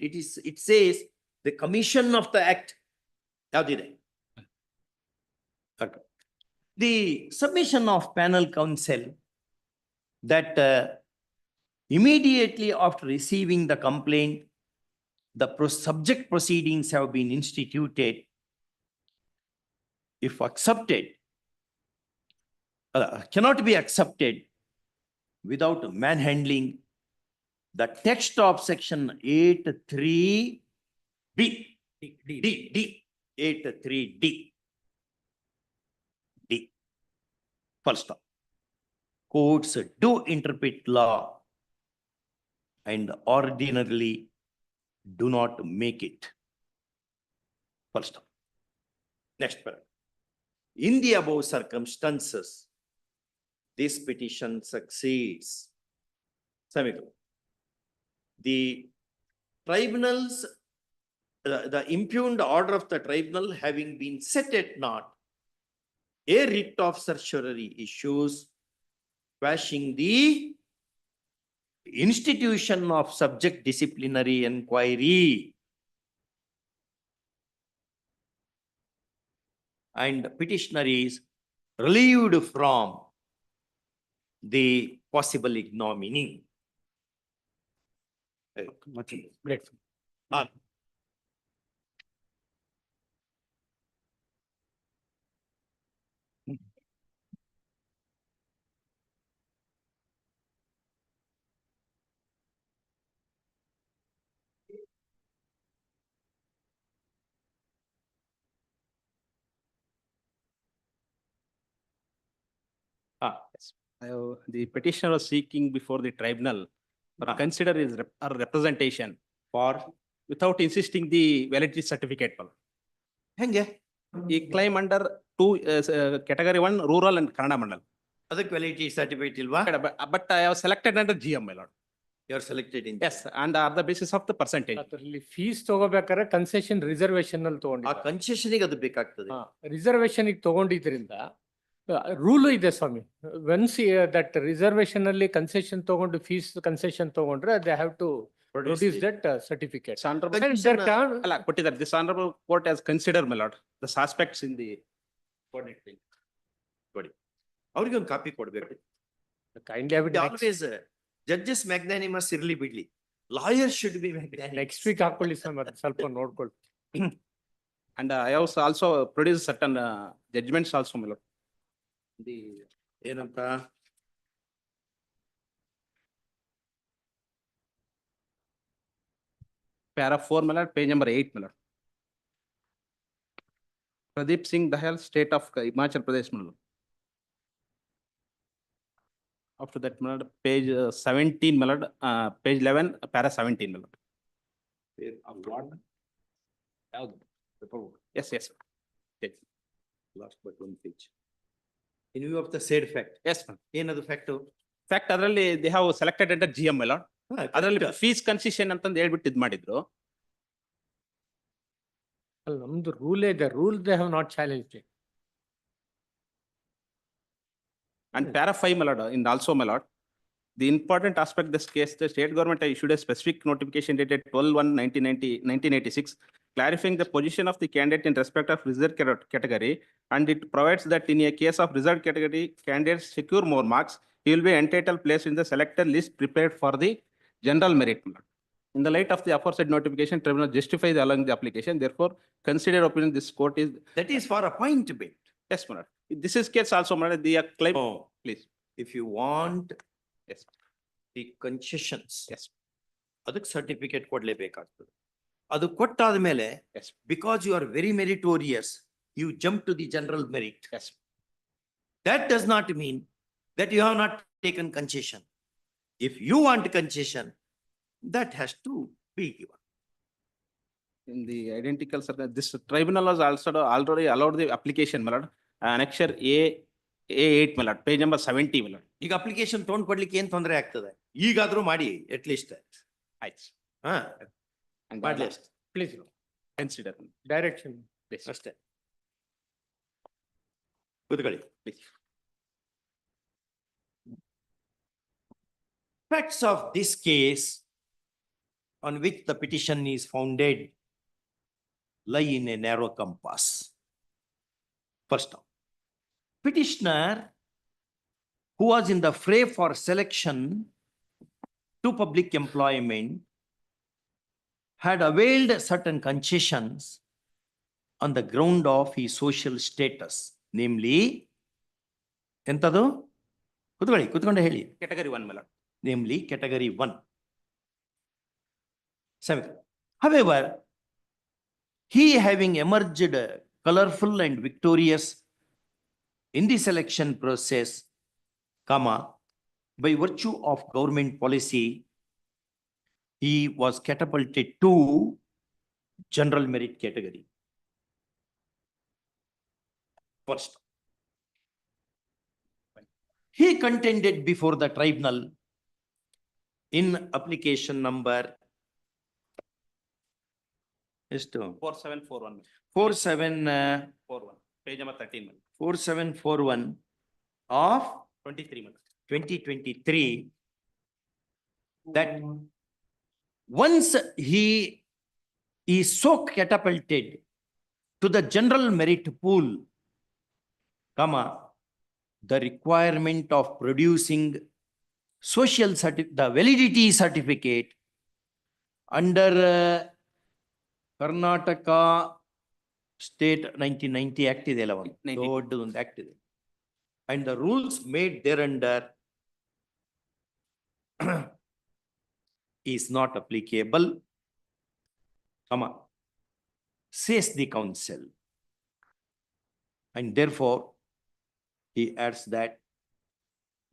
It says the commission of the act. ಯಾವ್ದಿದೆ? The submission of panel counsel that immediately after receiving the complaint, the subject proceedings have been instituted. If accepted, cannot be accepted without manhandling the text of section 83B. D. 83D. D. First, courts do interpret law and ordinarily do not make it. First. Next paragraph. In the above circumstances, this petition succeeds. Semicolon. The tribunals, the impugned order of the tribunal having been set at naught, a writ of certiorari issues quashing the institution of subject disciplinary inquiry and petitioner is relieved from the possible ignominy. grateful. Yes. The petitioner was seeking before the tribunal for consider his representation for without insisting the validity certificate. ಹೆಂಗೆ? He claim under two, category 1, rural and Kannada mandal. ಅದಕ್ಕೆ validity certificate ಇಲ್ವಾ? But I have selected under GM, my lord. You are selected in. Yes, and on the basis of the percentage. ಅದರಲ್ಲಿ fees ತಗೋಬೇಕಾದ್ರೆ concession reservation ಅಲ್ಲಿ ಆ ತಗೊಂಡಿದ್ದಾರೆ. Concession ಅದು ಬೇಕಾಗ್ತದೆ. Reservation ತಗೊಂಡಿದ್ರಿಂದ ರೂಲು ಇದೆ ಸ್ವಾಮಿ. ಒನ್ಸ್ ದಟ್ ರಿಸರ್ವೇಶನ್ ಅಲ್ಲಿ ಕನ್ಸೆಷನ್ ತಗೊಂಡು ಫೀಸ್ ಕನ್ಸೆಷನ್ ತಗೊಂಡ್ರೆ they have to produce that certificate. Alla, ಕೊಟ್ಟಿದ್ದಾರೆ. This honorable court has considered, my lord, the suspects in the ಕೊಡಿ. ಅವ್ರಿಗೆ ಒಂದು ಕಾಪಿ ಕೊಡ್ಬೇಕು. Kindly have it always judges magnanimous ಇರ್ಲಿ ಬಿಡ್ಲಿ, lawyer should be magnanimous. Next week ಹಾಕೊಳ್ಳಿ sir, ಮತ್ತೆ ಸ್ವಲ್ಪ ನೋಡ್ಕೊಳ್ಳಿ. And I also produced certain judgments also, my lord. The ಏನಂತ? para 4, my lord, page number 8, my lord. Pradeep Singh Dahal, state of Himachal Pradesh, my lord. After that, my lord, page 17, my lord, page 11, para 17, my lord. Yes, yes. Yes. Last but one page. In view of the said fact. Yes, ma'am. ಏನದು fact? Fact ಅದರಲ್ಲಿ they have selected under GM, my lord. ಅದರಲ್ಲಿ fees concession ಅಂತಂದು ಹೇಳ್ಬಿಟ್ಟು ಇದ್ ಮಾಡಿದ್ರು. ಅಲ್ಲ, ನಮ್ದು rule ಇದೆ, rule they have not challenged. And para 5, my lord, in also, my lord, the important aspect of this case, the state government issued a specific notification dated 12/1/1986, clarifying the position of the candidate in respect of reserved category, and it provides that in a case of reserved category, candidates secure more marks, he will be entitled place in the selected list prepared for the general merit. In the light of the aforesaid notification, tribunal justifies allowing the application. Therefore, consider opinion this court is. That is for appointment. Yes, my lord. This is case also, my lord. The claim. Oh, please. If you want Yes. the concessions. Yes. ಅದಕ್ಕೆ certificate ಕೊಡ್ಲೇಬೇಕಾಗ್ತದೆ. ಅದು ಕೊಟ್ಟಾದ ಮೇಲೆ, Yes. because you are very meritorious, you jump to the general merit. Yes. That does not mean that you have not taken concession. If you want concession, that has to be given. In the identical circle, this tribunal has also already allowed the application, my lord. Annexure A8, my lord, page number 70, my lord. ಈಗ application ತಗೊಂಡ್ ಕೊಡ್ಲಿಕ್ಕೆ ಏನ್ ತೊಂದರೆ ಆಗ್ತದೆ? ಈಗಾದ್ರೂ ಮಾಡಿ at least. ಆಯ್ತು. ಹಾ, And ಮಾಡ್ಲಿ ಅಷ್ಟೇ. Please consider. ಡೈರೆಕ್ಷನ್ ಅಷ್ಟೇ. ಕೂತ್ಕೊಳ್ಳಿ. Facts of this case on which the petition is founded lie in a narrow compass. First off, petitioner, who was in the fray for selection to public employment, had availed certain concessions on the ground of his social status, namely, ಎಂತದು? ಕೂತ್ಕೊಂಡು ಹೇಳಿ. Category 1, my lord. Namely category 1. However, he having emerged colorful and victorious in the selection process, by virtue of government policy, he was catapulted to general merit category. First, he contended before the tribunal in application number 4741. 4741, Page number 13, my lord. 4741 of 23, my lord. 2023, that once he is so catapulted to the general merit pool, the requirement of producing the validity certificate under Karnataka State 1990 Act is 11. Act is. And the rules made thereunder is not applicable, says the council. And therefore, he adds that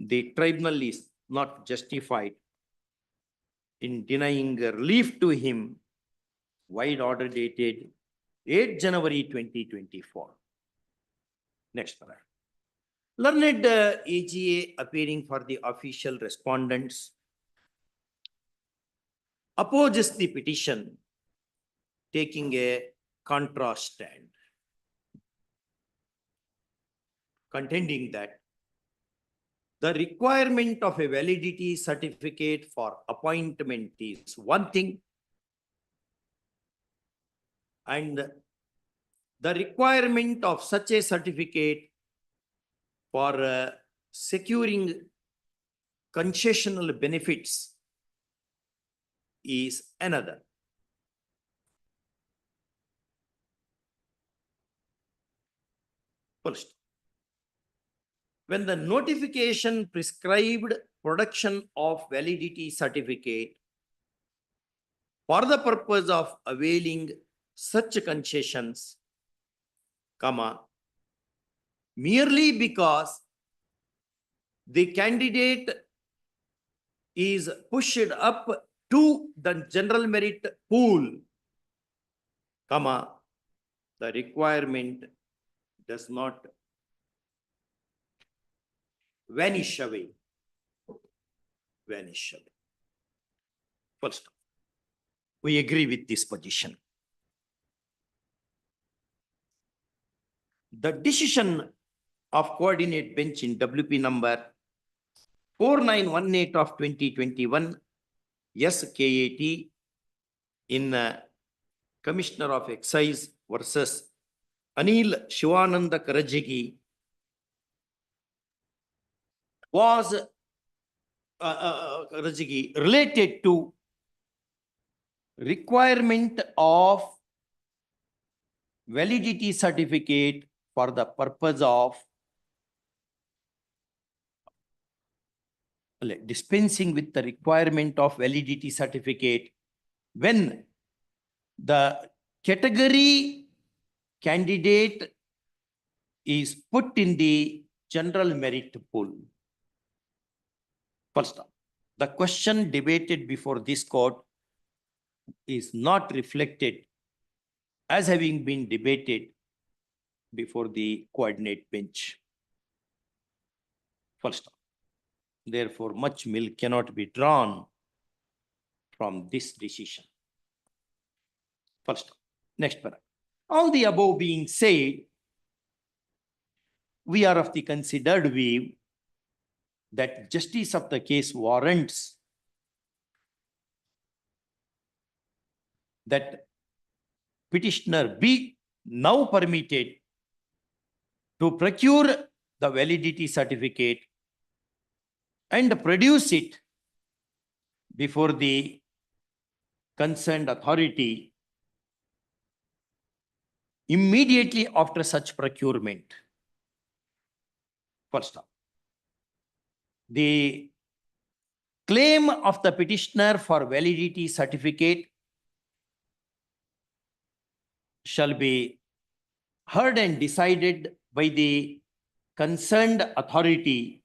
the tribunal is not justified in denying relief to him, wide order dated 8 January 2024. Next paragraph. Learned AGA appearing for the official respondents opposes the petition, taking a contrast stand, contending that the requirement of a validity certificate for appointment is one thing, and the requirement of such a certificate for securing concessional benefits is another. First, when the notification prescribed production of validity certificate for the purpose of availing such concessions, merely because the candidate is pushed up to the general merit pool, the requirement does not vanish away. First, we agree with this position. The decision of coordinate bench in WP number 4918 of 2021 SKAT in Commissioner of Excise versus Anil Shivananda Karajagi was related to requirement of validity certificate for the purpose of dispensing with the requirement of validity certificate when the category candidate is put in the general merit pool. First, the question debated before this court is not reflected as having been debated before the coordinate bench. First, therefore, much milk cannot be drawn from this decision. First, next paragraph. All the above being said, we are of the considered view that justice of the case warrants that petitioner be now permitted to procure the validity certificate and produce it before the concerned authority immediately after such procurement. First, the claim of the petitioner for validity certificate shall be heard and decided by the concerned authority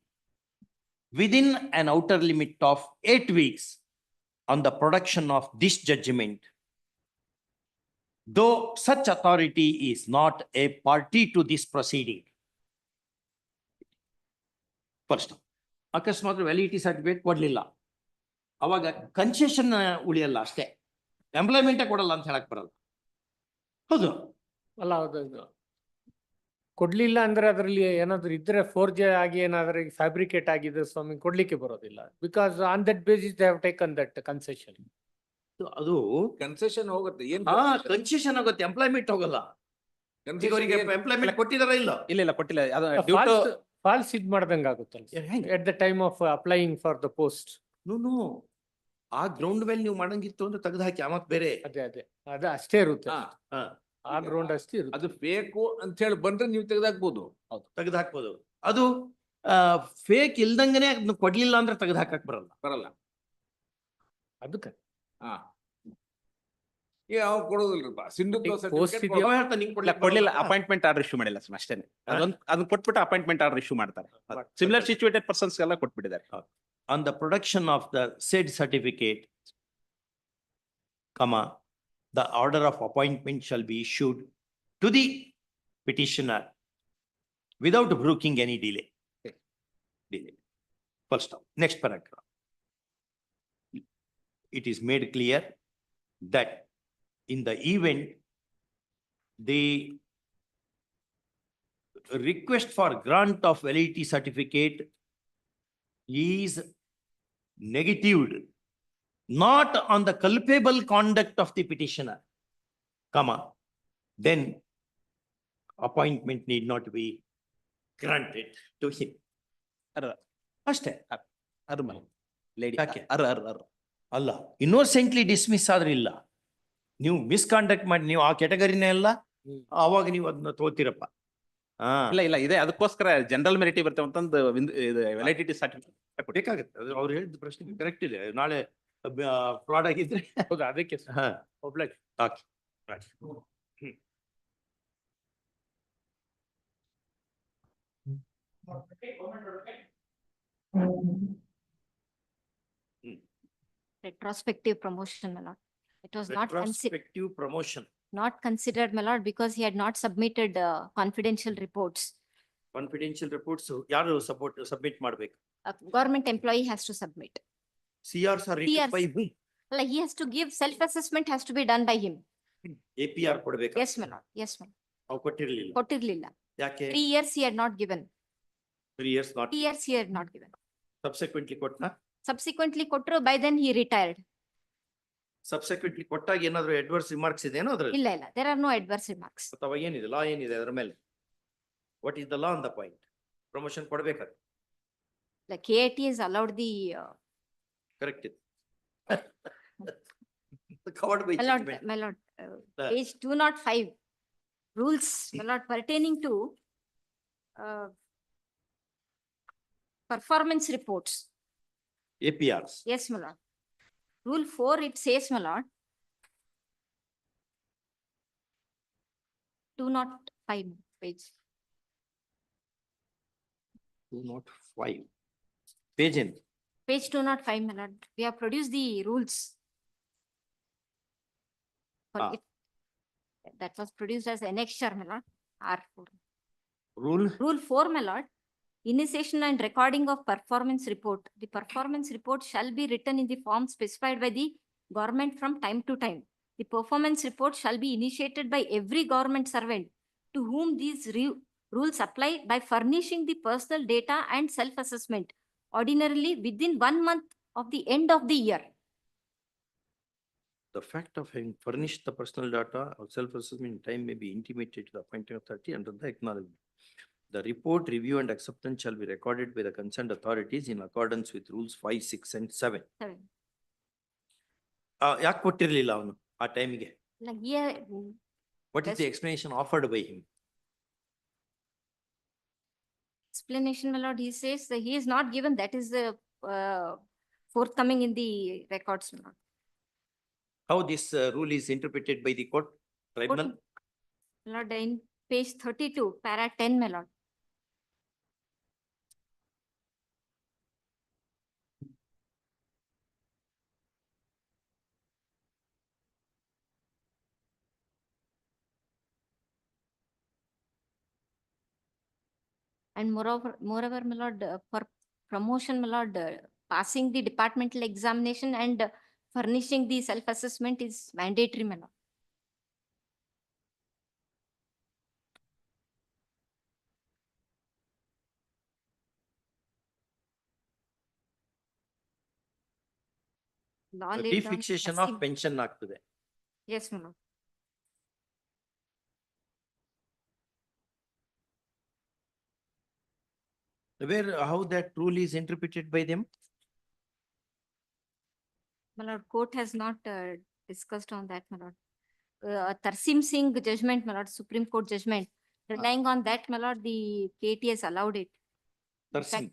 within an outer limit of 8 weeks on the production of this judgment, though such authority is not a party to this proceeding. First, ಅಕಸ್ಮಾತ್ validity certificate ಕೊಡ್ಲಿಲ್ಲ, ಅವಾಗ concession ಉಳಿಯಲ್ಲ ಅಷ್ಟೇ, ಎಂಪ್ಲಾಯ್ಮೆಂಟೇ ಕೊಡಲ್ಲ ಅಂತ ಹೇಳಕ್ ಬರಲ್ಲ. ಹೌದು ಅಲ್ಲ, ಹೌದು. ಕೊಡ್ಲಿಲ್ಲ ಅಂದ್ರೆ ಅದರಲ್ಲಿ ಏನಾದ್ರು ಇದ್ರೆ ಫೋರ್ಜ್ ಆಗಿ ಏನಾದ್ರು ಫ್ಯಾಬ್ರಿಕೇಟ್ ಆಗಿದ್ರೆ ಸ್ವಾಮಿ ಕೊಡ್ಲಿಕ್ಕೆ ಬರೋದಿಲ್ಲ. Because on that basis they have taken that concession. ಅದು ಕನ್ಸೆಷನ್ ಹೋಗುತ್ತೆ, ಏನ್ ಕನ್ಸೆಷನ್ ಹೋಗುತ್ತೆ, ಎಂಪ್ಲಾಯ್ಮೆಂಟ್ ಹೋಗಲ್ಲ. ಎಂಪ್ಲಾಯ್ಮೆಂಟ್ ಕೊಟ್ಟಿದಾರ ಇಲ್ಲ? ಇಲ್ಲ ಕೊಟ್ಟಿಲ್ಲ. ಫಾಲ್ಸ್ ಇದ್ ಮಾಡ್ದಂಗ ಆಗುತ್ತಲ್ಲ at the time of applying for the post. No, ಆ ಗ್ರೌಂಡ್ ಮೇಲೆ ನೀವು ಮಾಡಂಗಿತ್ತು ಅಂದ್ರೆ ತೆಗೆದು ಹಾಕಿ ಆಮತ್ ಬೇರೆ. ಅದೇ ಅಷ್ಟೇ ಇರುತ್ತೆ, ಆ ಗ್ರೌಂಡ್ ಅಷ್ಟೇ ಇರುತ್ತೆ. ಅದು ಬೇಕು ಅಂತ ಹೇಳಿ ಬಂದ್ರೆ ನೀವು ತೆಗೆದಾಕ್ಬೋದು. ಹೌದು, ತೆಗೆದು ಹಾಕ್ಬೋದು. ಅದು ಫೇಕ್ ಇಲ್ದಂಗನೆ ಅದನ್ನ ಕೊಡ್ಲಿಲ್ಲ ಅಂದ್ರೆ ತೆಗೆದು ಹಾಕಕ್ ಬರಲ್ಲ. ಅದಕ್ಕೆ ಯಾವ ಕೊಡೋದಿಲ್ರಪ್ಪ, ಕೊಡ್ಲಿಲ್ಲ, ಅಪಾಯಿಂಟ್ಮೆಂಟ್ ಆರ್ಡರ್ ಇಶ್ಯೂ ಮಾಡಿಲ್ಲ ಅಷ್ಟೇ. ಅದನ್ನ ಕೊಟ್ಬಿಟ್ಟು ಅಪಾಯಿಂಟ್ಮೆಂಟ್ ಆರ್ಡರ್ ಇಶ್ಯೂ ಮಾಡ್ತಾರೆ. ಸಿಮಿಲರ್ ಸಿಚುವೇಟೆಡ್ ಪರ್ಸನ್ಸ್ ಎಲ್ಲ ಕೊಟ್ಬಿಟ್ಟಿದ್ದಾರೆ. On the production of the said certificate, the order of appointment shall be issued to the petitioner without broking any delay. Delay. Full stop. Next paragraph. It is made clear that in the event the request for grant of validity certificate is negatived not on the culpable conduct of the petitioner, comma, then appointment need not be granted to him. ಅಷ್ಟೇ. Lady ಯಾಕೆ? ಅಲ್ಲ, ಇನ್ನೋಸೆಂಟ್ಲಿ dismiss ಆದ್ರೆ ಇಲ್ಲ. ನೀವು misconduct ಮಾಡಿ ನೀವು ಆ ಕೆಟಗರಿನೇ ಅಲ್ಲ, ಅವಾಗ ನೀವು ಅದನ್ನ ತಗೋತೀರಪ್ಪ. ಇಲ್ಲ ಇದೆ, ಅದಕ್ಕೋಸ್ಕರ ಜನರಲ್ ಮೆರಿಟಿ ಬರ್ತೇವೆ ಅಂತಂದು ವ್ಯಾಲಿಡಿಟಿ ಸರ್ಟಿಫಿಕೇಟ್ ಬೇಕಾಗುತ್ತೆ. ಅದು ಅವ್ರು ಹೇಳಿದ ಪ್ರಶ್ನೆ ಕರೆಕ್ಟ್ ಇದೆ. ನಾಳೆ ಫ್ರಾಡ್ ಆಗಿದ್ರೆ ಹೌದು, ಅದಕ್ಕೆ ಒಬ್ಲೈಕ್. Okay. Retrospective promotion, my lord. It was not Retrospective promotion. not considered, my lord, because he had not submitted confidential reports. Confidential reports ಯಾರು submit ಮಾಡ್ಬೇಕು? A government employee has to submit. CRs are written by whom? Like he has to give self-assessment has to be done by him. APR ಕೊಡ್ಬೇಕಾ? Yes, my lord. Yes, my lord. ಅವ್ರು ಕೊಟ್ಟಿರ್ಲಿಲ್ಲ. ಕೊಟ್ಟಿರ್ಲಿಲ್ಲ. ಯಾಕೆ? 3 years he had not given. 3 years not. 3 years he had not given. Subsequently ಕೊಟ್ನಾ? Subsequently ಕೊಟ್ಟರು, by then he retired. Subsequently ಕೊಟ್ಟಾಗ ಏನಾದ್ರು adverse remarks ಇದೆನೋ ಅದ್ರಲ್ಲಿ? ಇಲ್ಲ, there are no adverse remarks. ಅಥವಾ ಏನಿದೆ? ಲಾ ಏನಿದೆ ಅದರ ಮೇಲೆ? What is the law on the point? Promotion ಕೊಡ್ಬೇಕಾದ್ರೆ? The KIT has allowed the Correct it. Covered by judgment. my lord, page 205, rules, my lord, pertaining to performance reports. APRs. Yes, my lord. Rule 4, it says, my lord, 205 page. 205. Page in. Page 205, my lord. We have produced the rules. For it. That was produced as annexure, my lord, R4. Rule 4, my lord. Initiation and recording of performance report. The performance report shall be written in the form specified by the government from time to time. The performance report shall be initiated by every government servant to whom these rules apply by furnishing the personal data and self-assessment, ordinarily within 1 month of the end of the year. The fact of having furnished the personal data or self-assessment in time may be intimated to the appointing authority under the acknowledgement. The report, review and acceptance shall be recorded by the concerned authorities in accordance with rules 5, 6 and 7. ಯಾಕೆ ಕೊಟ್ಟಿರ್ಲಿಲ್ಲ ಅವನು ಆ ಟೈಮಿಗೆ? Like here, What is the explanation offered by him? explanation, my lord, he says that he is not given, that is the forthcoming in the records, my lord. How this rule is interpreted by the court? Tribunal? My lord, in page 32, para 10, my lord. And moreover, my lord, for promotion, my lord, passing the departmental examination and furnishing the self-assessment is mandatory, my lord. Law laid down Defixation of passive- pension ಆಗ್ತದೆ. Yes, my lord. Where, how that rule is interpreted by them? My lord, court has not discussed on that, my lord. Tarsim Singh judgment, my lord, Supreme Court judgment, relying on that, my lord, the KT has allowed it. Tarsim.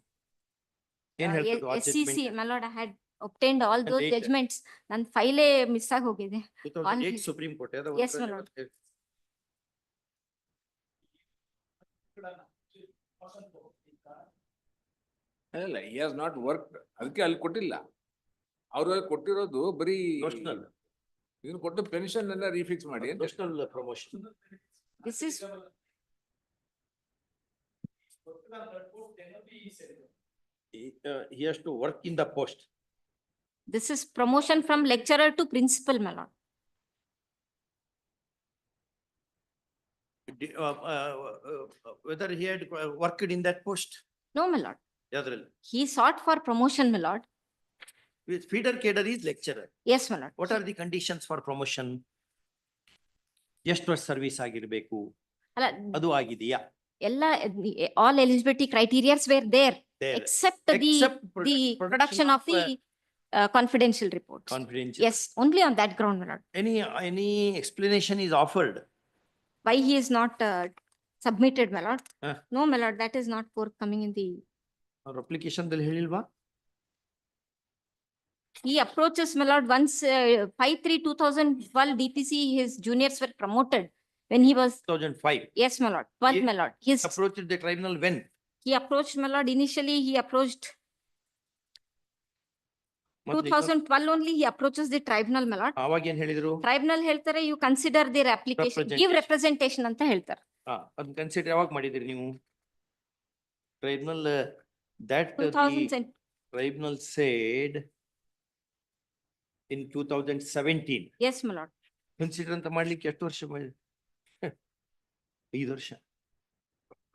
ಏನ್ ಹೇಳ್ತದೆ ಆ SCC, judgment? my lord, I had obtained all those date? judgments. ನನ್ನ ಫೈಲೇ miss ಆಗಿ ಹೋಗಿದೆ. 2008 Supreme Court. Yes, my lord. ಅಲ್ಲ, he has not worked. ಅದಕ್ಕೆ ಅಲ್ಲಿ ಕೊಟ್ಟಿಲ್ಲ. ಅವ್ರು ಕೊಟ್ಟಿರೋದು ಬರೀ ಇದನ್ನ ಕೊಟ್ಟು ಪೆನ್ಷನ್ ಎಲ್ಲ ರೀಫಿಕ್ಸ್ ಮಾಡಿ ಅಂತ. Promotional promotion. This is He has to work in the post. this is promotion from lecturer to principal, my lord. Whether he had worked in that post. No, my lord. ಯಾವ್ದ್ರಲ್ಲಿ? He sought for promotion, my lord. With feeder cadre is lecturer. Yes, my lord. What are the conditions for promotion? ಎಷ್ಟು ವರ್ಷ service ಆಗಿರ್ಬೇಕು? ಅಲ್ಲ, ಅದು ಆಗಿದೆಯಾ? ಎಲ್ಲ all eligibility criterias were there, There. except the Except production of the confidential report. confidential. Yes, only on that ground, my lord. Any explanation is offered? Why he is not submitted, my lord? Huh? No, my lord, that is not forthcoming in the. ಅವ್ರ application ದಲ್ಲಿ ಹೇಳಿಲ್ವಾ? He approaches, my lord, once 5/3/2012 DPC, his juniors were promoted when he was. 2005. Yes, my lord, 12, my lord. His, Approached the tribunal when? he approached, my lord, initially he approached ಮತ್ತೆ 2012 only, he approaches the tribunal, my lord. ಅವಾಗ ಏನ್ ಹೇಳಿದ್ರು? Tribunal ಹೇಳ್ತಾರೆ, you consider their application, give representation ಅಂತ ಹೇಳ್ತಾರೆ. ಅದನ್ನ consider ಯಾವಾಗ ಮಾಡಿದ್ರಿ ನೀವು? Tribunal that the 2000 tribunal said in 2017. Yes, my lord. Consider ಅಂತ ಮಾಡ್ಲಿಕ್ಕೆ ಎಷ್ಟು ವರ್ಷ ಮಾಡಿ? 5 ವರ್ಷ.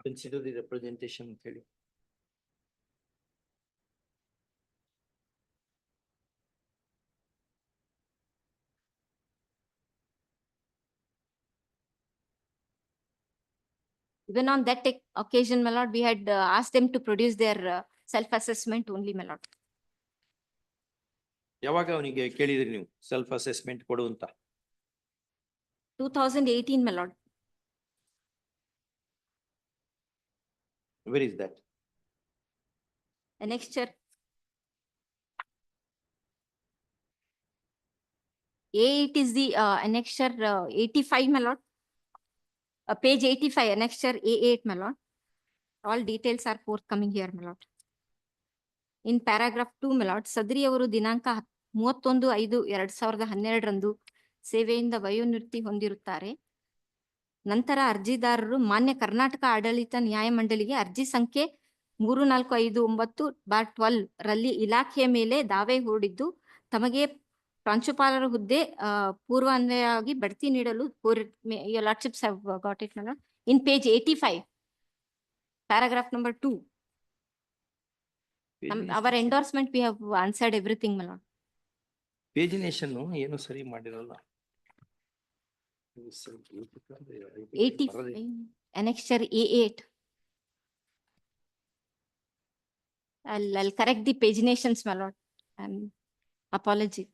Consider the representation ಅಂತ ಹೇಳಿ. Even on that occasion, my lord, we had asked them to produce their self-assessment only, my lord. ಯಾವಾಗ ಅವನಿಗೆ ಕೇಳಿದ್ರಿ ನೀವು ಸೆಲ್ಫ್ ಅಸೆಸ್ಮೆಂಟ್ ಕೊಡು ಅಂತ? 2018, my lord. Where is that? Annexure A8 is the annexure 85, my lord. Page 85, annexure A8, my lord. All details are forthcoming here, my lord. In paragraph 2, my lord, ಸದ್ರಿ ಅವರು ದಿನಾಂಕ 31/5/2012 ಸೇವೆಯಿಂದ ವಯೋನಿವೃತ್ತಿ ಹೊಂದಿರುತ್ತಾರೆ. ನಂತರ ಅರ್ಜಿದಾರರು ಮಾನ್ಯ ಕರ್ನಾಟಕ ಆಡಳಿತ ನ್ಯಾಯಮಂಡಳಿಗೆ ಅರ್ಜಿ ಸಂಖ್ಯೆ 3459/12 ರಲ್ಲಿ ಇಲಾಖೆಯ ಮೇಲೆ ದಾವೆ ಹೂಡಿದ್ದು ತಮಗೆ ಪ್ರಾಂಶುಪಾಲರ ಹುದ್ದೆ ಪೂರ್ವಾನ್ವಯವಾಗಿ ಬಡ್ತಿ ನೀಡಲು your lordships have got it, my lord. In page 85, paragraph number 2. Our endorsement, we have answered everything, my lord. ಪೇಜಿನೇಷನ್ ಏನು ಸರಿ ಮಾಡಿರಲ್ಲ. 85, annexure A8. I'll correct the paginations, my lord. Apology.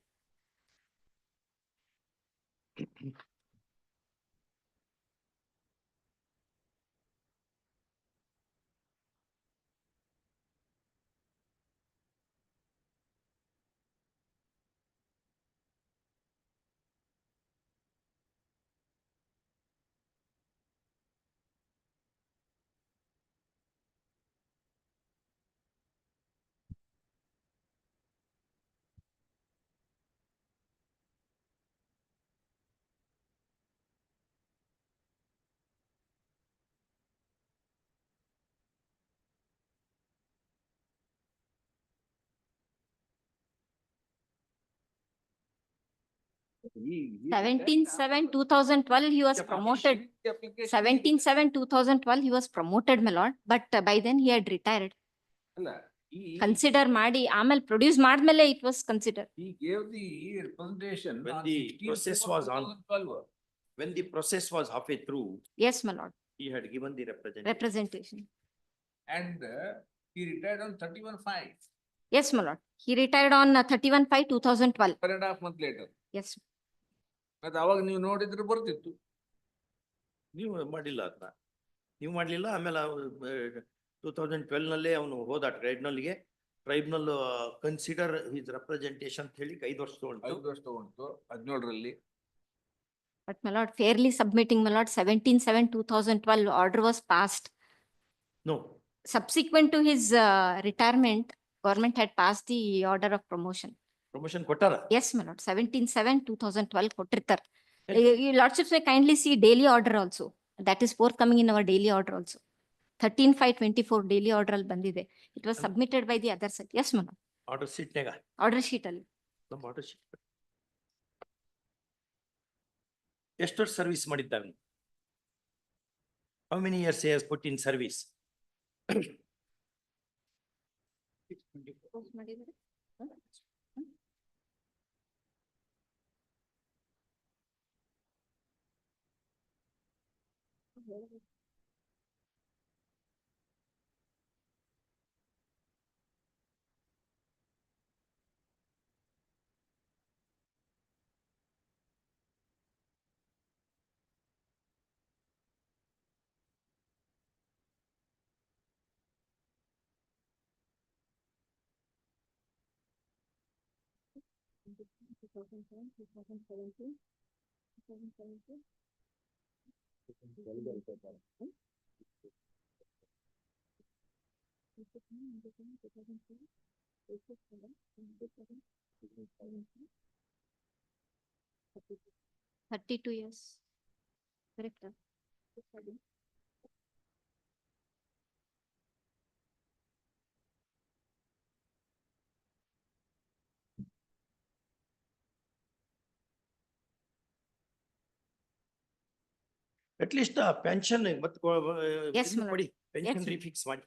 He 17/7/2012, he was promoted. 17/7/2012, he was promoted, my lord, but by then he had retired. ಅಲ್ಲ, Consider ಮಾಡಿ ಆಮೇಲೆ produce ಮಾಡ್ಮೇಲೆ it was considered. he gave the representation When on the 16th process of was on. 2012. When the process was halfway through, Yes, my lord, he had given the representation. representation. And he retired on 31/5, Yes, my lord, he retired on 31/5/2012. 1.5 months later. Yes, ಮತ್ತೆ ಅವಾಗ ನೀವು ನೋಡಿದ್ರೆ ಬರ್ತಿತ್ತು. ನೀವು ಮಾಡಿಲ್ಲ ಅದನ್ನ. ನೀವು ಮಾಡ್ಲಿಲ್ಲ. ಆಮೇಲೆ 2012 ನಲ್ಲೇ ಅವನು ಹೋದ ಟ್ರೈಬ್ಯುನಲ್ಗೆ. ಟ್ರೈಬ್ಯುನಲ್ ಕನ್ಸಿಡರ್ ಹಿಸ್ ರೆಪ್ರೆಸೆಂಟೇಷನ್ ಅಂತ ಹೇಳಿ 5 ವರ್ಷ ತಗೊಂಡು 5 ವರ್ಷ ತಗೊಂಡು 17ರಲ್ಲಿ. but my lord, fairly submitting, my lord, 17/7/2012 order was passed. No. Subsequent to his retirement, government had passed the order of promotion. Promotion ಕೊಟ್ಟಾರ? Yes, my lord, 17/7/2012 ಕೊಟ್ಟಿರ್ತಾರೆ. Your lordships may kindly see daily order also. That is forthcoming in our daily order also. 13/5/24 daily order ಅಲ್ಲಿ ಬಂದಿದೆ. It was submitted by the other side. Yes, my lord. Order ಶೀಟ್ನಾಗ? Order sheet ಅಲ್ಲಿ. ನಮ್ಮ order sheet. ಎಷ್ಟು ವರ್ಷ service ಮಾಡಿದ್ದಾವೆ? How many years he has put in service? Post ಮಾಡಿದ್ದಾರೆ. 2007, 2017, 2017. Thirty-two years. Correct. At least pension ಮತ್ತೆ Yes, my lord. ಮಾಡಿ pension Yes, refix ಮಾಡಿ.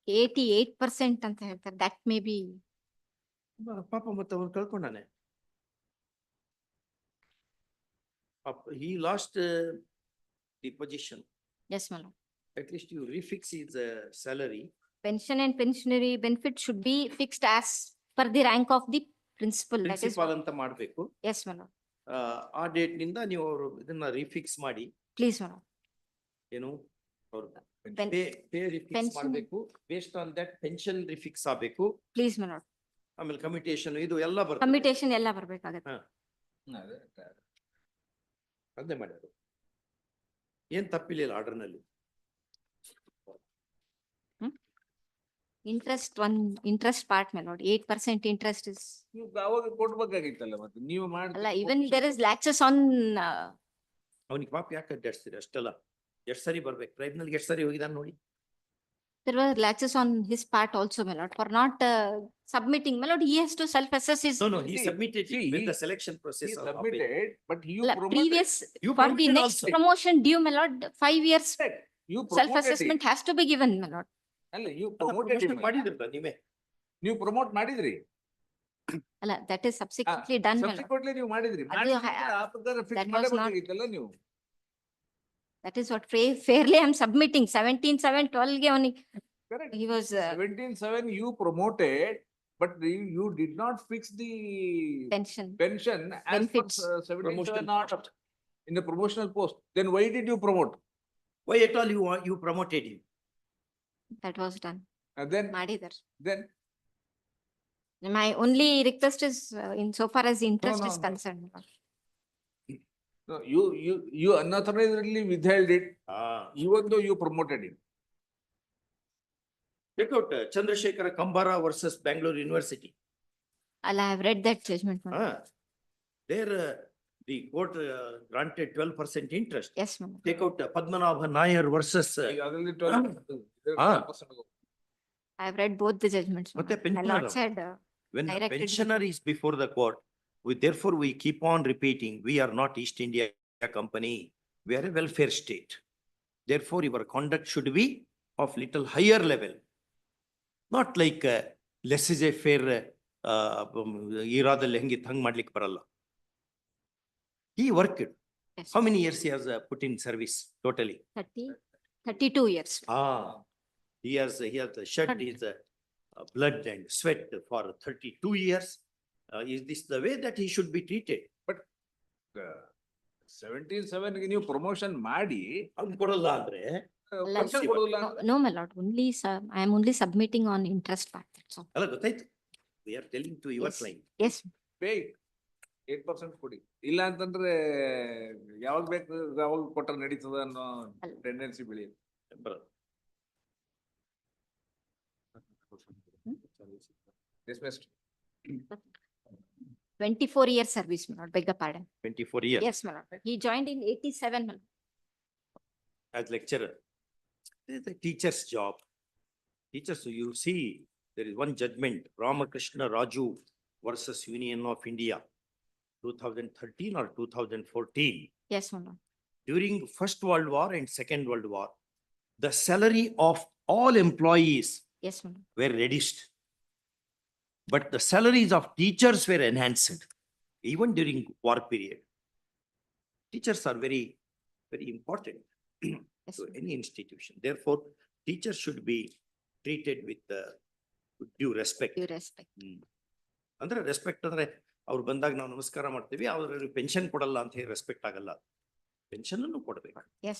88% ಅಂತ ಹೇಳ್ತಾರೆ. That may be. ಪಾಪ ಮತ್ತೆ ಅವ್ರು ಕಳ್ಕೊಂಡಾನೆ. He lost the position. Yes, my lord. At least you refix his salary. Pension and pensionary benefit should be fixed as per the rank of the principal. That is. Principal ಅಂತ ಮಾಡ್ಬೇಕು. Yes, my lord. ಆ date ನಿಂದ ನೀವು ಅವರು ಇದನ್ನ ರಿಫಿಕ್ಸ್ ಮಾಡಿ. Please, my lord. ಏನು ಅವರು Pen- ಪೇ ರಿಫಿಕ್ಸ್ pension- ಮಾಡಬೇಕು. ಬೇಸ್ಡ್ ಆನ್ ದಟ್ ಪೆನ್ಷನ್ ರಿಫಿಕ್ಸ್ ಆಗಬೇಕು. Please, my lord. ಆಮೇಲೆ ಕಮಿಟೇಷನ್ ಇದು ಎಲ್ಲ ಬರ್ತದೆ. Commutation ಎಲ್ಲ ಬರ್ಬೇಕಾಗತ್ತೆ. ಅದೇ ಮಾಡ್ಯಾರು. ಏನ್ ತಪ್ಪಿಲ್ಲ ಆರ್ಡರ್ ನಲ್ಲಿ. Interest part, my lord. 8% interest is. ನೀವು ಅವಾಗ ಕೊಡ್ಬೇಕಾಗಿತ್ತಲ್ಲ ಮತ್ತೆ ನೀವು ಮಾಡಿ. ಅಲ್ಲ, even there is laxes on. ಅವನಿಗೆ ಪಾಪ ಯಾಕೆ ಅಡ್ಡಾಡ್ಸ್ತೀರಿ ಅಷ್ಟೆಲ್ಲ? ಎಷ್ಟ್ ಸರಿ ಬರ್ಬೇಕು? ಟ್ರೈಬ್ನಲ್ ಎಷ್ಟ್ ಸರಿ ಹೋಗಿದಾನ ನೋಡಿ. There were laxes on his part also, my lord, for not submitting. My lord, he has to self-assess his. No, he submitted see, with the selection process. He of submitted, but you ಅಲ್ಲ, promoted. previous, You for the promoted next also. promotion due, my lord, 5 years You promoted self-assessment it. has to be given, my lord. ಅಲ್ಲ, you ಅಲ್ಲ, promoted promotion him. ಮಾಡಿದ್ರಲ್ಲ ನೀವೇ. ನೀವು promote ಮಾಡಿದ್ರಿ. ಅಲ್ಲ, that is subsequently done, my lord. Subsequently ನೀವು ಮಾಡಿದ್ರಿ. ಅದು ಮಾಡಿದ್ಮೇಲೆ ಆ ಪ್ರಕಾರ fix that was ಮಾಡಬೇಕಾಗಿತ್ತಲ್ಲ ನೀವು. That is what fairly I am submitting. 17/7/12 ಗೆ ಅವನಿಗೆ. Correct. He was 17/7 you promoted, but you did not fix the pension. pension as per Benefits. 17/7 order in the promotional post. Then why did you promote? Why at all you promoted him? That was done. And then ಮಾಡಿದ್ದಾರೆ. My only request is in so far as the interest no, is no. concerned. my lord. No, you unauthorizedly withheld it, even though you promoted him. Check out Chandrasekhara Kambara versus Bangalore University. I have read that judgment, my lord. There the court granted 12% interest. Yes, my lord. Take out Padmanabha Nair versus ಈಗ ಅದರಲ್ಲಿ 12% I have read both the judgments. my ಮತ್ತೆ lord. My pensioner lord said, when the directed me- pensioner is before the court, therefore we keep on repeating, we are not East India Company, we are a welfare state. Therefore, your conduct should be of little higher level. Not like laissez-faire ಇರಾದಲ್ಲಿ ಹೆಂಗಿತ್ತು ಹಂಗ್ ಮಾಡ್ಲಿಕ್ಕೆ ಬರಲ್ಲ. He worked. Yes. How many years he has put in service totally? 32 years. He has shed his blood and sweat for 32 years. Is this the way that he should be treated? 17/7 ಗೆ ನೀವು promotion ಮಾಡಿ ಅವ್ನು ಕೊಡಲ್ಲ ಅಂದ್ರೆ pension ಕೊಡಲ್ಲ. No, my lord, only I am only submitting on interest part. That's all. ಅಲ್ಲ ಗೊತ್ತಾಯ್ತು. We are telling to your Yes. client. Yes. Pay 8% ಕೊಡಿ. ಇಲ್ಲ ಅಂತಂದ್ರೆ ಯಾವಾಗ ಬೇಕು ಯಾವಾಗ ಕೊಟ್ರೆ ನಡೀತದ ಅನ್ನೋ ಟೆಂಡೆನ್ಸಿ ಬೆಳೆಯುತ್ತೆ. Dismissed. 24 years service, my lord, beg your pardon. 24 years. Yes, my lord. He joined in 87, my lord. As lecturer. This is the teacher's job. Teachers, so you see, there is one judgment, Ramakrishna Raju versus Union of India, 2013 or 2014. Yes, my lord. During First World War and Second World War, the salary of all employees Yes, my lord. were reduced. But the salaries of teachers were enhanced, even during war period. Teachers are very, very important to any institution. Therefore, teachers should be treated with due respect. Due respect. ಅಂದ್ರೆ respect ಅಂದ್ರೆ ಅವ್ರು ಬಂದಾಗ ನಾವು ನಮಸ್ಕಾರ ಮಾಡ್ತೀವಿ, ಅವ್ರಿಗೆ pension ಕೊಡಲ್ಲ ಅಂತ ಹೇಳಿ ರೆಸ್ಪೆಕ್ಟ್ ಆಗಲ್ಲ. ಪೆನ್ಷನ್ ಅನ್ನು ಕೊಡಬೇಕು. Yes.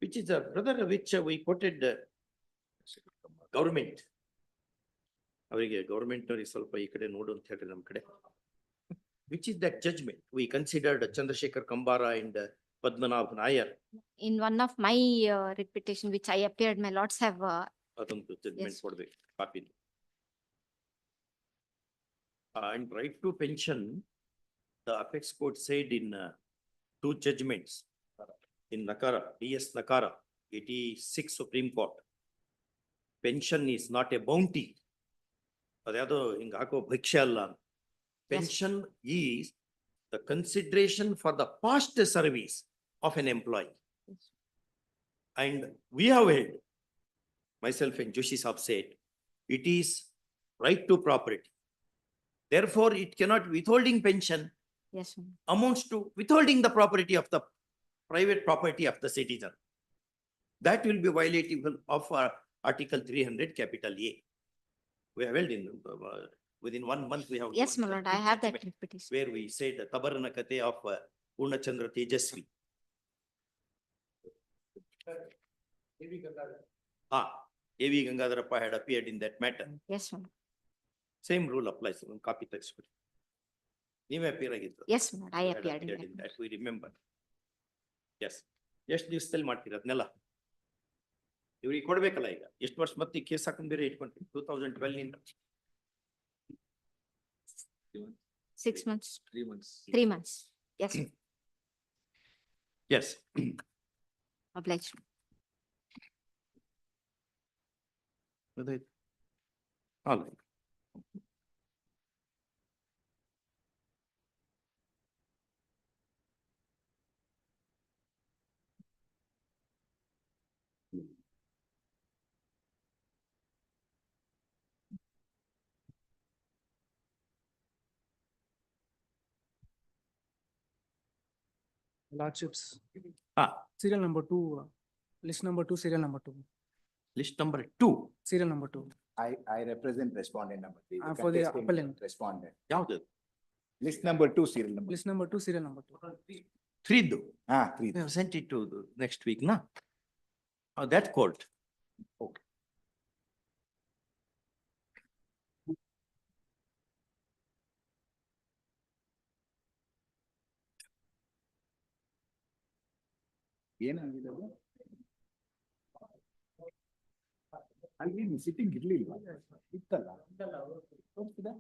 Which is a brother which we quoted government. ಅವರಿಗೆ ಗವರ್ಮೆಂಟ್ ನವರಿಗೆ ಸ್ವಲ್ಪ ಈ ಕಡೆ ನೋಡು ಅಂತ ಹೇಳ್ರಿ ನಮ್ಮ ಕಡೆ. Which is that judgment we considered Chandrasekhar Kambara and Padmanabh Nair. In one of my repetition which I appeared, my lords have ಅದೊಂದು ಜಡ್ಜ್ಮೆಂಟ್ Yes. ಕೊಡ್ಬೇಕು copy. And right to pension, the apex court said in two judgments in Nakara, DS Nakara, 86 Supreme Court. Pension is not a bounty. ಅದ್ಯಾವುದೋ ಹಿಂಗ ಹಾಕೋ ಭಿಕ್ಷೆ ಅಲ್ಲ. Pension is the consideration for the past service of an employee. And we have held, myself and Joshi Saab said, it is right to property. Therefore, it cannot, withholding pension yes, ma'am. amounts to withholding the property of the private property of the citizen. That will be violative of Article 300 capital A. We have held in, within 1 month we have. Yes, my lord, I have that judgment repetition. Where we said the Tabarana Kate of Purnachandra Tejasvi. A.V. Gangadharappa had appeared in that matter. Yes, ma'am. Same rule applies. Copy text. ನೀವೇ appear ಆಗಿತ್ತು. Yes, my lord, I You had appeared in appeared that. in that, we remember. Yes. ಎಷ್ಟು ದಿವಸದಲ್ಲಿ ಮಾಡ್ತೀರ ಅದನ್ನೆಲ್ಲ? ಇವ್ರಿಗೆ ಕೊಡ್ಬೇಕಲ್ಲ ಈಗ. ಎಷ್ಟು ವರ್ಷ ಮತ್ತೆ ಈ ಕೇಸ್ ಹಾಕೊಂಡ್ ಬೇರೆ ಇಟ್ಕೊಂಡ್ರಿ 2012 ನಿಂದ. 6 months. 3 months. 3 months. Yes, Yes. obliged. All right. Lordships. Serial number 2, list number 2, serial number 2. List number 2. Serial number 2. I represent respondent number 3. For the appellant. Respondent. ಯಾವ್ದು? List number 2, serial number. List number 2, serial number 2. 3. 3. We have sent it to next week, na? That court. Okay. ಏನಾಗಿದೆ ಅದು? ಅಲ್ಲಿ sitting ಇರ್ಲಿಲ್ವಾ? ಇತ್ತಲ್ಲ? ತೋರಿಸ್ತಿದೆ?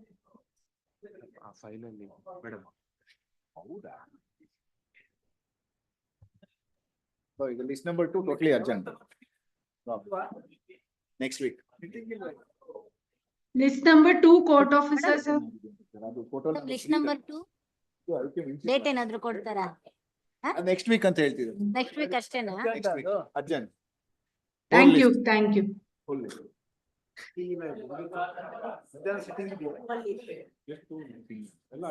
ಆ ಫೈಲಲ್ಲಿ madam. ಹೌದಾ? So ಈಗ list number 2 totally urgent. Next week. List number 2, court officers. List number 2. Date ಏನಾದ್ರು ಕೊಡ್ತಾರಾ? Next week ಅಂತ ಹೇಳ್ತಿದ್ರು. Next week ಅಷ್ಟೇನಾ? Next week. Urgent. Thank you, thank you. Full list. ಎಲ್ಲ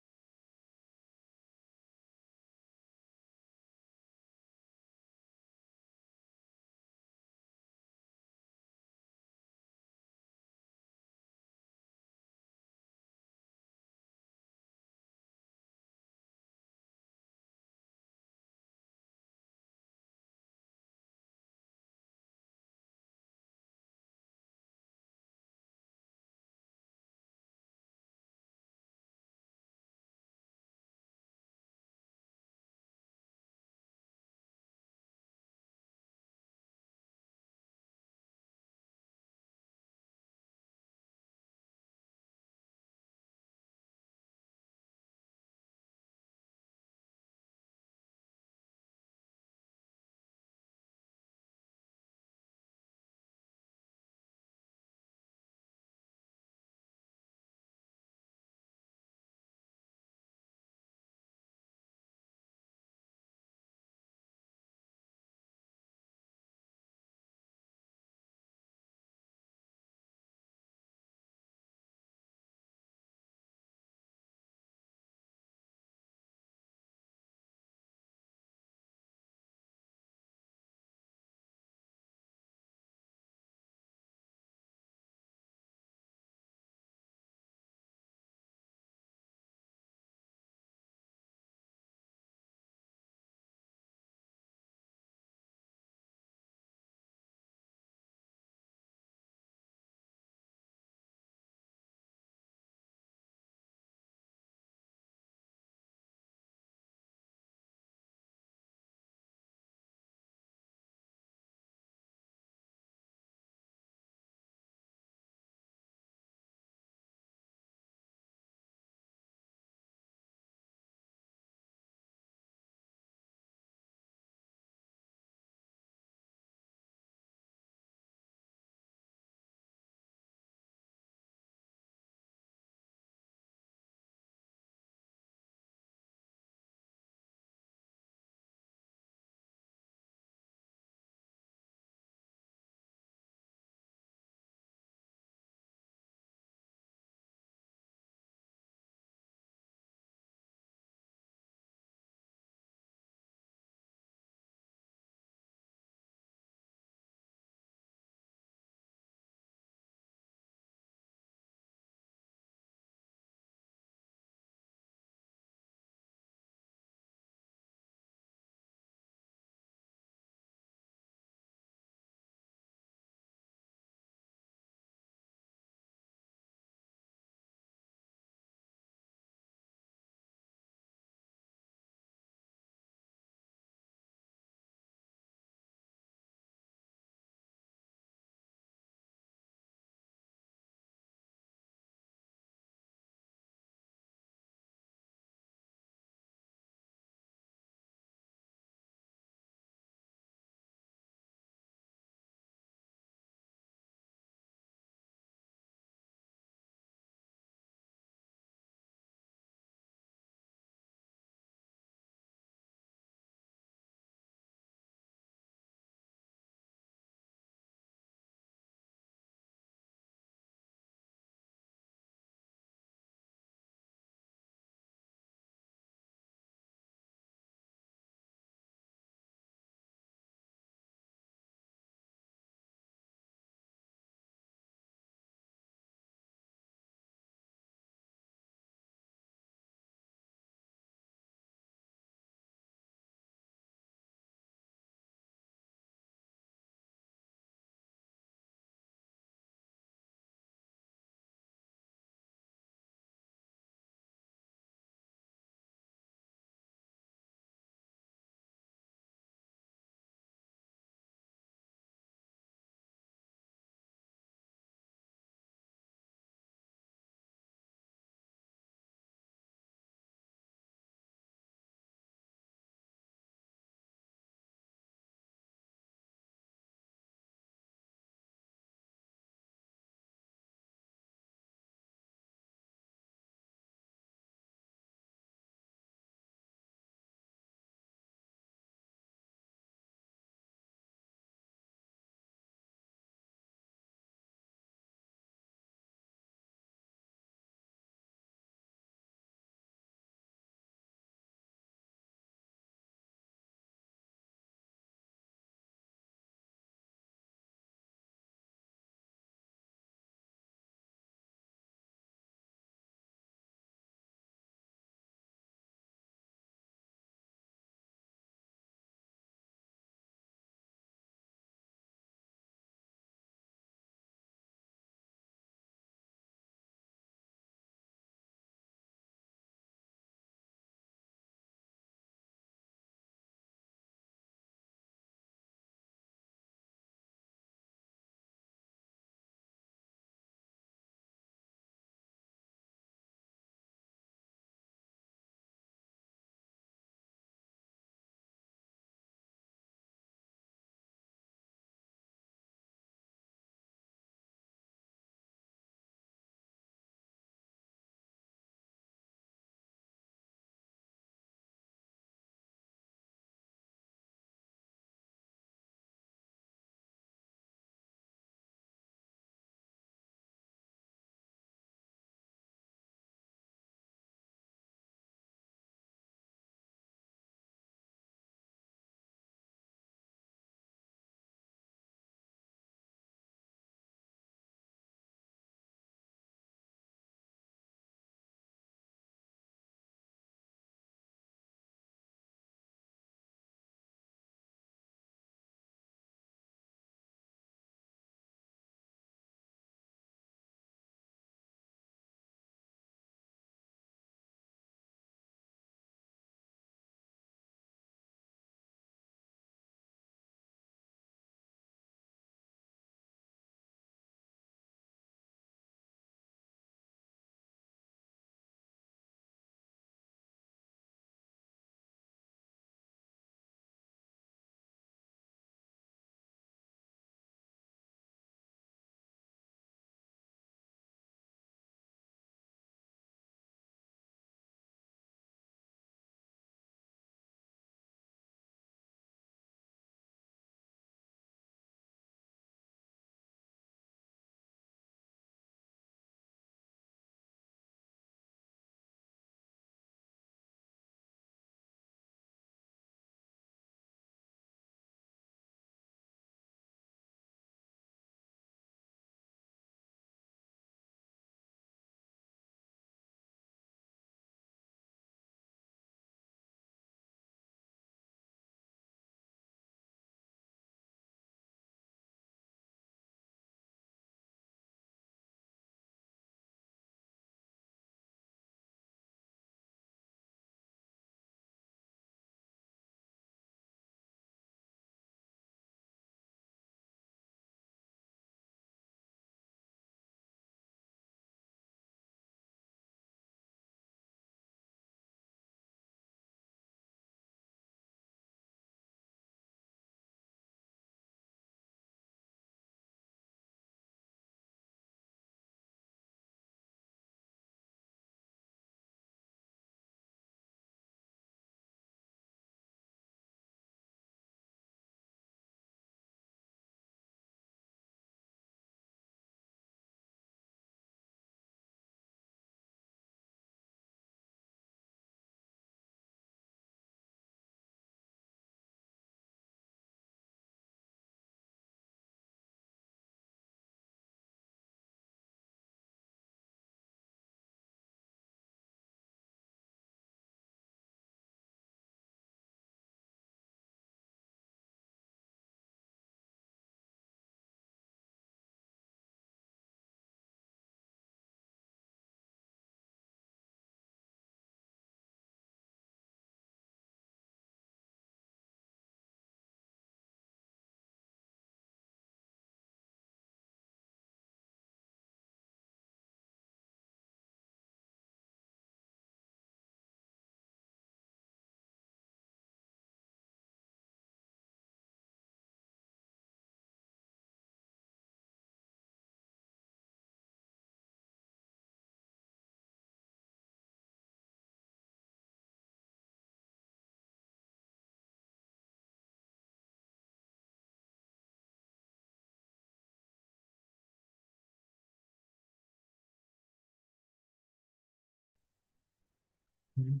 Just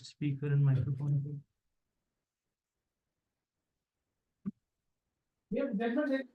speaker and microphone. Yeah, that's not it.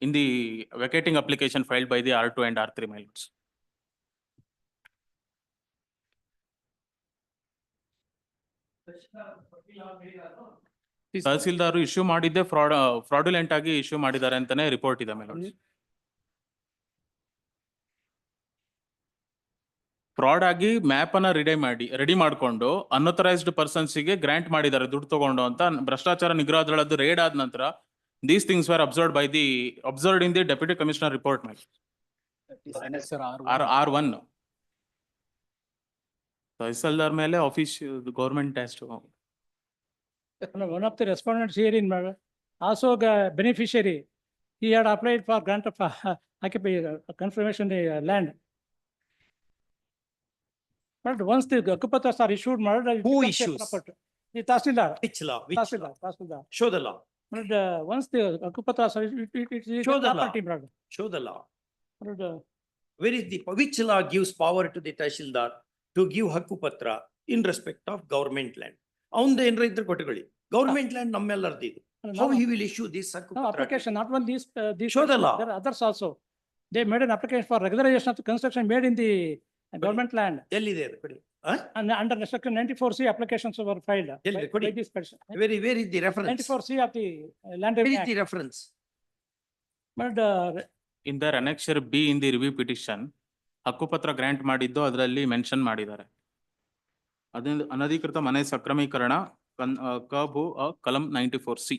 in the vacating application filed by the R2 and R3, my lords. Tahsildar issue ಮಾಡಿದ್ದೆ ಫ್ರಾಡುಲೆಂಟ್ ಆಗಿ issue ಮಾಡಿದ್ದಾರೆ ಅಂತಾನೆ report ಇದೆ ಮೇಲೆ. Fraud ಆಗಿ map ಅನ್ನ ready ಮಾಡ್ಕೊಂಡು ಅನ್ಅಥರೈಸ್ಡ್ ಪರ್ಸನ್ಸ್ ಗೆ ಗ್ರಾಂಟ್ ಮಾಡಿದ್ದಾರೆ ದುಡ್ಡು ತಗೊಂಡು ಅಂತ ಭ್ರಷ್ಟಾಚಾರ ನಿಗ್ರಹ ದಳದ್ದು ರೇಡ್ ಆದ ನಂತರ these things were observed in the deputy commissioner report ಮೇಲೆ. R1 ತಹಸೀಲ್ದಾರ್ ಮೇಲೆ government has to. One of the respondents here in also beneficiary, he had applied for grant of confirmation land. But once the Akupatras are issued, Who issues? The Tahsildar. Which law? Which Tahsildar. law? Tahsildar. Show the law. But once the Akupatras are, it is Show the law. property, brother. Show the law. But, Where is which law gives power to the Tahsildar to give Hakkupatra in respect of government land? Aunde enra idru kottugoli. Government land nammellardu idu. How he will issue this no Hakkupatra? application, not only these. Show the law. There are others also. They made an application for regularization of the construction made in the government land. Ellide adu kodi. And under section 94C applications were filed. Ellide by kodi. this person. Where is the reference? 94C of the Land Where Revenue is Act. the reference? But In their annexure B in the review petition, ಹಕ್ಕುಪತ್ರ grant ಮಾಡಿದ್ದು ಅದರಲ್ಲಿ mention ಮಾಡಿದ್ದಾರೆ. ಅದರಿಂದ ಅನಧಿಕೃತ ಮನೆ ಸಕ್ರಮೀಕರಣ ಕಭೂ ಕಲಂ 94C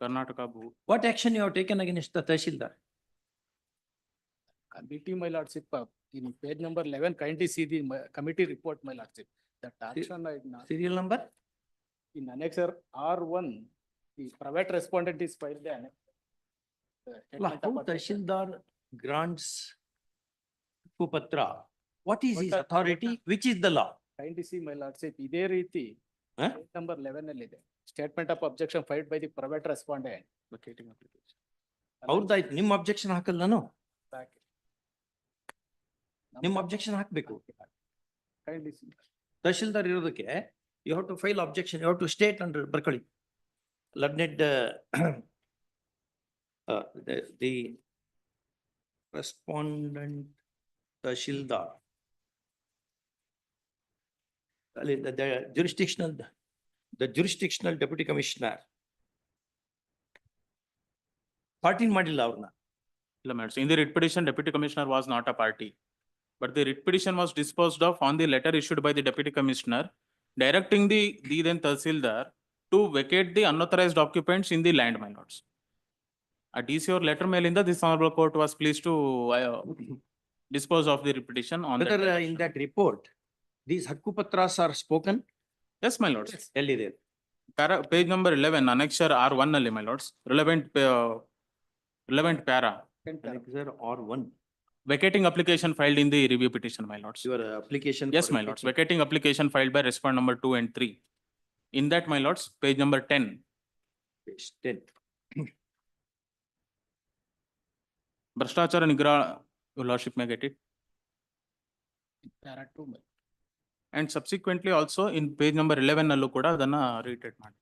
Karnataka ಭೂ. What action you have taken against the Tahsildar? Committee, my lordship, in page number 11, kindly see the committee report, my lordship. That action I not. Serial number? In annexure R1, the private respondent is filed the annex. How Tahsildar grants Hakkupatra? What is his authority? Which is the law? Kindly see, my lordship, ಇದೇ ರೀತಿ page number 11 ಅಲ್ಲಿ ಇದೆ. Statement of objection filed by the private respondent. Vacating application. ಅವ್ರದ್ದಾಯ್ತು, ನಿಮ್ಮ objection ಹಾಕಲ್ಲ ನಾನು. Back. ನಿಮ್ಮ objection ಹಾಕ್ಬೇಕು. Kindly see. Tahsildar ಇರೋದಕ್ಕೆ you have to file objection, you have to state under ಬರ್ಕೊಳ್ಳಿ. Learned the respondent Tahsildar. The jurisdictional deputy commissioner. 14 ಮಾಡಿಲ್ಲ ಅವ್ರನ್ನ. ಇಲ್ಲ madam, in the writ petition, deputy commissioner was not a party. But the writ petition was disposed of on the letter issued by the deputy commissioner directing the then Tahsildar to vacate the unauthorized occupants in the land, my lords. A DCR letter ಮೇಲಿಂದ this honorable court was pleased to dispose of the writ petition on Whether that. in that report, these Hakkupatras are spoken? Yes, my lords. ಎಲ್ಲಿದೆ? Page number 11, annexure R1 ನಲ್ಲಿ, my lords. Relevant para. Annexure R1. Vacating application filed in the review petition, my lords. Your application. Yes, my lords. Vacating application filed by respondent number 2 and 3. In that, my lords, page number 10. Page 10. ಭ್ರಷ್ಟಾಚಾರ ನಿಗ್ರಹ, your lordship may get it. Para 2. And subsequently also in page number 11 ನಲ್ಲೂ ಕೂಡ ಅದನ್ನ reiterate ಮಾಡಿ.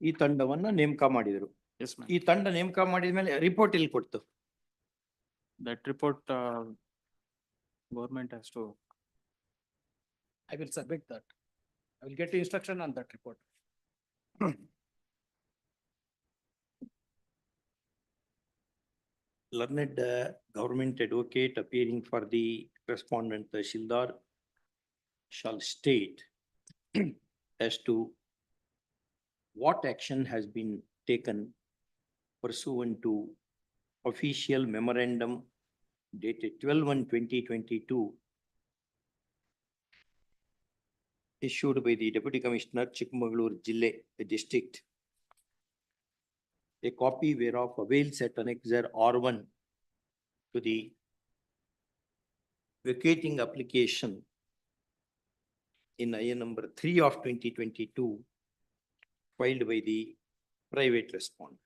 ಈ ತಂಡವನ್ನ ನೇಮಕ ಮಾಡಿದ್ರು. Yes, ma'am. ಈ ತಂಡ ನೇಮಕ ಮಾಡಿದ್ಮೇಲೆ ರಿಪೋರ್ಟ್ ಇಲ್ಲಿ ಕೊಡ್ತು. That report, government has to. I will submit that. I will get instruction on that report. Learned government advocate appearing for the respondent Tahsildar shall state as to what action has been taken pursuant to official memorandum dated 12/1/2022 issued by the Deputy Commissioner Chikmagalur Jille District. A copy whereof avails at Annexure R1 to the vacating application in IA number 3 of 2022 filed by the private respondent.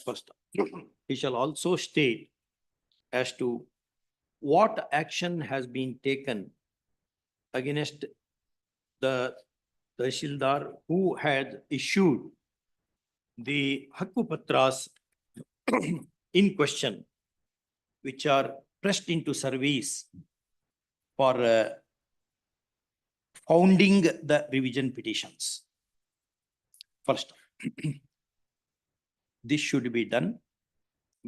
First, he shall also state as to what action has been taken against the Tahsildar who had issued the Hakkupatras in question, which are pressed into service for founding the revision petitions. First, this should be done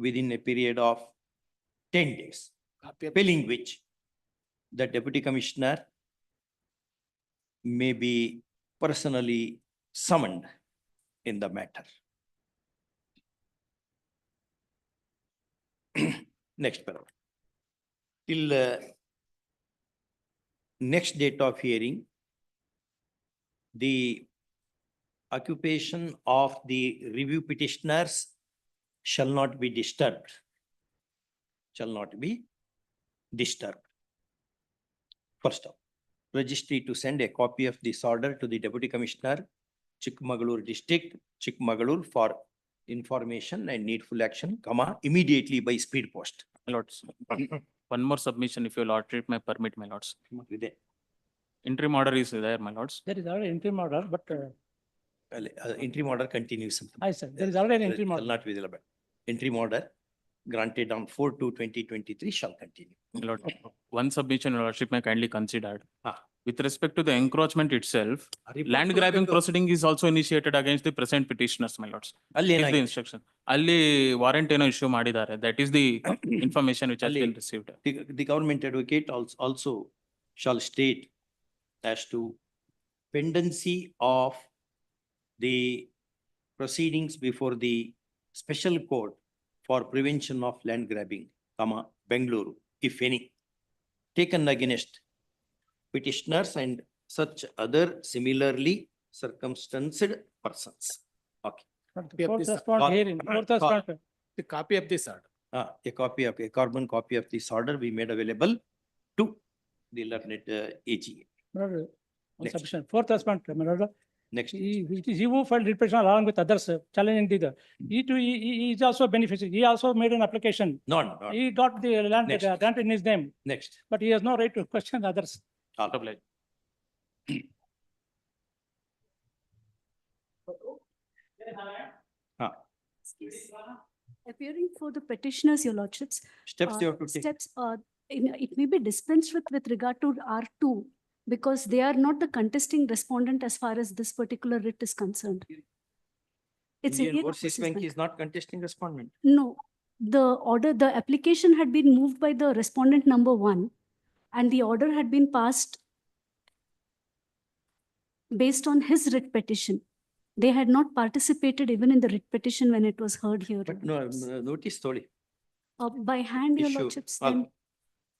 within a period of 10 days, failing which the Deputy Commissioner may be personally summoned in the matter. Next paragraph. Till next date of hearing, the occupation of the review petitioners shall not be disturbed. Shall not be disturbed. First up, registry to send a copy of this order to the Deputy Commissioner, Chikmagalur District, Chikmagalur, for information and needful action, immediately by speed post. My lords, one more submission, if your lordship may permit, my lords. Interim order is there, my lords. There is already interim order, but Interim order continues. I said, there is already an interim Shall order. not be available. Interim order granted on 4/2/2023 shall continue. My lord, one submission, your lordship may kindly consider. Ah. With respect to the encroachment itself, Report land grabbing ಕೊಡ್ಬೇಕು. proceeding is also initiated against the present petitioners, my lords. ಅಲ್ಲಿ Is the ಏನಾಗಿದೆ? instruction. ಅಲ್ಲಿ warrant ಏನೋ issue ಮಾಡಿದ್ದಾರೆ. That is the information which has ಅಲ್ಲಿ been received. The government advocate also shall state as to pendency of the proceedings before the special court for prevention of land grabbing, Bengaluru, if any, taken against petitioners and such other similarly circumstanced persons. Okay. Fourth respondent hearing, fourth respondent. The copy of this order. A carbon copy of this order we made available to the learned AGA. One Next. submission, fourth respondent, my lord. Next. It is he who filed writ petition along with others challenging the, he too, he is also beneficiary. He also made an application. No. He got the land Next. grant in his name, Next. but he has no right to question others. Obliged. Appearing for the petitioners, your lordships. Steps you have to take. Steps, it may be dispensed with regard to R2 because they are not the contesting respondent as far as this particular writ is concerned. It's Indian Indian Overseas Overseas Bank Bank. is not contesting respondent. No, the application had been moved by the respondent number 1 and the order had been passed based on his writ petition. They had not participated even in the writ petition when it was heard here. But no, notice sorry. By hand, your Issue. lordships, then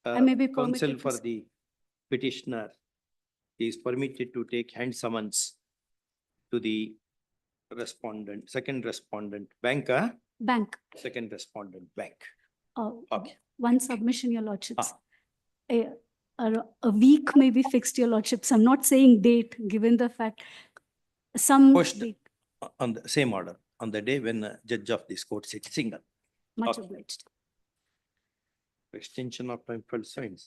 I may be Counsel permitted for to- the petitioner is permitted to take hand summons to the respondent, second respondent bank, bank. second respondent bank. Okay. One submission, your lordships. A week may be fixed, your lordships. I'm not saying date, given the fact some Post week, on the same order, on the day when judge of this court sits single. much Okay. obliged. Extension of time for signs.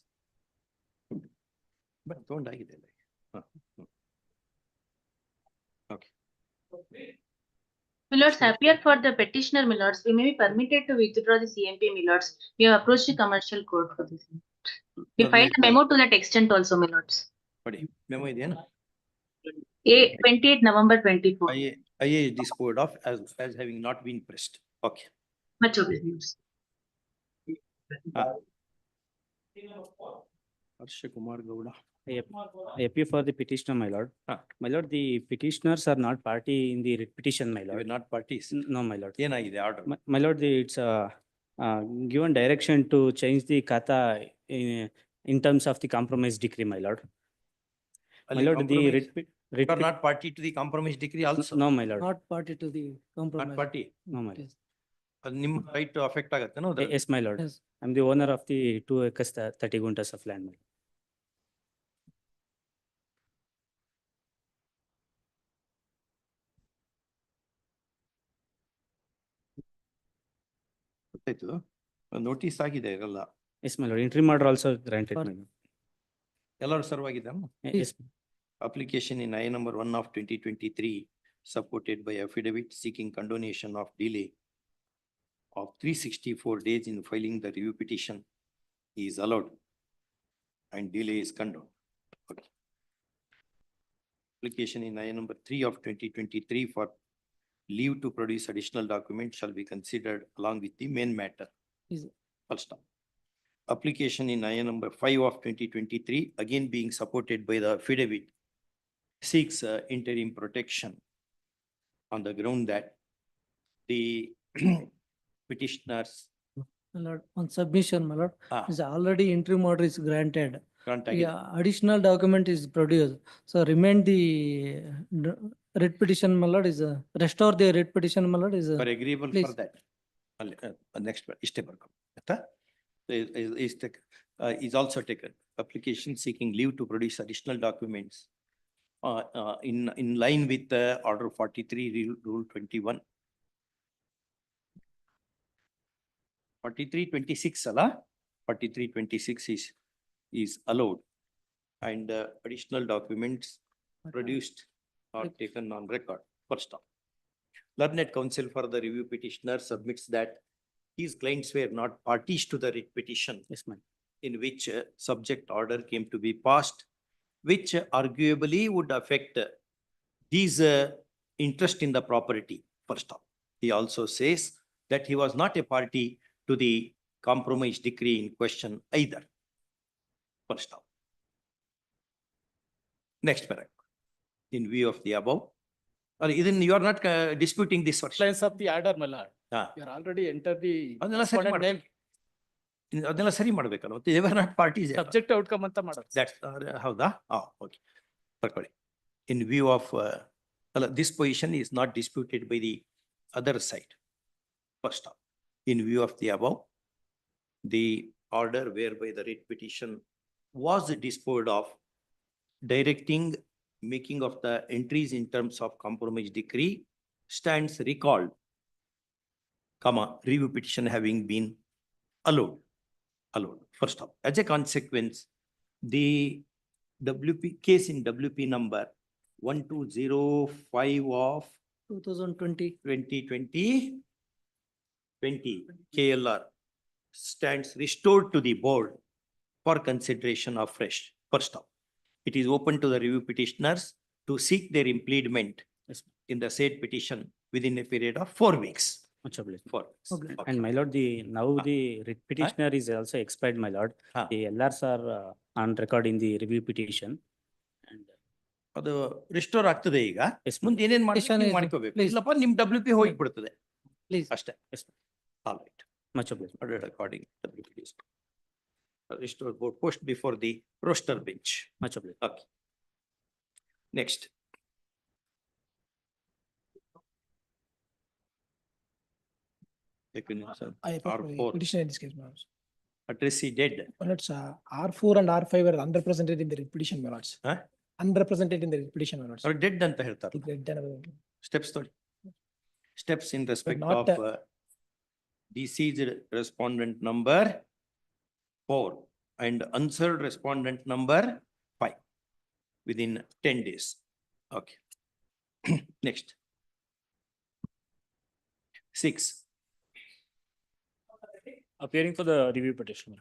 But don't I get it? Milords, appear for the petitioner, milords, we may be permitted to withdraw the CMP, milords. We have approached the commercial court for this. We filed a memo to that extent also, milords. Memo ಇದೆಯೇನು? 28 November 24. IA is disposed of as having not been pressed. Okay. Much obliged. Harsha Kumar Gowda. I appear for the petitioner, my lord. My lord, the petitioners are not party in the writ petition, my You are lord. not parties. No, my lord. ಏನಾಗಿದೆ order? My lord, it's given direction to change the kata in terms of the compromise decree, my lord. My lord, the You are not party to the compromise decree also? No, my lord. Not party to the Not compromise. party. No, my lord. ಅದು ನಿಮ್ಮ right affect ಆಗತ್ತೆ no? Yes, my lord. Yes. I'm the owner of the 2 acres, 30 guntas of land, my lord. ಗೊತ್ತಾಯ್ತು. Notice ಆಗಿದೆ ಇರಲ್ಲ. Yes, my lord. Interim order also granted, For- my lord. ಎಲ್ಲರೂ serve ಆಗಿದೆ. Yes, Application in I number 1 of 2023 supported by affidavit seeking condonation of delay of 364 days in filing the review petition is allowed and delay is condoned. Okay. Application in I number 3 of 2023 for leave to produce additional documents shall be considered along with the main matter. Is- Full stop. Application in I number 5 of 2023, again being supported by the affidavit, seeks interim protection on the ground that the petitioners My lord, on submission, my lord, Ah. is already interim order is granted. grant ಆಗಿದೆ. Yeah, additional document is produced. So remain the writ petition, my lord, is restore the writ petition, my lord, is For agreeable for please. that. ಅಲ್ಲಿ, next ಇಷ್ಟೇ ಬರ್ಕೊಂಡು ಆಯ್ತಾ? Is also taken application seeking leave to produce additional documents in line with order 43 rule 21. 4326 ಅಲ್ಲ? 4326 is allowed and additional documents produced or taken on record. First off, learned counsel for the review petitioner submits that his clients were not parties to the writ petition. yes, ma'am. In which subject order came to be passed, which arguably would affect these interest in the property. First off, he also says that he was not a party to the compromise decree in question either. First off. Next paragraph. In view of the above, or even you are not disputing this version. Lines of the order, my lord. You are already entered the ಅದನ್ನೆಲ್ಲ ಸರಿ respondent ಮಾಡು. name, ಅದನ್ನೆಲ್ಲ ಸರಿ ಮಾಡ್ಬೇಕಲ್ಲ, ಮತ್ತೆ they were not parties. subject outcome ಅಂತ ಮಾಡೋದು. That's, ಹೌದಾ? Okay. ಬರ್ಕೊಳ್ಳಿ. In view of, this position is not disputed by the other side. First off, in view of the above, the order whereby the writ petition was disposed of, directing making of the entries in terms of compromise decree stands recalled, review petition having been allowed. First off, as a consequence, the WP case in WP number 1205 of 2020. 2020 KLR stands restored to the board for consideration of fresh. First off, it is open to the review petitioners to seek their impleadment in the said petition within a period of 4 weeks. Much obliged. 4 weeks. Okay. And my lord, now the writ petitioner is also expired, my lord. The LRs are on record in the review petition. And ಅದು restore ಆಗ್ತದೆ ಈಗ. yes, ma'am. ಮುಂದೆ ಏನೇನ್ Petition is- ಮಾಡ್ಕೋಬೇಕು? please. ಇಲ್ಲಪ್ಪ ನಿಮ್ WP ಹೋಗ್ಬಿಡ್ತದೆ Please. ಅಷ್ಟೇ. Yes, ma'am. All right. Much obliged. Ordered according WP is restore board post before the roster bench. Much obliged. Okay. Next. I R4. petition in this case, my lords. Address is dead. My lords, R4 and R5 are underrepresented in the writ petition, my lords. Huh? Underrepresented in the writ petition, my lords. ಅವ್ರು dead ಅಂತ ಹೇಳ್ತಾರೆ. Steps ನೋಡಿ. Steps in respect not, of deceased respondent number 4 and unserved respondent number 5 within 10 days. Okay. Next, 6. Appearing for the review petition.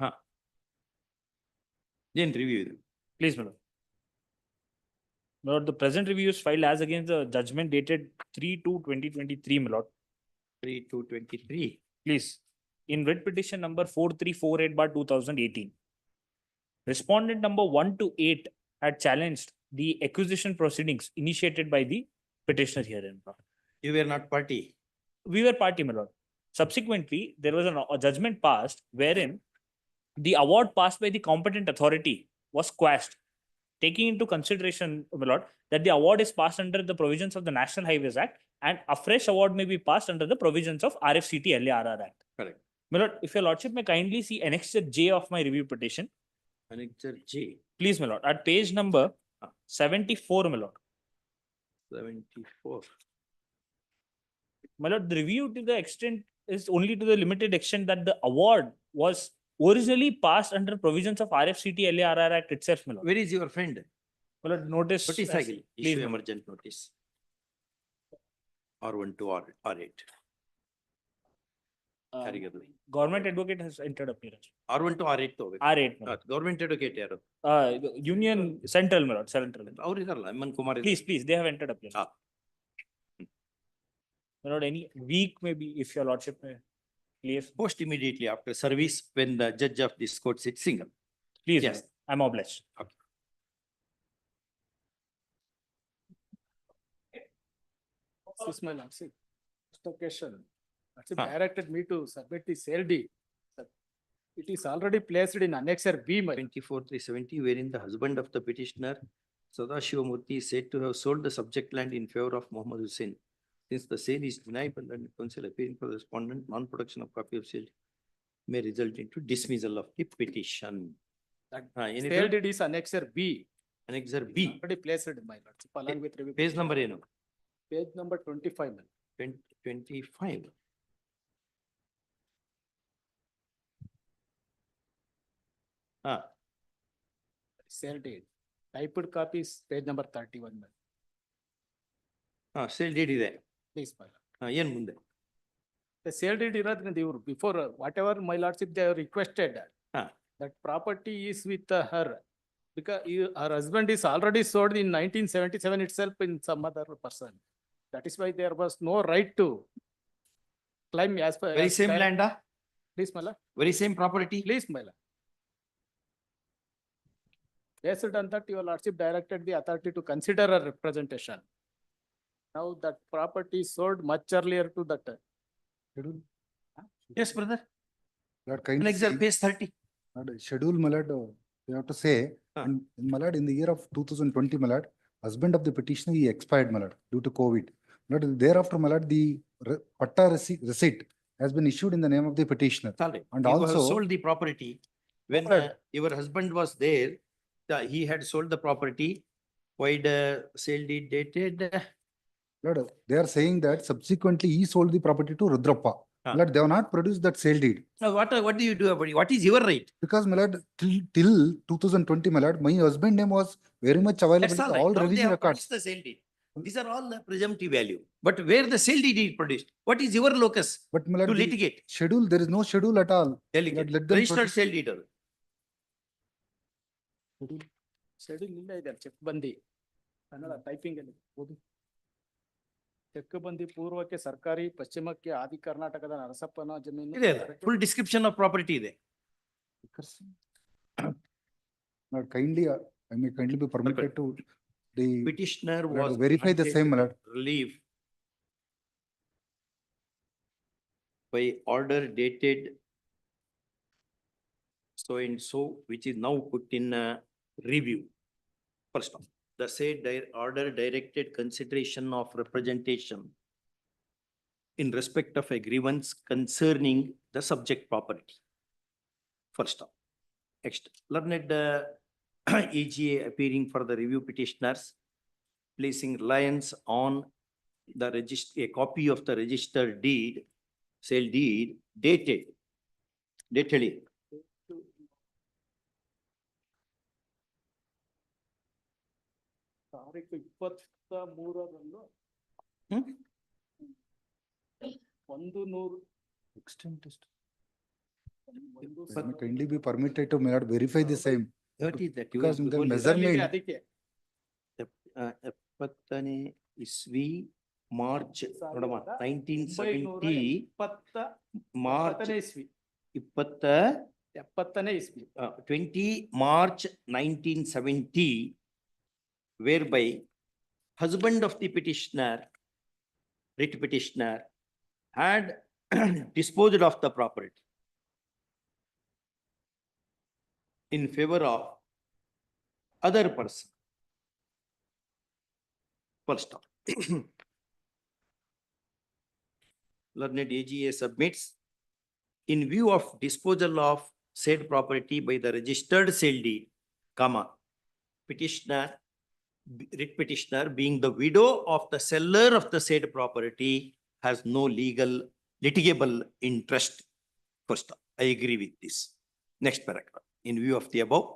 Then review. Please, my lord. My lord, the present review is filed as against the judgment dated 3/2/2023, my lord. 3/2/23. Please, in writ petition number 4348/2018. Respondent number 1 to 8 had challenged the acquisition proceedings initiated by the petitioner herein. You were not party. We were party, my lord. Subsequently, there was a judgment passed wherein the award passed by the competent authority was quashed, taking into consideration, my lord, that the award is passed under the provisions of the National Highways Act and a fresh award may be passed under the provisions of RFCT LARR Act. Correct. My lord, if your lordship may kindly see Annexure J of my review petition. Annexure J. Please, my lord, at page number 74, my lord. 74. My lord, the review to the extent is only to the limited extent that the award was originally passed under provisions of RFCT LARR Act itself, my lord. Where is your friend? My lord, notice. Notice as- agili. please, Issue my lord. emergent notice. R1 to R8. Government advocate has entered appearance. R1 to R8 ತಗೋಬೇಕು. R8, my lord. Government advocate ಯಾರು? Union Central, my lord, Central. ಅವ್ರು ಇದಾರಲ್ಲ, M.N.. Kumar. Please, they have entered appearance. My lord, any week maybe, if your lordship may please. Post immediately after service when the judge of this court sits single. Please, Yes. yes, I'm obliged. Okay. This is my lordship. First occasion, lordship directed me to submit the sale deed. It is already placed in Annexure B, my 24/370, wherein the husband of the petitioner, Sadashivamurthy, is said to have sold the subject land in favor of Muhammad Hussain. Since the sale is denied by the council appearing for the respondent, non-production of copy of sale may result into dismissal of the petition. sale deed is Annexure B. Annexure B. Already placed in my lordship along with review. Page number ಏನು? Page number 25, my lord. 25. Sale deed. Typed copy is page number 31, my lord. Sale deed ಇದೆ. Please, my lord. ಏನ್ ಮುಂದೆ? The sale deed ಇರೋದ್ರಿಂದ ಇವರು before whatever my lordship they have requested that property is with her because her husband is already sold in 1977 itself in some other person. That is why there was no right to claim as per. Very same land, Please, my lord. very same property. Please, my lord. Based on that, your lordship directed the authority to consider a representation. Now that property is sold much earlier to that. Yes, brother. Lord, kindly Annexure see- page 30. Lord, schedule, my lord, you have to say, my lord, in the year of 2020, my lord, husband of the petitioner, he expired, my lord, due to COVID. Lord, thereafter, my lord, the patta receipt has been issued in the name of the petitioner. Sorry. And You have also- sold the property. When Correct. your husband was there, he had sold the property. Why the sale deed dated? Lord, they are saying that subsequently he sold the property to Rudrappa. Lord, they have not produced that sale deed. Now, what do you do about it? What is your right? Because, my lord, till 2020, my lord, my husband name was very much available That's in all right. all Now they revision have records. produced the sale deed. These are all the presumptive value. But where the sale deed is produced, what is your locus But, my lord, to the litigate? schedule, there is no schedule at all. Delegate. let them Registered produce- sale deed. Schedule ಇಲ್ಲ ಇದೆ check ಬಂದಿ Kannada typing ಅಲ್ಲಿ ಓದು check ಬಂದಿ ಪೂರ್ವಕ್ಕೆ ಸರ್ಕಾರಿ ಪಶ್ಚಿಮಕ್ಕೆ ಆದಿ ಕರ್ನಾಟಕದ ನರಸಪ್ಪನ ಜಮೀನು ಇದೆ full description of property ಇದೆ. Lord, kindly, I may kindly be permitted to the Petitioner Lord, was verify the same, my lord. relief by order dated so and so, which is now put in review. First off, the said order directed consideration of representation in respect of a grievance concerning the subject property. First off. Next, learned EGA appearing for the review petitioners, placing reliance on the a copy of the registered deed, sale deed dated. ತಾರೀಕು 23ರಂದು Kindly be permitted to may not verify the same. What is that? Because in the measurement, ಎಪ್ಪತ್ತನೇ ಇಸ್ವಿ March ನೋಡಮ್ಮ 1970 March 20 March 1970, whereby husband of the petitioner, writ petitioner, had disposed of the property in favor of other person. Full stop. Learned AGA submits, in view of disposal of said property by the registered sale deed, comma, petitioner, writ petitioner being the widow of the seller of the said property has no legal litigable interest. First, I agree with this. Next paragraph. In view of the above,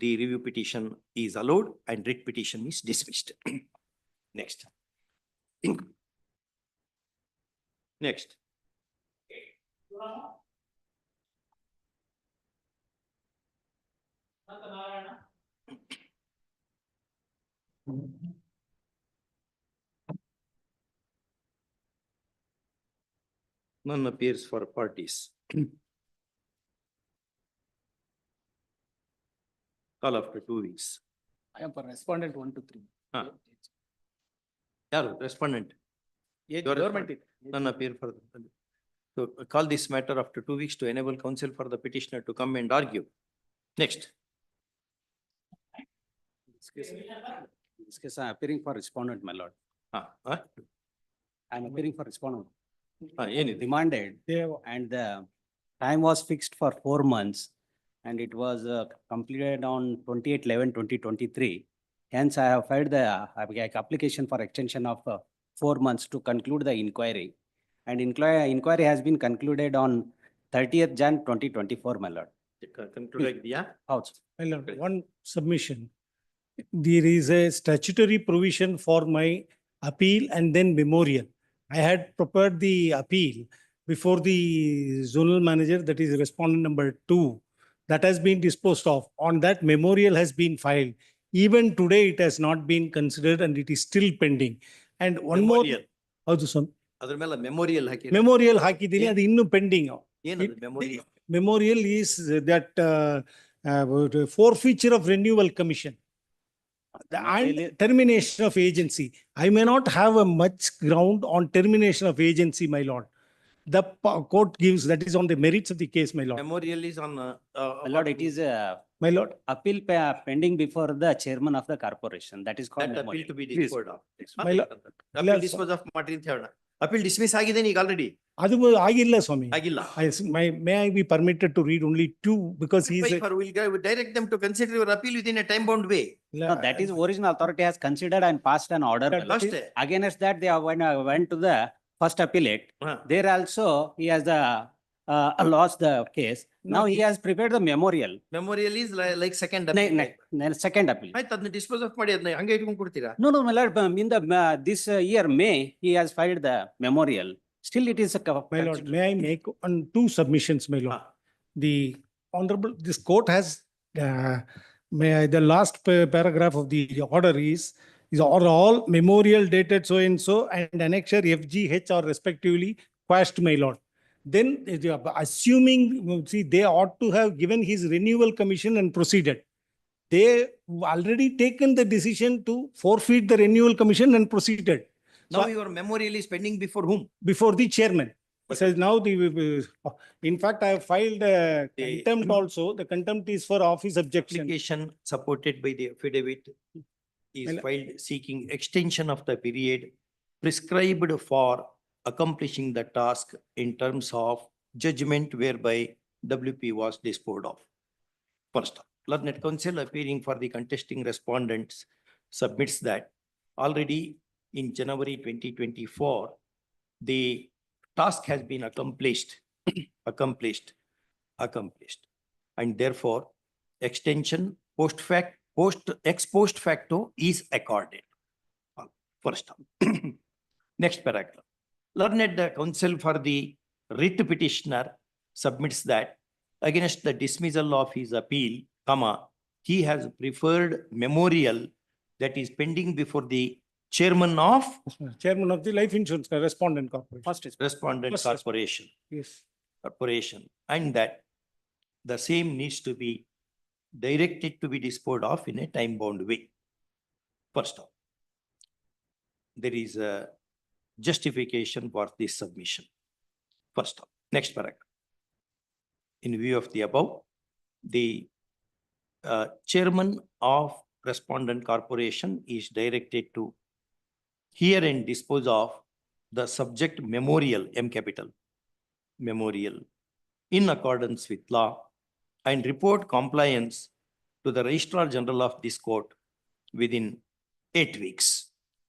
the review petition is allowed and writ petition is dismissed. Next. Next. None appears for parties. Call after 2 weeks. I am for respondent 1 to 3. Yaru, respondent. Yeah, Your government respondent. None appear for. So call this matter after 2 weeks to enable counsel for the petitioner to come and argue. Next. In this case, I am appearing for respondent, my lord. I am appearing for respondent. Remanded, and the time was fixed for 4 months, and it was completed on 28/11/2023. Hence, I have filed the application for extension of 4 months to conclude the inquiry. And inquiry has been concluded on 30th Jan 2024, my lord. Conclude, yeah? My lord, one submission. There is a statutory provision for my appeal and then memorial. I had prepared the appeal before the zonal manager, that is respondent number 2. That has been disposed of. On that, memorial has been filed. Even today, it has not been considered and it is still pending. And one Memorial. more. Howದು ಸ್ವಾಮಿ? ಅದ್ರ ಮೇಲೆ memorial ಹಾಕಿ. Memorial ಹಾಕಿದ್ದೀನಿ, ಅದು ಇನ್ನೂ pending. ಏನದು memorial? Memorial is that forfeiture of renewal commission. And termination of agency. I may not have a much ground on termination of agency, my lord. The court gives, that is on the merits of the case, my lord. Memorial is on. My lord, it is my lord, appeal pending before the chairman of the corporation. That is called That appeal memorial. to be disposed of. My lord. Appeal dispose of ಮಾಡ್ರಿ ಅಂತ ಹೇಳೋಣ. Appeal dismiss ಆಗಿದೆ ಈಗ already. ಅದು ಆಗಿಲ್ಲ ಸ್ವಾಮಿ. ಆಗಿಲ್ಲ. May I be permitted to read only 2 because he is. We'll direct them to consider your appeal within a time bound way. No, that is original authority has considered and passed an order. Last. Against that, they went to the first appellate. There also, he has lost the case. Now he has prepared the memorial. Memorial is like second appeal. Second appeal. ಆಯ್ತು ಅದನ್ನ dispose of ಮಾಡಿ ಅದನ್ನ ಹಂಗೆ ಇಟ್ಕೊಂಡು ಕೊಡ್ತೀರಾ? No, my lord, in the this year May, he has filed the memorial. Still, it is a. My lord, may I make on 2 submissions, my lord? The honorable, this court has, the last paragraph of the order is all memorial dated so and so and annexure FGH are respectively quashed, my lord. Then assuming, see, they ought to have given his renewal commission and proceeded. They already taken the decision to forfeit the renewal commission and proceeded. Now your memorial is pending before whom? Before the chairman. Says now in fact, I have filed contempt also. The contempt is for office objection. Application supported by the affidavit is filed seeking extension of the period prescribed for accomplishing the task in terms of judgment whereby WP was disposed of. First, learned counsel appearing for the contesting respondents submits that already in January 2024, the task has been accomplished, and therefore extension ex post facto is accorded. First, next paragraph. Learned counsel for the writ petitioner submits that against the dismissal of his appeal, he has preferred memorial that is pending before the chairman of Chairman of the Life Insurance Respondent Corporation. Respondent First Corporation. Yes. Corporation, and that the same needs to be directed to be disposed of in a time-bound way. First off, there is a justification for this submission. First off, next paragraph. In view of the above, the chairman of Respondent Corporation is directed to hear and dispose of the subject memorial, M capital, memorial, in accordance with law, and report compliance to the Registrar General of this court within 8 weeks.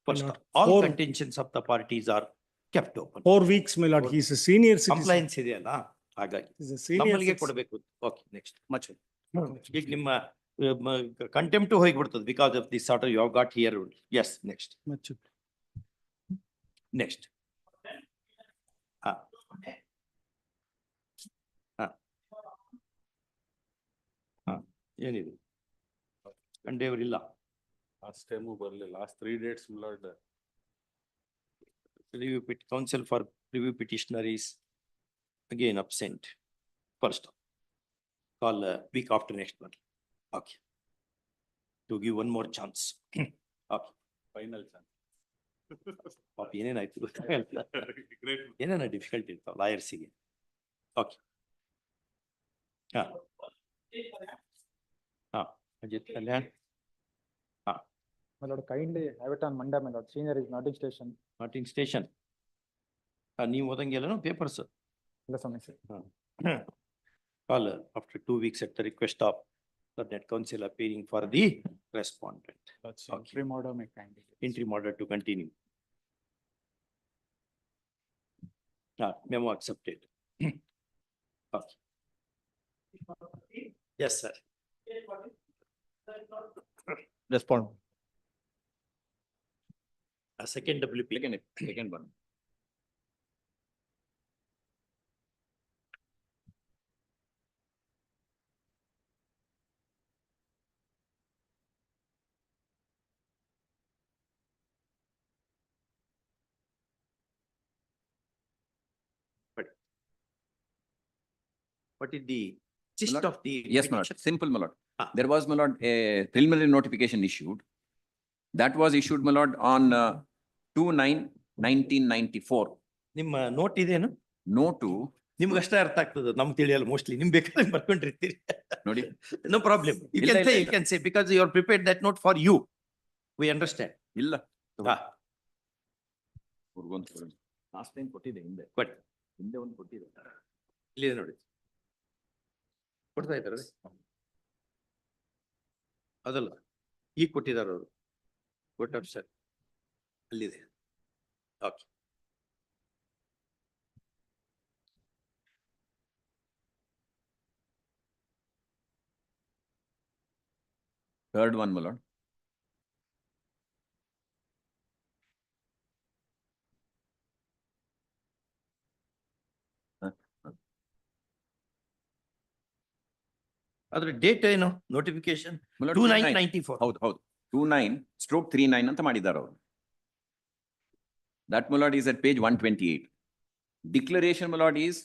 First, Lord, all four- contentions of the parties are kept open. 4 weeks, my lord. He is a senior citizen. Compliance ಇದೆಯಲ್ಲ ಹಾಗಾಗಿ He is a senior ನಮ್ಮಲ್ಲಿಗೆ citizen. ಕೊಡಬೇಕು. Okay next ಈಗ ನಿಮ್ಮ contempt ಹೋಗಿಬಿಡ್ತದೆ because of this sort you have got here. Yes next Much. Next ಏನಿದೆ ಕಂಡೇವರಿಲ್ಲ. Last time ಬರ್ಲಿ, last 3 dates, my lord. Review counsel for review petitioner is again absent. First, call week after next one. Okay. To give one more chance. Okay. Final chance. ಪಾಪ ಏನೇನಾಯ್ತು Great. ಏನೇನ difficulty ಇರ್ತಾವ ಲಾಯರ್ಸಿಗೆ. Okay. Ajit Kalyan. My lord, kindly have it on Monday, my lord. Senior is not in station. Not in station. ನೀವು ಓದಂಗೆಲ್ಲನೂ papers. ಇಲ್ಲ ಸಮಸ್ಯೆ. Call after 2 weeks at the request of the net counsel appearing for the respondent. That's Okay. interim order, my kindly. Interim order to continue. Memo accepted. Okay. Yes, sir. Respond. A second WP. Second one. What is the gist Lord, of the? Yes, my lord. petition? Simple, my lord. Ah. There was, my lord, a preliminary notification issued. That was issued, my lord, on 2/9/1994. ನಿಮ್ಮ note ಇದೇನು? No to, ನಿಮ್ಗೆ ಅಷ್ಟೇ ಅರ್ಥ ಆಗ್ತದೆ, ನಮ್ಗೆ ತಿಳಿಯಲ್ಲ mostly. ನಿಮ್ ಬೇಕಾದ್ರೆ ಬರ್ಕೊಂಡಿರ್ತೀರಿ. ನೋಡಿ. No problem. You ಇಲ್ಲ, can ಇಲ್ಲ, say, you ಇಲ್ಲ. can say, because you are prepared that note for you. We understand. ಇಲ್ಲ. Ah, Last time ಕೊಟ್ಟಿದೆ ಹಿಂದೆ. but ಹಿಂದೆ ಒಂದು ಕೊಟ್ಟಿದೆ. ಇಲ್ಲಿದೆ ನೋಡಿ. ಕೊಡ್ತಾ ಇದ್ದಾರೆ ಅದಲ್ಲ, ಈಗ ಕೊಟ್ಟಿದ್ದಾರೆ ಅವರು. ಕೊಟ್ಟಾರ ಸರ್, ಅಲ್ಲಿದೆ. Okay. Third one, my lord. ಅದ್ರ ಡೇಟ್ ಏನು? Notification My lord, 2/9/94. ಹೌದು ಹೌದು 29/39 ಅಂತ ಮಾಡಿದ್ದಾರೆ ಅವರು. That, my lord, is at page 128. Declaration, my lord, is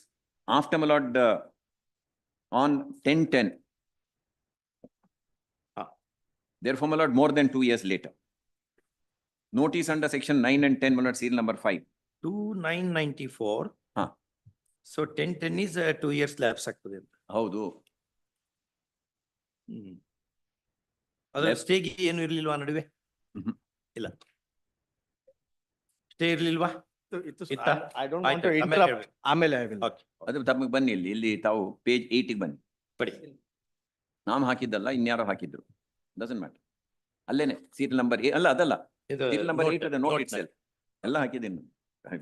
after, my lord, on 10/10. Therefore, my lord, more than 2 years later. Notice under section 9 and 10, my lord, serial number 5. 2/9/94. So 10/10 is 2 years lapse ಆಗ್ತದೆ ಅಂತ. ಹೌದು. ಅದ್ರ Lapse. ಸ್ಟೇಗೆ ಏನು ಇರ್ಲಿಲ್ವಾ ನಡುವೆ? ಇಲ್ಲ. Stay ಇರ್ಲಿಲ್ವಾ? ಇತ್ತಾ? I don't want ಆಯ್ತು, to ಆಮೇಲೆ interrupt. ಹೇಳ್ಬೇಕು. ಆಮೇಲೆ I will. Okay. ಅದು ತಮಗೆ ಬನ್ನಿ ಇಲ್ಲಿ ತಾವು ಪೇಜ್ 8 ಬನ್ನಿ. ಪಡಿ. ನಾನು ಹಾಕಿದ್ದಲ್ಲ, ಇನ್ಯಾರೋ ಹಾಕಿದ್ರು. Doesn't matter. ಅಲ್ಲೇನೆ ಸೀರಿಯಲ್ ನಂಬರ್ ಅಲ್ಲ ಅದಲ್ಲ. ಇದು Serial number note- 8 the note note itself. ಎಲ್ಲ ಹಾಕಿದ್ದೀನಿ.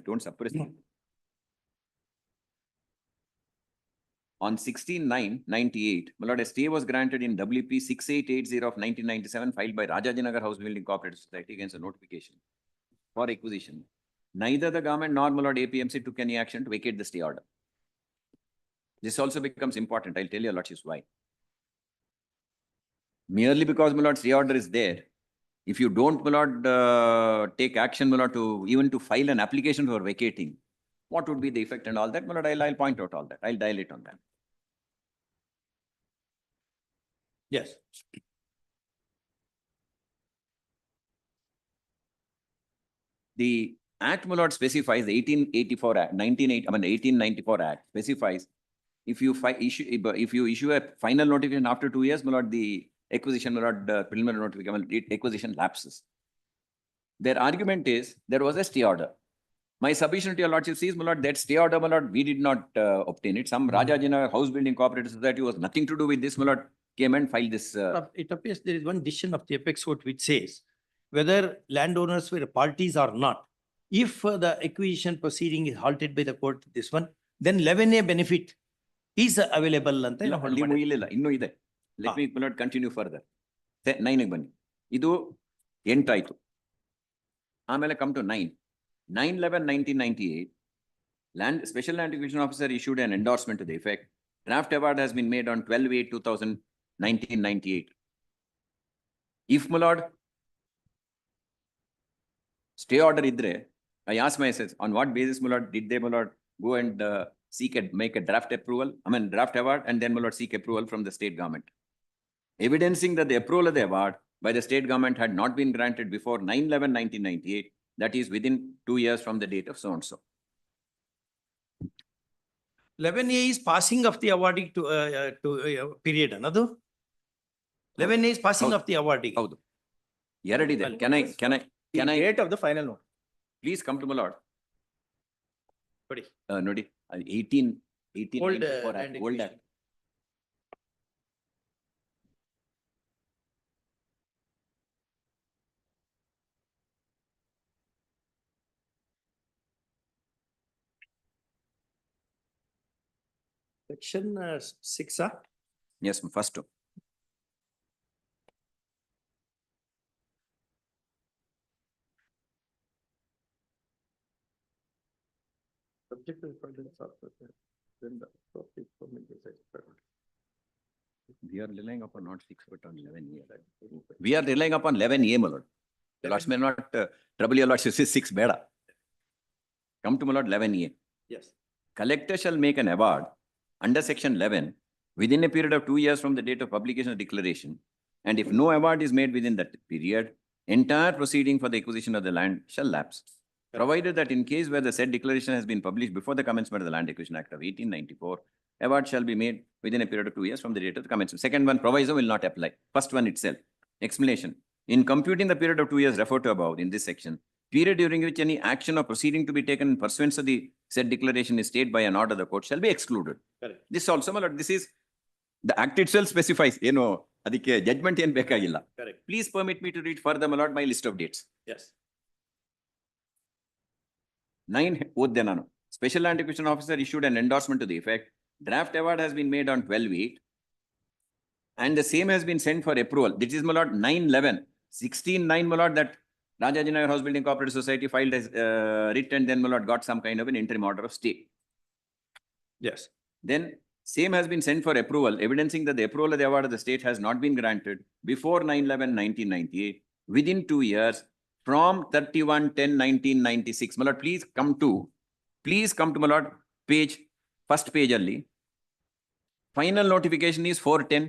Don't suppress me. On 16/9/98, my lord, a stay was granted in WP 6880 of 1997 filed by Rajajinagar House Building Cooperative Society against a notification for acquisition neither the government nor my lord APMC took any action to vacate the stay order. This also becomes important. I'll tell your lordships why. Merely because, my lord, stay order is there, if you don't, my lord, take action, my lord, to even to file an application for vacating, what would be the effect and all that, my lord, I'll point out all that. I'll dilate on that. Yes. The Act, my lord, specifies the 1884 Act, 1894 Act specifies if you issue a final notification after 2 years, my lord, the acquisition, my lord, preliminary notification, acquisition lapses. Their argument is there was a stay order. My submission to your lordship is, my lord, that stay order, my lord, we did not obtain it. Some Rajajina House Building Cooperative Society was nothing to do with this, my lord, came and filed this. It appears there is one decision of the apex court which says whether landowners were parties or not. If the acquisition proceeding is halted by the court, this one, then 11A benefit is available. ಇನ್ನೂ ಇದೆ. Let me, my lord, continue further. 9 ಬನ್ನಿ. ಇದು 8 ಆಯ್ತು. ಆಮೇಲೆ come to 9. 9/11/1998, Special Land Acquisition Officer issued an endorsement to the effect. Draft award has been made on 12/8/1998. If, my lord, stay order idre, I ask myself, on what basis, my lord, did they, my lord, go and make a draft approval, draft award, and then, my lord, seek approval from the state government, evidencing that the approval of the award by the state government had not been granted before 9/11/1998, that is within 2 years from the date of so and so. 11A is passing of the awarding to period, another. 11A is passing of the awarding. ಹೌದು. ಎರಡಿದೆ. Can I Date of the final note. please come to my lord? Sorry. ನೋಡಿ 1894 Old, Act, old Act. Section 6, Yes, first. subject to the findings of then the topic for me is expert. We are relying upon not 6 but on 11A. We are relying upon 11A, my lord. The lords may not trouble your lordship, 6 beda. Come to my lord 11A. Yes. Collector shall make an award under section 11 within a period of 2 years from the date of publication of declaration, and if no award is made within that period, entire proceeding for the acquisition of the land shall lapse, provided that in case where the said declaration has been published before the commencement of the Land Acquisition Act of 1894, award shall be made within a period of 2 years from the date of the commencement. Second one, proviso will not apply. First one itself. Explanation. In computing the period of 2 years referred to above in this section, period during which any action or proceeding to be taken in pursuance of the said declaration is stayed by an order of the court shall be excluded. Correct. This also, my lord, this is the act itself specifies, ಅದಕ್ಕೆ judgment ಏನು ಬೇಕಾಗಿಲ್ಲ. Correct. Please permit me to read further, my lord, my list of dates. Yes. 9 ಓದ್ದೆ ನಾನು. Special Land Acquisition Officer issued an endorsement to the effect. Draft award has been made on 12/8 and the same has been sent for approval. This is, my lord, 9/11. 16/9, my lord, that Rajajinagar House Building Cooperative Society filed as writ and then, my lord, got some kind of an interim order of stay. Yes. Then same has been sent for approval, evidencing that the approval of the award of the state has not been granted before 9/11/1998 within 2 years from 31/10/1996. My lord, please come to, my lord, first page only. Final notification is 4/10.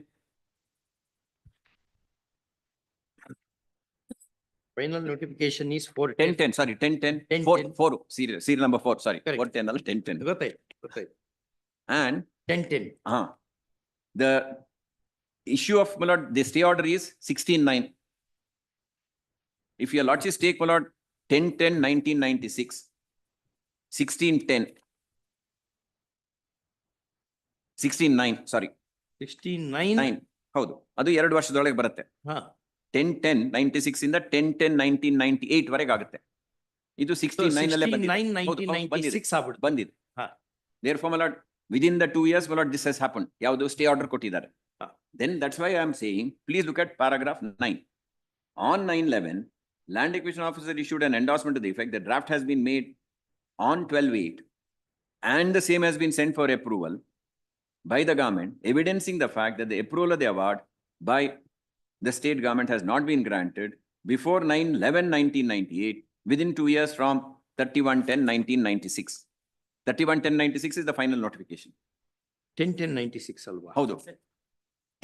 Final notification is 10/10, sorry, 10/10, 4, serial number 4, sorry, 4/10, 10/10. Gotai. And 10/10. The issue of, my lord, the stay order is 16/9. If your lordship take, my lord, 10/10/1996, 16/10, 16/9, sorry. 16/9. ಹೌದು, ಅದು 2 ವರ್ಷದೊಳಗೆ ಬರುತ್ತೆ. 10/10/96 ಇಂದ 10/10/1998 ವರೆಗೆ ಆಗುತ್ತೆ. ಇದು 16/9 ಅಲ್ಲೇ ಬಂದಿದೆ. Therefore, my lord, within the 2 years, my lord, this has happened. ಯಾವುದು stay order ಕೊಟ್ಟಿದ್ದಾರೆ. Then that's why I am saying, please look at paragraph 9. On 9/11, Land acquisition officer issued an endorsement to the effect that draft has been made on 12/8 and the same has been sent for approval by the government, evidencing the fact that the approval of the award by the state government has not been granted before 9/11/1998 within 2 years from 31/10/1996. 31/10/96 is the final notification. 10/10/96 ಅಲ್ವಾ? ಹೌದು.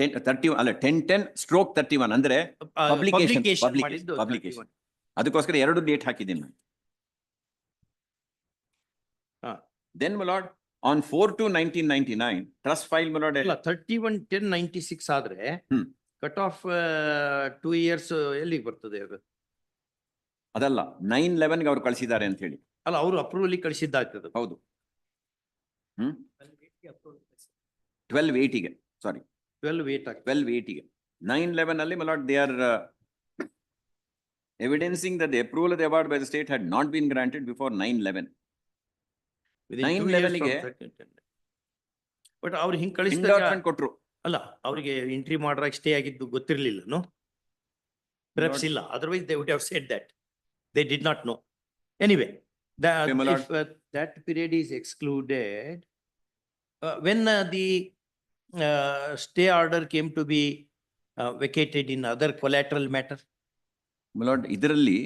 10/10/31 ಅಂದ್ರೆ publication. ಅದಕ್ಕೋಸ್ಕರ 2 date ಹಾಕಿದ್ದೀನಿ ನಾನು. Then my lord, on 4/2/1999, trust file my lord. 31/10/96 ಆದ್ರೆ cut off 2 years ಎಲ್ಲಿಗೆ ಬರ್ತದೆ ಅದು? ಅದಲ್ಲ 9/11 ಅವ್ರು ಕಳಿಸಿದ್ದಾರೆ ಅಂತ ಹೇಳಿ. ಅಲ್ಲ, ಅವರು ಅಪ್ರೂವಲ್ ಕಳಿಸಿದ್ದಾಗ್ತದೆ. ಹೌದು. 12/8 ಸಾರಿ 12/8 9/11 ಅಲ್ಲಿ my lord, they are evidencing that the approval of the award by the state had not been granted before 9/11. 9/11 ಗೆ ಬಟ್ ಅವ್ರು ಹಿಂಗ್ ಕಳಿಸಿದಾಗ ಕೊಟ್ರು. ಅಲ್ಲ, ಅವರಿಗೆ ಎಂಟ್ರಿ ಮಾಡ್ರಾಗ ಸ್ಟೇ ಆಗಿದ್ದು ಗೊತ್ತಿರಲಿಲ್ಲ. ನೋ perhaps ಇಲ್ಲ, otherwise they would have said that they did not know. Anyway, if that period is excluded, when the stay order came to be vacated in other collateral matter? My lord, ಇದರಲ್ಲಿ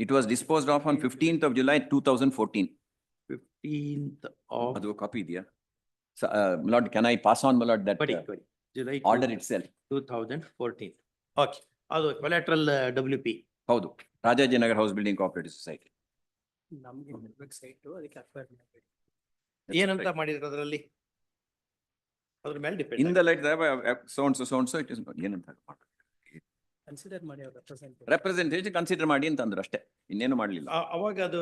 it was disposed of on 15th of July 2014. 15th of ಅದು copy ಇದೆಯಾ? My lord, can I pass on my lord that July order itself? 2014. Okay, ಅದು collateral WP. ಹೌದು, Rajajinagar house building cooperative society. ನಮಗೆ website ಅದಕ್ಕೆ acquire ಮಾಡಬೇಕು. ಏನಂತ ಮಾಡಿದ್ರು ಅದರಲ್ಲಿ? ಅದ್ರ ಮೇಲೆ depend. In the light so and so it is ಏನಂತ ಮಾಡ್ತಾರೆ. ಕನ್ಸಿಡರ್ ಮಾಡಿ ರೆಪ್ರೆಸೆಂಟೇಟಿವ್ ಕನ್ಸಿಡರ್ ಮಾಡಿ ಅಂತ ಅಂದ್ರು ಅಷ್ಟೇ, ಇನ್ನೇನು ಮಾಡಲಿಲ್ಲ. ಅವಾಗ ಅದು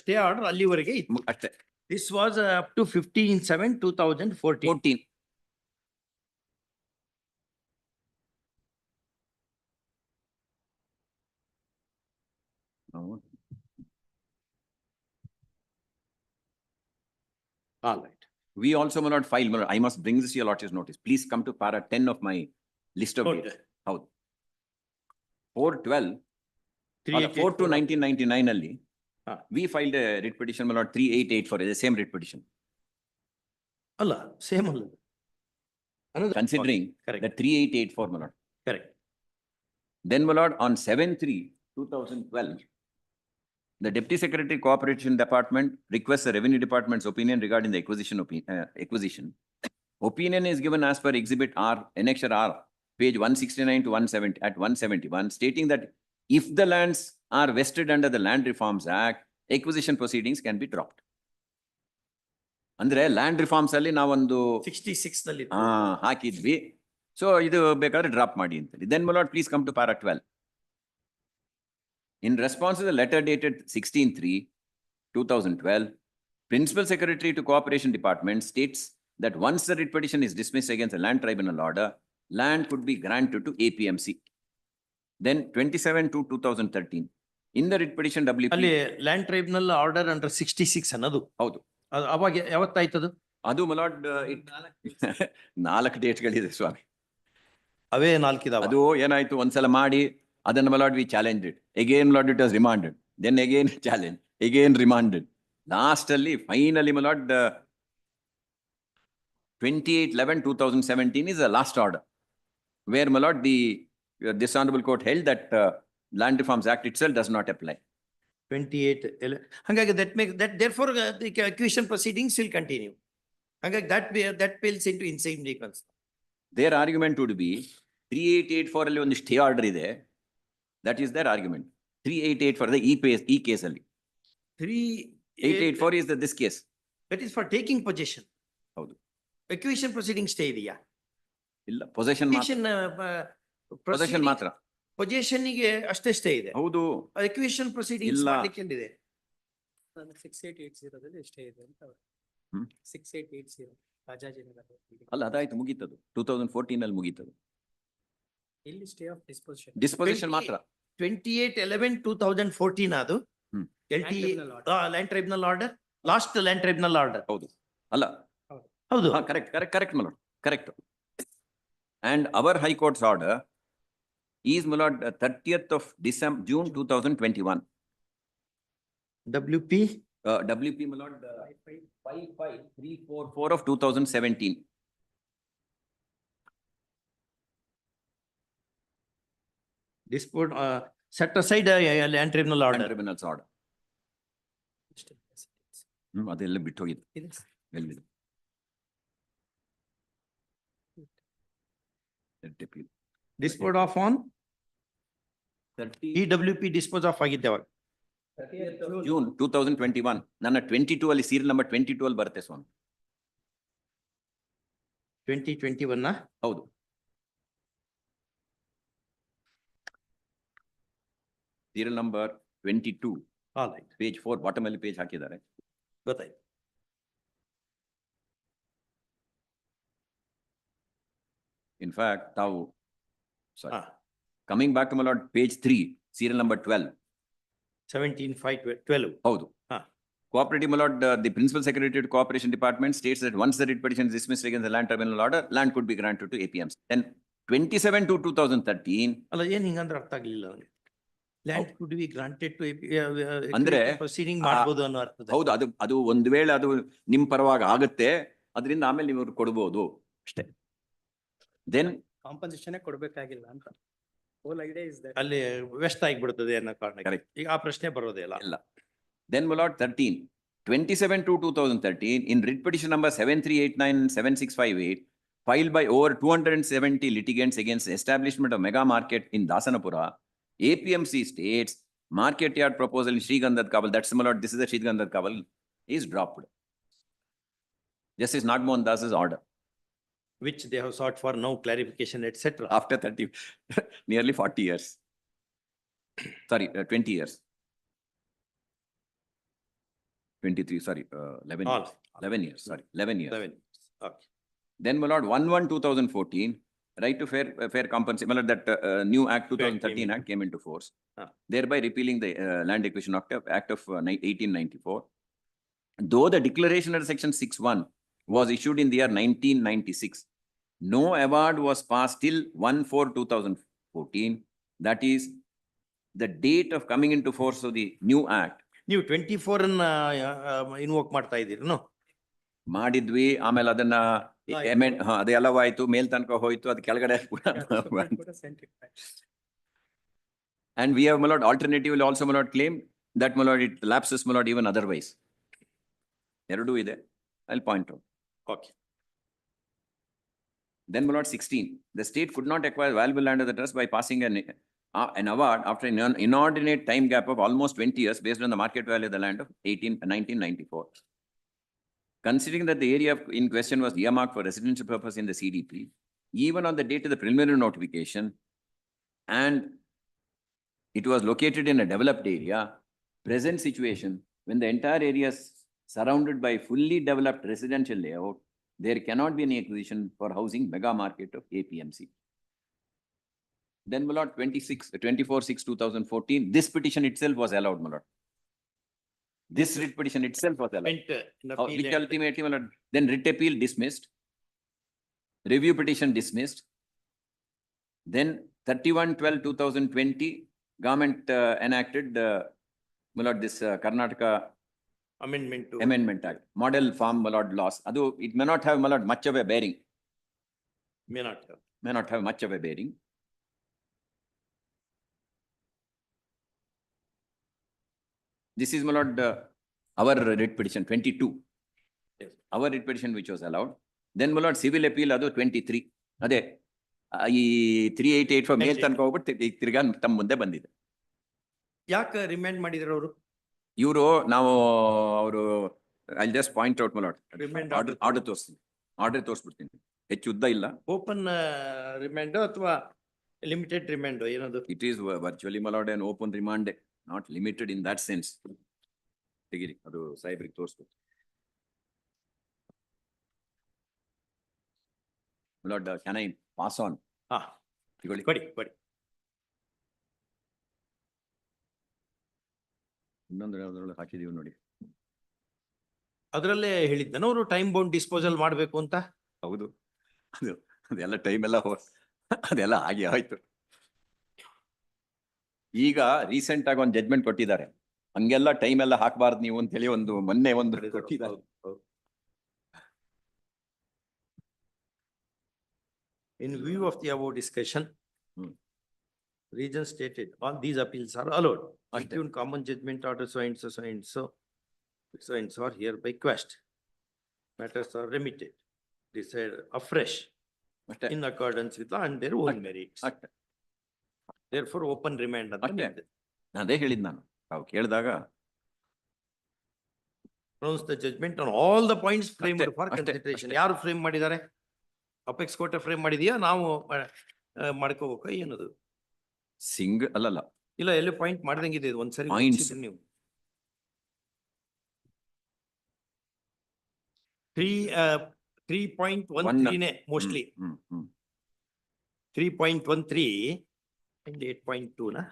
ಸ್ಟೇ ಆರ್ಡರ್ ಅಲ್ಲಿವರೆಗೆ ಇತ್ತು ಅಷ್ಟೇ. This was up to 15/7/2014. All right. We also may not file, my lord, I must bring this to your lordship's notice. Please come to para 10 of my list of dates. ಹೌದು. 4/2/1999 ಅಲ್ಲಿ we filed a writ petition, my lord, 3884, the same writ petition. ಅಲ್ಲ, same ಅಲ್ಲ. Considering the 3884, my lord. Correct. Then, my lord, on 7/3/2012, the Deputy Secretary Cooperation Department requests the Revenue Department's opinion regarding the acquisition. Opinion is given as per Exhibit R, Annexure R, page 169 to 170 at 171, stating that if the lands are vested under the Land Reforms Act, acquisition proceedings can be dropped. ಅಂದ್ರೆ land reforms ಅಲ್ಲಿ ನಾವೊಂದು 66 ನಲ್ಲಿ ಹಾಕಿದ್ವಿ. So ಇದು ಬೇಕಾದ್ರೆ drop ಮಾಡಿ ಅಂತ. Then my lord, please come to para 12. In response to the letter dated 16/3/2012, Principal Secretary to Cooperation Department states that once the writ petition is dismissed against a land tribunal order, land could be granted to APMC. Then 27/2/2013, in the writ petition WP. ಅಲ್ಲಿ land tribunal order under 66 ಅನ್ನೋದು. ಹೌದು. ಅವಾಗ ಯಾವತ್ತಾಯ್ತದು? ಅದು my lord, 4 ಡೇಟ್ಗಳಿದೆ ಸ್ವಾಮಿ. ಅವೇ 4 ಇದಾವೆ. ಅದು ಏನಾಯ್ತು, ಒಂದ್ಸಲ ಮಾಡಿ ಅದನ್ನ my lord we challenged it. Again my lord it was remanded. Then again challenged. Again remanded. Last ಅಲ್ಲಿ finally my lord 28/11/2017 is the last order where my lord this honorable court held that Land Reforms Act itself does not apply. 28. ಹಾಗಾಗಿ that therefore the acquisition proceedings will continue. ಹಾಗಾಗಿ that falls into insignificance. Their argument would be 3884 ಅಲ್ಲಿ ಒಂದು stay order ಇದೆ. That is their argument. 3884 the ಈ case ಅಲ್ಲಿ 3884 is this case. That is for taking possession. ಹೌದು. Acquisition proceeding stay ಇದೆಯಾ? ಇಲ್ಲ, possession ಮಾತ್ರ. Possession ಗೆ ಅಷ್ಟೇ ಸ್ಟೇ ಇದೆ. ಹೌದು. Acquisition proceedings ಮಾಡ್ಲಿಕ್ಕೆ ಏನಿದೆ? 6880 ಸ್ಟೇ ಇದೆ ಅಂತ. 6880 ರಾಜಾಜಿನಗರ. ಅಲ್ಲ, ಅದಾಯ್ತು, ಮುಗೀತದು. 2014 ಅಲ್ಲಿ ಮುಗೀತದು. ಇಲ್ಲಿ ಸ್ಟೇ ಆಫ್ ಡಿಸ್ಪೋಸಿಷನ್. ಡಿಸ್ಪೋಸಿಷನ್ ಮಾತ್ರ. 28/11/2014 ಅದು land tribunal order, last land tribunal order. ಹೌದು. ಅಲ್ಲ, ಹೌದು. Correct my lord, correct. And our High Court's order is, my lord, 30th of June 2021. WP WP, my lord, 55344 of 2017. dispute, set aside land tribunal And order. tribunal's order. ಅದೆಲ್ಲ ಬಿಟ್ಟು ಹೋಗಿದೆ. ಎಲ್ಲಿದೆ? Dispute of on 30 EWP dispose of ಆಗಿದ್ದೆ ಅವಾಗ. June 2021. ನನ್ನ 22 ಅಲ್ಲಿ serial number 22 ಅಲ್ಲಿ ಬರುತ್ತೆ ಸ್ವಾಮಿ. 2021 ಹೌದು. Serial number 22. ಪೇಜ್ 4 ಬಾಟಮ್ ಅಲ್ಲಿ ಪೇಜ್ ಹಾಕಿದ್ದಾರೆ. ಗೊತ್ತಾಯ್ತು. In fact, ತಾವು coming back to my lord, page 3, serial number 12. 17/5/12. ಹೌದು. Cooperative, my lord, the principal secretary to cooperation department states that once the writ petition is dismissed against the land tribunal order, land could be granted to APMC. Then 27 to 2013. ಅಲ್ಲ ಏನ್ ಹಿಂಗಂದ್ರೆ ಅರ್ಥ ಆಗ್ಲಿಲ್ಲ ನನಗೆ. Land could be granted to ಅಂದ್ರೆ proceeding ಮಾಡ್ಬೋದು ಅನ್ನೋ ಅರ್ಥದ. ಹೌದು, ಅದು ಒಂದು ವೇಳೆ ಅದು ನಿಮ್ ಪರವಾಗಿ ಆಗುತ್ತೆ, ಅದರಿಂದ ಆಮೇಲೆ ನೀವು ಕೊಡ್ಬೋದು ಅಷ್ಟೇ. Then ಕಾಂಪನ್ಸೇಷನ್ ಕೊಡ್ಬೇಕಾಗಿಲ್ಲ ಅಂತ. Whole idea is that. ಅಲ್ಲಿ ವೆಸ್ಟ್ ಆಗಿಬಿಡ್ತದೆ ಅನ್ನೋ ಕಾರಣಕ್ಕೆ. Correct. ಈಗ ಆ ಪ್ರಶ್ನೆ ಬರೋದೇ ಇಲ್ಲ. Then, my lord, 27 to 2013, in writ petition number 7389-7658, filed by over 270 litigants against the establishment of mega market in Dasanapura, APMC states market yard proposal in Srigandhat Kaval, that's, my lord, this is the Srigandhat Kaval, is dropped. Justice Nagmohan Das's order. Which they have sought for now clarification, etc. After 30, nearly 40 years. Sorry, 20 years. 23, sorry, 11 years. 11 years, sorry, 11 years. 11 years. Okay. Then, my lord, 1/1/2014, right to fair compensation, my lord, that new Act 2013 Act came into force, thereby repealing the Land Acquisition Act of 1894. Though the declaration under Section 6(1) was issued in the year 1996, no award was passed till 1/4/2014. That is the date of coming into force of the new Act. ನೀವು 24 ಅನ್ನ invoke ಮಾಡ್ತಾ ಇದ್ದೀರಿ ಮಾಡಿದ್ವಿ, ಆಮೇಲೆ ಅದನ್ನ ಅದೆಲ್ಲವಾಯ್ತು, ಮೇಲ್ ತನಕ ಹೋಯ್ತು, ಅದು ಕೆಳಗಡೆ. And we have, my lord, alternatively also, my lord, claim that, my lord, it lapses, my lord, even otherwise. Eradu ide, I'll point out. Okay. Then, my lord, 16, the state could not acquire valuable land of the trust by passing an award after an inordinate time gap of almost 20 years based on the market value of the land of 1994. Considering that the area in question was earmarked for residential purpose in the CDP, even on the date of the preliminary notification, and it was located in a developed area, present situation, when the entire area is surrounded by fully developed residential layout, there cannot be any acquisition for housing mega market of APMC. Then, my lord, 24/6/2014, this petition itself was allowed, my lord. This writ petition itself was allowed. Which ultimately, my lord, then writ appeal dismissed, review petition dismissed. Then 31/12/2020, government enacted, my lord, this Karnataka Amendment Act, Model Farm, my lord, laws. Although it may not have, my lord, much of a bearing. May not have much of a bearing. This is, my lord, our writ petition 22. Yes. Our writ petition which was allowed. Then, my lord, civil appeal adu 23. Ade ಈ 3884 ಮೇಲ್ ತನಕ ಹೋಗ್ಬಿಟ್ಟು ತಿರ್ಗಾ ತಮ್ಮ ಮುಂದೆ ಬಂದಿದೆ. ಯಾಕೆ remind ಮಾಡಿದ್ರು ಅವರು? ಇವರು ಅವರು I just point out, my lord, order ತೋರಿಸ್ಬಿಡ್ತೀನಿ. ಹೆಚ್ಚು ಉದ್ದ ಇಲ್ಲ. ಓಪನ್ ರಿಮೈಂಡ್ ಅಥವಾ ಲಿಮಿಟೆಡ್ ರಿಮೈಂಡ್ ಏನದು? It is virtually, my lord, an open remand, not limited in that sense. ತೆಗಿರಿ, ಅದು ಸಾಹೇಬ್ರಿಗೆ ತೋರಿಸ್ಬೇಕು. My lord, can I pass on? ಕೊಡಿ. ಇನ್ನೊಂದು ಯಾವ್ದ್ರೊಳಗೆ ಹಾಕಿದೀವಿ ನೋಡಿ. ಅದರಲ್ಲೇ ಹೇಳಿದ್ದನ ಅವರು ಟೈಮ್ ಬೌಂಡ್ ಡಿಸ್ಪೋಸಲ್ ಮಾಡ್ಬೇಕು ಅಂತ. ಹೌದು, ಅದೆಲ್ಲ ಟೈಮ್ ಎಲ್ಲ ಅದೆಲ್ಲ ಹಾಗೆ ಆಯ್ತು. ಈಗ ರೀಸೆಂಟ್ ಆಗಿ ಒಂದು ಜಡ್ಜ್ಮೆಂಟ್ ಕೊಟ್ಟಿದ್ದಾರೆ. ಹಂಗೆಲ್ಲ ಟೈಮ್ ಎಲ್ಲ ಹಾಕಬಾರ್ದು ನೀವು ಅಂತ ಹೇಳಿ ಮೊನ್ನೆ ಒಂದು ಕೊಟ್ಟಿದ್ದಾರೆ. In view of the above discussion, region stated, all these appeals are allowed. Until common judgment order so and so, so and so, so and so are hereby quashed. Matters are remitted, decided afresh in accordance with law and their own merits. Therefore, open remand ಅಂತ ನಿಮ್ದು. ಅದೇ ಹೇಳಿದ್ ನಾನು ತಾವು ಕೇಳಿದಾಗ. Pronounce the judgment on all the points framed for consideration. ಯಾರು frame ಮಾಡಿದ್ದಾರೆ? Apex court frame ಮಾಡಿದ್ಯಾ ನಾವು ಮಾಡ್ಕೋಬೇಕು ಏನದು? ಅಲ್ಲಲ್ಲ ಇಲ್ಲ ಎಲ್ಲಿ ಪಾಯಿಂಟ್ ಮಾಡ್ದಂಗಿದೆ ಇದು ಒಂದ್ಸರಿ ನೀವು 3.13 mostly 3.13 and 8.2 na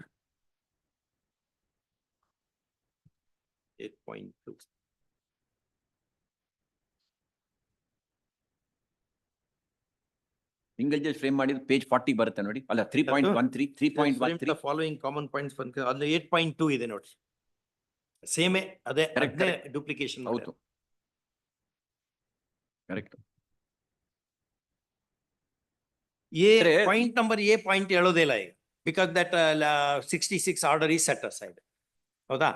8.2 single judge frame ಮಾಡಿದ ಪೇಜ್ 40 ಬರುತ್ತೆ ನೋಡಿ. ಅಲ್ಲ 3.13 3.13 ಫಾಲೋಯಿಂಗ್ ಕಾಮನ್ ಪಾಯಿಂಟ್ಸ್ ಅದು 8.2 ಇದೆ ನೋಡಿ. ಸೇಮೇ ಅದೇ ಡುಪ್ಲಿಕೇಶನ್. ಹೌದು correct. Point number A point ಹೇಳೋದಿಲ್ಲ ಈಗ, because that 66 order is set aside. ಹೌದಾ?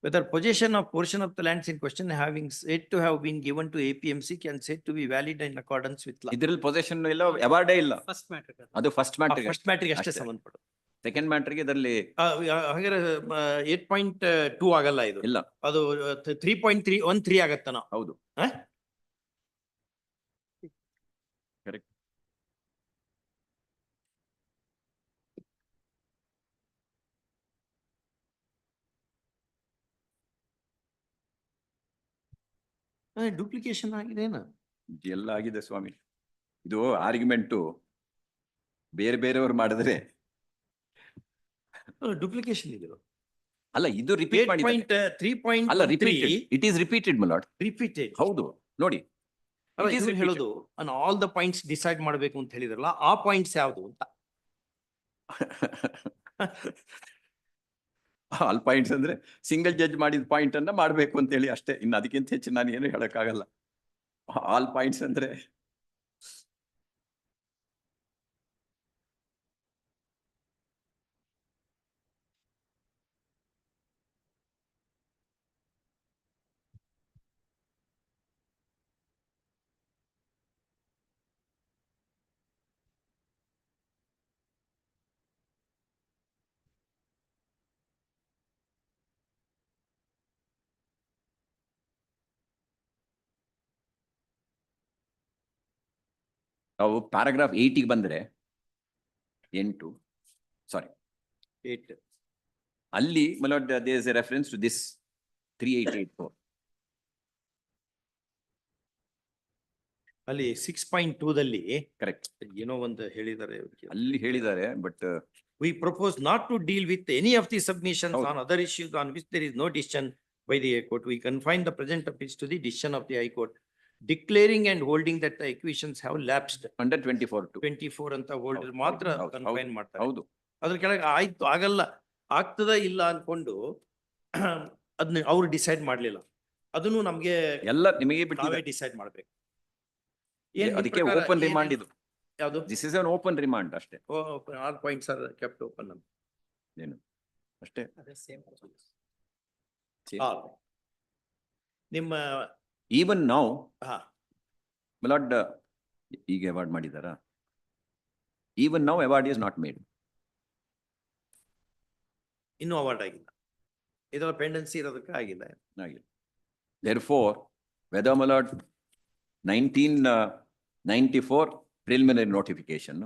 Whether possession of portion of the lands in question having said to have been given to APMC can said to be valid in accordance with law. ಇದರಲ್ಲಿ possession ಇಲ್ಲ, ಅವಾರ್ಡೇ ಇಲ್ಲ. ಅದು first ಮ್ಯಾಟ್ರಿಗೆ ಅಷ್ಟೇ ಸಂಬಂಧಪಟ್ಟು. Second ಮ್ಯಾಟ್ರಿಗೆ ಇದರಲ್ಲಿ ಹಾಗಾದ್ರೆ 8.2 ಆಗಲ್ಲ ಇದು. ಇಲ್ಲ, ಅದು 3.13 ಆಗತ್ತನ. ಹೌದು ಕರೆಕ್ಟ್. ಡುಪ್ಲಿಕೇಶನ್ ಆಗಿದೆನಾ? ಎಲ್ಲ ಆಗಿದೆ ಸ್ವಾಮಿ. ಇದು ಆರ್ಗ್ಯುಮೆಂಟು ಬೇರೆ ಬೇರೆಯವರು ಮಾಡಿದ್ರೆ ಡುಪ್ಲಿಕೇಶನ್ ಇದೆ. ಅಲ್ಲ ಇದು ರಿಪೀಟ್ ಮಾಡಿ 3.3 ಅಲ್ಲ repeated, it is repeated my lord. Repeated ಹೌದು ನೋಡಿ. ಹೇಳೋದು ಆಲ್ ದ ಪಾಯಿಂಟ್ಸ್ ಡಿಸೈಡ್ ಮಾಡಬೇಕು ಅಂತ ಹೇಳಿದ್ರಲ್ಲ, ಆ ಪಾಯಿಂಟ್ಸ್ ಯಾವುದು ಅಂತ. ಆಲ್ ಪಾಯಿಂಟ್ಸ್ ಅಂದ್ರೆ ಸಿಂಗಲ್ ಜಡ್ಜ್ ಮಾಡಿದ ಪಾಯಿಂಟ್ ಅನ್ನ ಮಾಡ್ಬೇಕು ಅಂತ ಹೇಳಿ ಅಷ್ಟೇ. ಇನ್ನು ಅದಕ್ಕಿಂತ ಹೆಚ್ಚು ನಾನು ಏನು ಹೇಳಕ್ಕಾಗಲ್ಲ. ಆಲ್ ಪಾಯಿಂಟ್ಸ್ ಅಂದ್ರೆ ನಾವು ಪ್ಯಾರಾಗ್ರಾಫ್ 8 ಬಂದ್ರೆ 8 ಅಲ್ಲಿ my lord there is a reference to this 3884. ಅಲ್ಲಿ 6.2 ಕರೆಕ್ಟ್ ಏನೋ ಒಂದು ಹೇಳಿದ್ದಾರೆ, ಅಲ್ಲಿ ಹೇಳಿದ್ದಾರೆ. But we propose not to deal with any of the submissions on other issues on which there is no decision by the High Court. We confine the present appeals to the decision of the High Court, declaring and holding that the acquisitions have lapsed under 24 ಅಂತ holder ಮಾತ್ರ confine ಮಾಡ್ತಾರೆ. ಹೌದು, ಅದ್ರ ಕೆಳಗೆ ಆಯ್ತು ಆಗಲ್ಲ ಆಗ್ತದ ಇಲ್ಲ ಅನ್ಕೊಂಡು ಅದನ್ನ ಅವ್ರು ಡಿಸೈಡ್ ಮಾಡ್ಲಿಲ್ಲ. ಅದನ್ನು ನಮ್ಗೆ ಎಲ್ಲ ನಿಮಗೆ ನಾವೇ ಡಿಸೈಡ್ ಮಾಡ್ಬೇಕು. ಅದಕ್ಕೆ ಓಪನ್ ರಿಮಾಂಡ್ ಇದು. ಯಾವುದು? This is an open remand ಅಷ್ಟೇ. All points are kept open ಏನು ಅಷ್ಟೇ. ನಿಮ್ಮ ಈವನ್ ನಾವು ಮಲಾಡ್ ಈಗ ಅವಾರ್ಡ್ ಮಾಡಿದಾರ? ಈವನ್ ನಾವು ಅವಾರ್ಡ್ ಇಸ್ ನಾಟ್ ಮೇಡ್. ಇನ್ನೂ ಅವಾರ್ಡ್ ಆಗಿಲ್ಲ. ಇದರ ಪೆಂಡೆನ್ಸಿ ಇರೋದಕ್ಕೆ ಆಗಿಲ್ಲ. Therefore, whether my lord 1994 preliminary notification,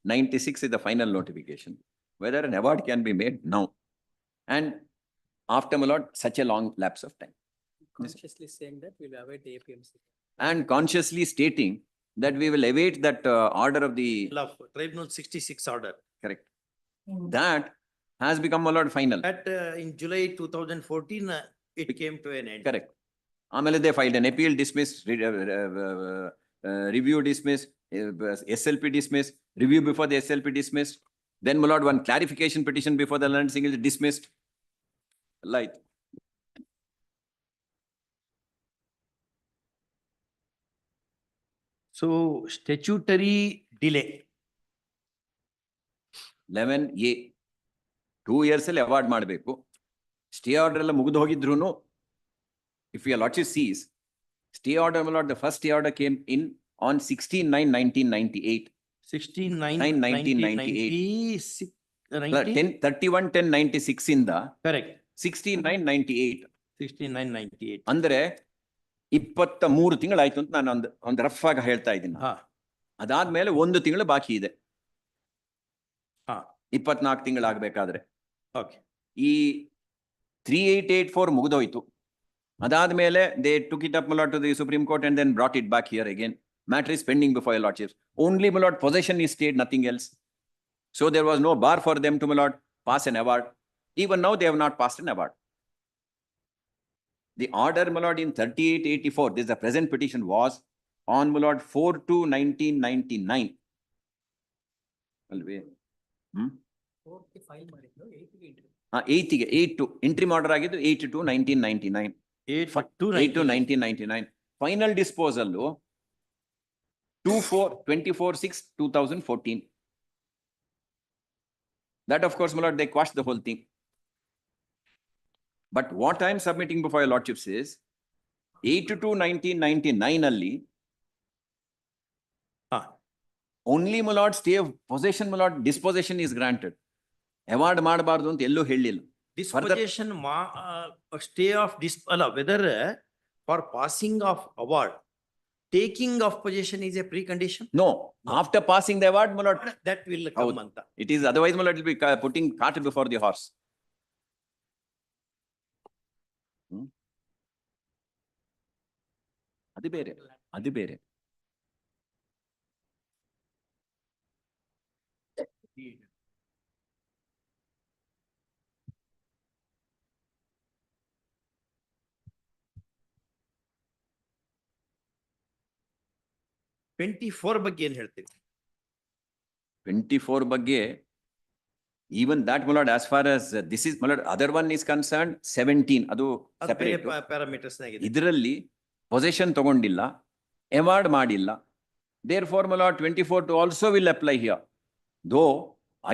96 is the final notification, whether an award can be made now and after my lord such a long lapse of time. Consciously saying that we will await the APMC. And consciously stating that we will await that order of the Tribunal 66 order. Correct. That has become my lord final. That in July 2014 it came to an end. Correct. Amele they filed an appeal, dismissed, review dismissed, SLP dismissed, review before the SLP dismissed. Then, my lord, one clarification petition before the learned single is dismissed. Light. So statutory delay. 11A. 2 years ಅಲ್ಲಿ award ಮಾಡಬೇಕು. Stay order ಎಲ್ಲ ಮುಗಿದು ಹೋಗಿದ್ರು if your lordship sees, stay order, my lord, the first stay order came in on 16/9/1998. 16/9/1998. 31/10/96 ಇಂದ Correct. 16/9/98. 16/9/98. ಅಂದ್ರೆ 23 ತಿಂಗಳಾಯ್ತು ಅಂತ ನಾನು ಒಂದು ರಫ್ ಆಗಿ ಹೇಳ್ತಾ ಇದ್ದೀನಿ. ಅದಾದ್ಮೇಲೆ 1 ತಿಂಗಳು ಬಾಕಿ ಇದೆ. 24 ತಿಂಗಳಾಗಬೇಕಾದ್ರೆ. ಓಕೆ. ಈ 3884 ಮುಗಿದೋಯ್ತು. ಅದಾದ್ಮೇಲೆ they took it up my lord to the Supreme Court and then brought it back here again. Matter is pending before your lordships. Only, my lord, possession is stayed, nothing else. So there was no bar for them to, my lord, pass an award. Even now they have not passed an award. The order, my lord, in 3884, this is the present petition, was on, my lord, 4/2/1999. Alway. 8 interim order ಆಗಿದ್ದು 8/2/1999. 8/2/1999. Final disposal 24/6/2014. That, of course, my lord, they quashed the whole thing. But what I am submitting before your lordships is 8/2/1999 ಅಲ್ಲಿ only, my lord, stay of possession, my lord, dispossession is granted. Award ಮಾಡಬಾರದು ಅಂತ ಎಲ್ಲೂ ಹೇಳಿಲ್ಲ. Disposition stay of whether for passing of award, taking of possession is a precondition? No, after passing the award, my lord, that will come anta. It is otherwise, my lord, it will be putting cart before the horse. ಅದು ಬೇರೆ. ಬಗ್ಗೆ ಏನ್ ಹೇಳ್ತೀವಿ? 24 ಬಗ್ಗೆ, even that, my lord, as far as this is, my lord, other one is concerned, 17 ಅದು separate. Parameters ನಾಗಿದೆ. ಇದರಲ್ಲಿ possession ತಗೊಂಡಿಲ್ಲ, award ಮಾಡಿಲ್ಲ. Therefore, my lord, 24 also will apply here. Though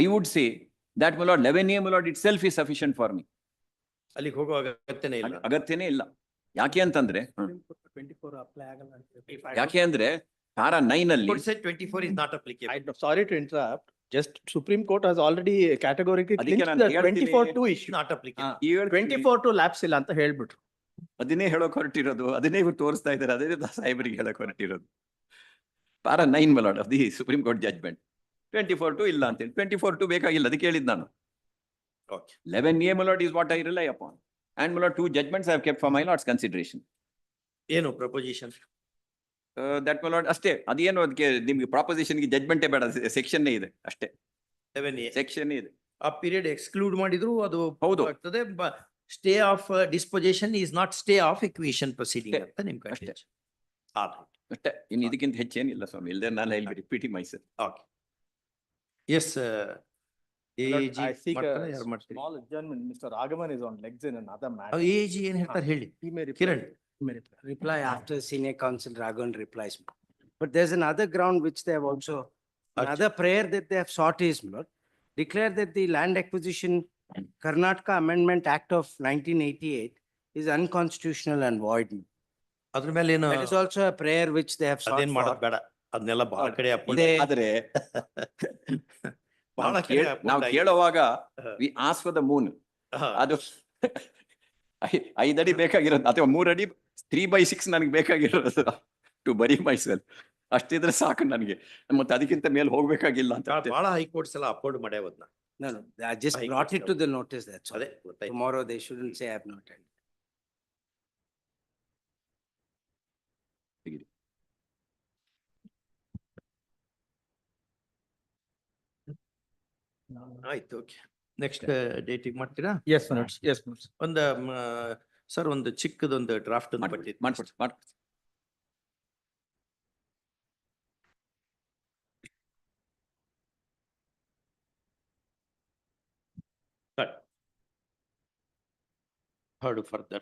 I would say that, my lord, 11A, my lord, itself is sufficient for me. ಅಲ್ಲಿಗೆ ಹೋಗೋ ಅಗತ್ಯನೇ ಇಲ್ಲ. ಯಾಕೆ ಅಂತಂದ್ರೆ ಯಾಕೆ ಅಂದ್ರೆ para 9 ಅಲ್ಲಿ 24 is not applicable. Sorry to interrupt. Just Supreme Court has already categorically clinched ನಾನು the 24/2 issue. Not applicable. 24/2 lapse ಇಲ್ಲ ಅಂತ ಹೇಳ್ಬಿಟ್ರು. ಅದನ್ನೇ ಹೇಳೋಕ್ ಹೊರಟಿರೋದು, ಅದನ್ನೇ ಇವ್ರು ತೋರಿಸ್ತಾ ಇದ್ದಾರೆ, ಅದೇ ಸಾಹೇಬರಿಗೆ ಹೇಳಕ್ ಹೊರಟಿರೋದು. para 9, my lord, of the Supreme Court judgment. 24/2 ಇಲ್ಲ ಅಂತೇಳಿ. 24/2 ಬೇಕಾಗಿಲ್ಲ, ಅದಕ್ಕೆ ಹೇಳಿದ್ ನಾನು. 11A, my lord, is what I rely upon. And, my lord, 2 judgments I have kept for my lord's consideration. ಏನು ಪ್ರಪೋಸಿಷನ್? That, my lord, ಅಷ್ಟೇ. ಅದೇನು ಅದಕ್ಕೆ ನಿಮ್ಗೆ ಪ್ರಾಪೋಸಿಷನ್ಗೆ ಜಡ್ಜ್ಮೆಂಟೇ ಬೇಡ, ಸೆಕ್ಷನ್ ಇದೆ ಅಷ್ಟೇ. 11A ಸೆಕ್ಷನ್ ಇದೆ. ಆ ಪೀರಿಯಡ್ ಎಕ್ಸ್ಕ್ಲೂಡ್ ಮಾಡಿದ್ರು ಅದು ಹೌದು ಆಗ್ತದೆ. Stay of disposition is not stay of acquisition proceeding ಅಂತ ನಿಮ್ ಅಷ್ಟೇ. ಅಷ್ಟೇ, ಇನ್ನು ಇದಕ್ಕಿಂತ ಹೆಚ್ಚೇನಿಲ್ಲ ಸ್ವಾಮಿ. ಇಲ್ಲದೆ ನಾನು ಇಲ್ಲಿ repeating myself. Okay. Yes I seek a small adjournment. Mr. Raghavan is on legs in another matter. AG ಏನ್ ಹೇಳ್ತಾರೆ ಹೇಳಿ. Kiran. Reply after senior counsel Raghavan replies. But there's another ground which they have also, another prayer that they have sought is, my lord, declare that the Land Acquisition Karnataka Amendment Act of 1988 is unconstitutional and void. ಅದ್ರ ಮೇಲೆ ಏನು? That is also a prayer which they have sought ಅದೇನ್ ಮಾಡೋದ್ for. ಬೇಡ, ಅದನ್ನೆಲ್ಲ ಬಹಳ ಕಡೆ ಆದ್ರೆ ನಾವು ಕೇಳುವಾಗ V ask for the Moon. ಅದು 5 ಅಡಿ ಬೇಕಾಗಿರೋದು ಅಥವಾ 3 ಅಡಿ 3/6 ನನಗೆ ಬೇಕಾಗಿರೋದು ಟು ಬರಿ ಮೈಸೆಲ್ಫ್. ಅಷ್ಟಿದ್ರೆ ಸಾಕು ನನಗೆ, ಮತ್ತೆ ಅದಕ್ಕಿಂತ ಮೇಲೆ ಹೋಗ್ಬೇಕಾಗಿಲ್ಲ ಅಂತ. ಬಹಳ ಹೈಕೋರ್ಟ್ಸ್ ಎಲ್ಲ upload ಮಾಡ್ಯಾವದ್ನ. No, I just brought it to the notice, that's all. ಅದೇ ಗೊತ್ತಾಯ್ತು. Tomorrow they shouldn't say I have not attended. ಆಯ್ತು, ಓಕೆ. ನೆಕ್ಸ್ಟ್ ಡೇಟಿಗೆ ಮಾಡ್ತೀರಾ? Yes, my lords. Yes, my lords. ಒಂದು ಸರ್ ಒಂದು ಚಿಕ್ಕದೊಂದು ಡ್ರಾಫ್ಟ್ ಮಾಡ್ಕೊಡ್ತೀನಿ. heard further.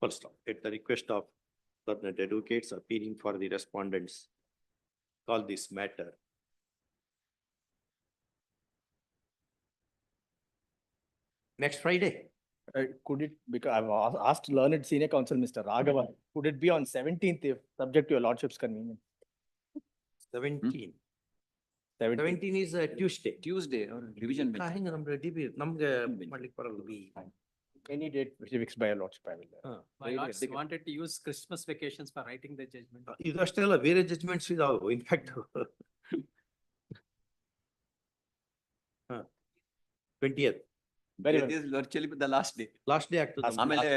First, at the request of learned advocates appearing for the respondents, call this matter. Next Friday. Could it, because I've asked learned senior counsel, Mr. Raghava, could it be on 17th if subject to your lordship's convenience? 17. 17th. 17 is a Tuesday. Tuesday or revision bench. ಹಿಂಗೆ ನಮ್ಗೆ ನಮ್ಗೆ ಮಾಡ್ಲಿಕ್ಕೆ ಬರಲ್ಲ. Any date which is fixed by your lordship, I will. My lords wanted to use Christmas vacations for writing the judgment. ಇದು ಅಷ್ಟೇ ಅಲ್ಲ, ಬೇರೆ judgements ಇದಾವೆ in fact. 20th. Virtually the last day. Last day ಆಗ್ತದೆ. ಆಮೇಲೆ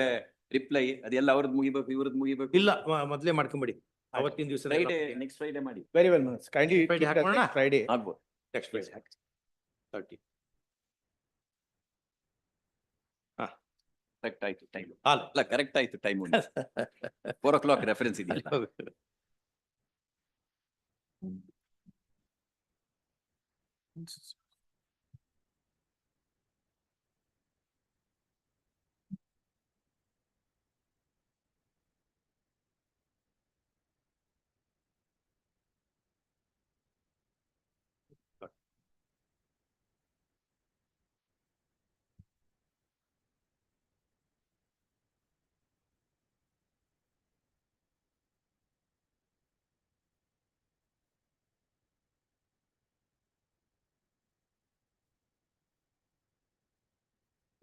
ರಿಪ್ಲೈ ಅದೆಲ್ಲ ಅವ್ರದ್ದು ಮುಗಿಬೇಕು ಇವ್ರದ್ದು ಮುಗಿಬೇಕು. ಇಲ್ಲ ಮೊದಲೇ ಮಾಡ್ಕೊಂಬಿಡಿ. ಅವತ್ತಿನ ದಿವಸ ಫ್ರೈಡೆ, ನೆಕ್ಸ್ಟ್ ಫ್ರೈಡೆ ಮಾಡಿ. Very well, kindly Friday keep it as ಹಾಕೋಣ? next Friday. ಆಗ್ಬೋದು. Next Friday 30. ಕರೆಕ್ಟ್ ಆಯ್ತು ಟೈಮ್. ಹಾಲು. ಅಲ್ಲ ಕರೆಕ್ಟ್ ಆಯ್ತು ಟೈಮ್. 4 o'clock ರೆಫರೆನ್ಸ್ ಇದೆಯಲ್ಲ.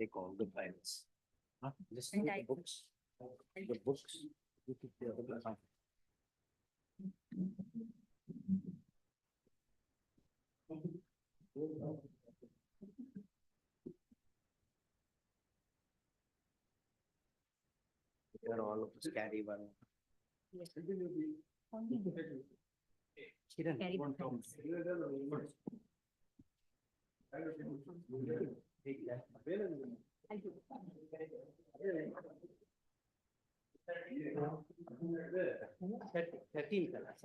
Take all the files. Just take the books. The books. You keep the other class. They're all of us carry one. Kiran, Carry one the Tom. Take that. 13 colors.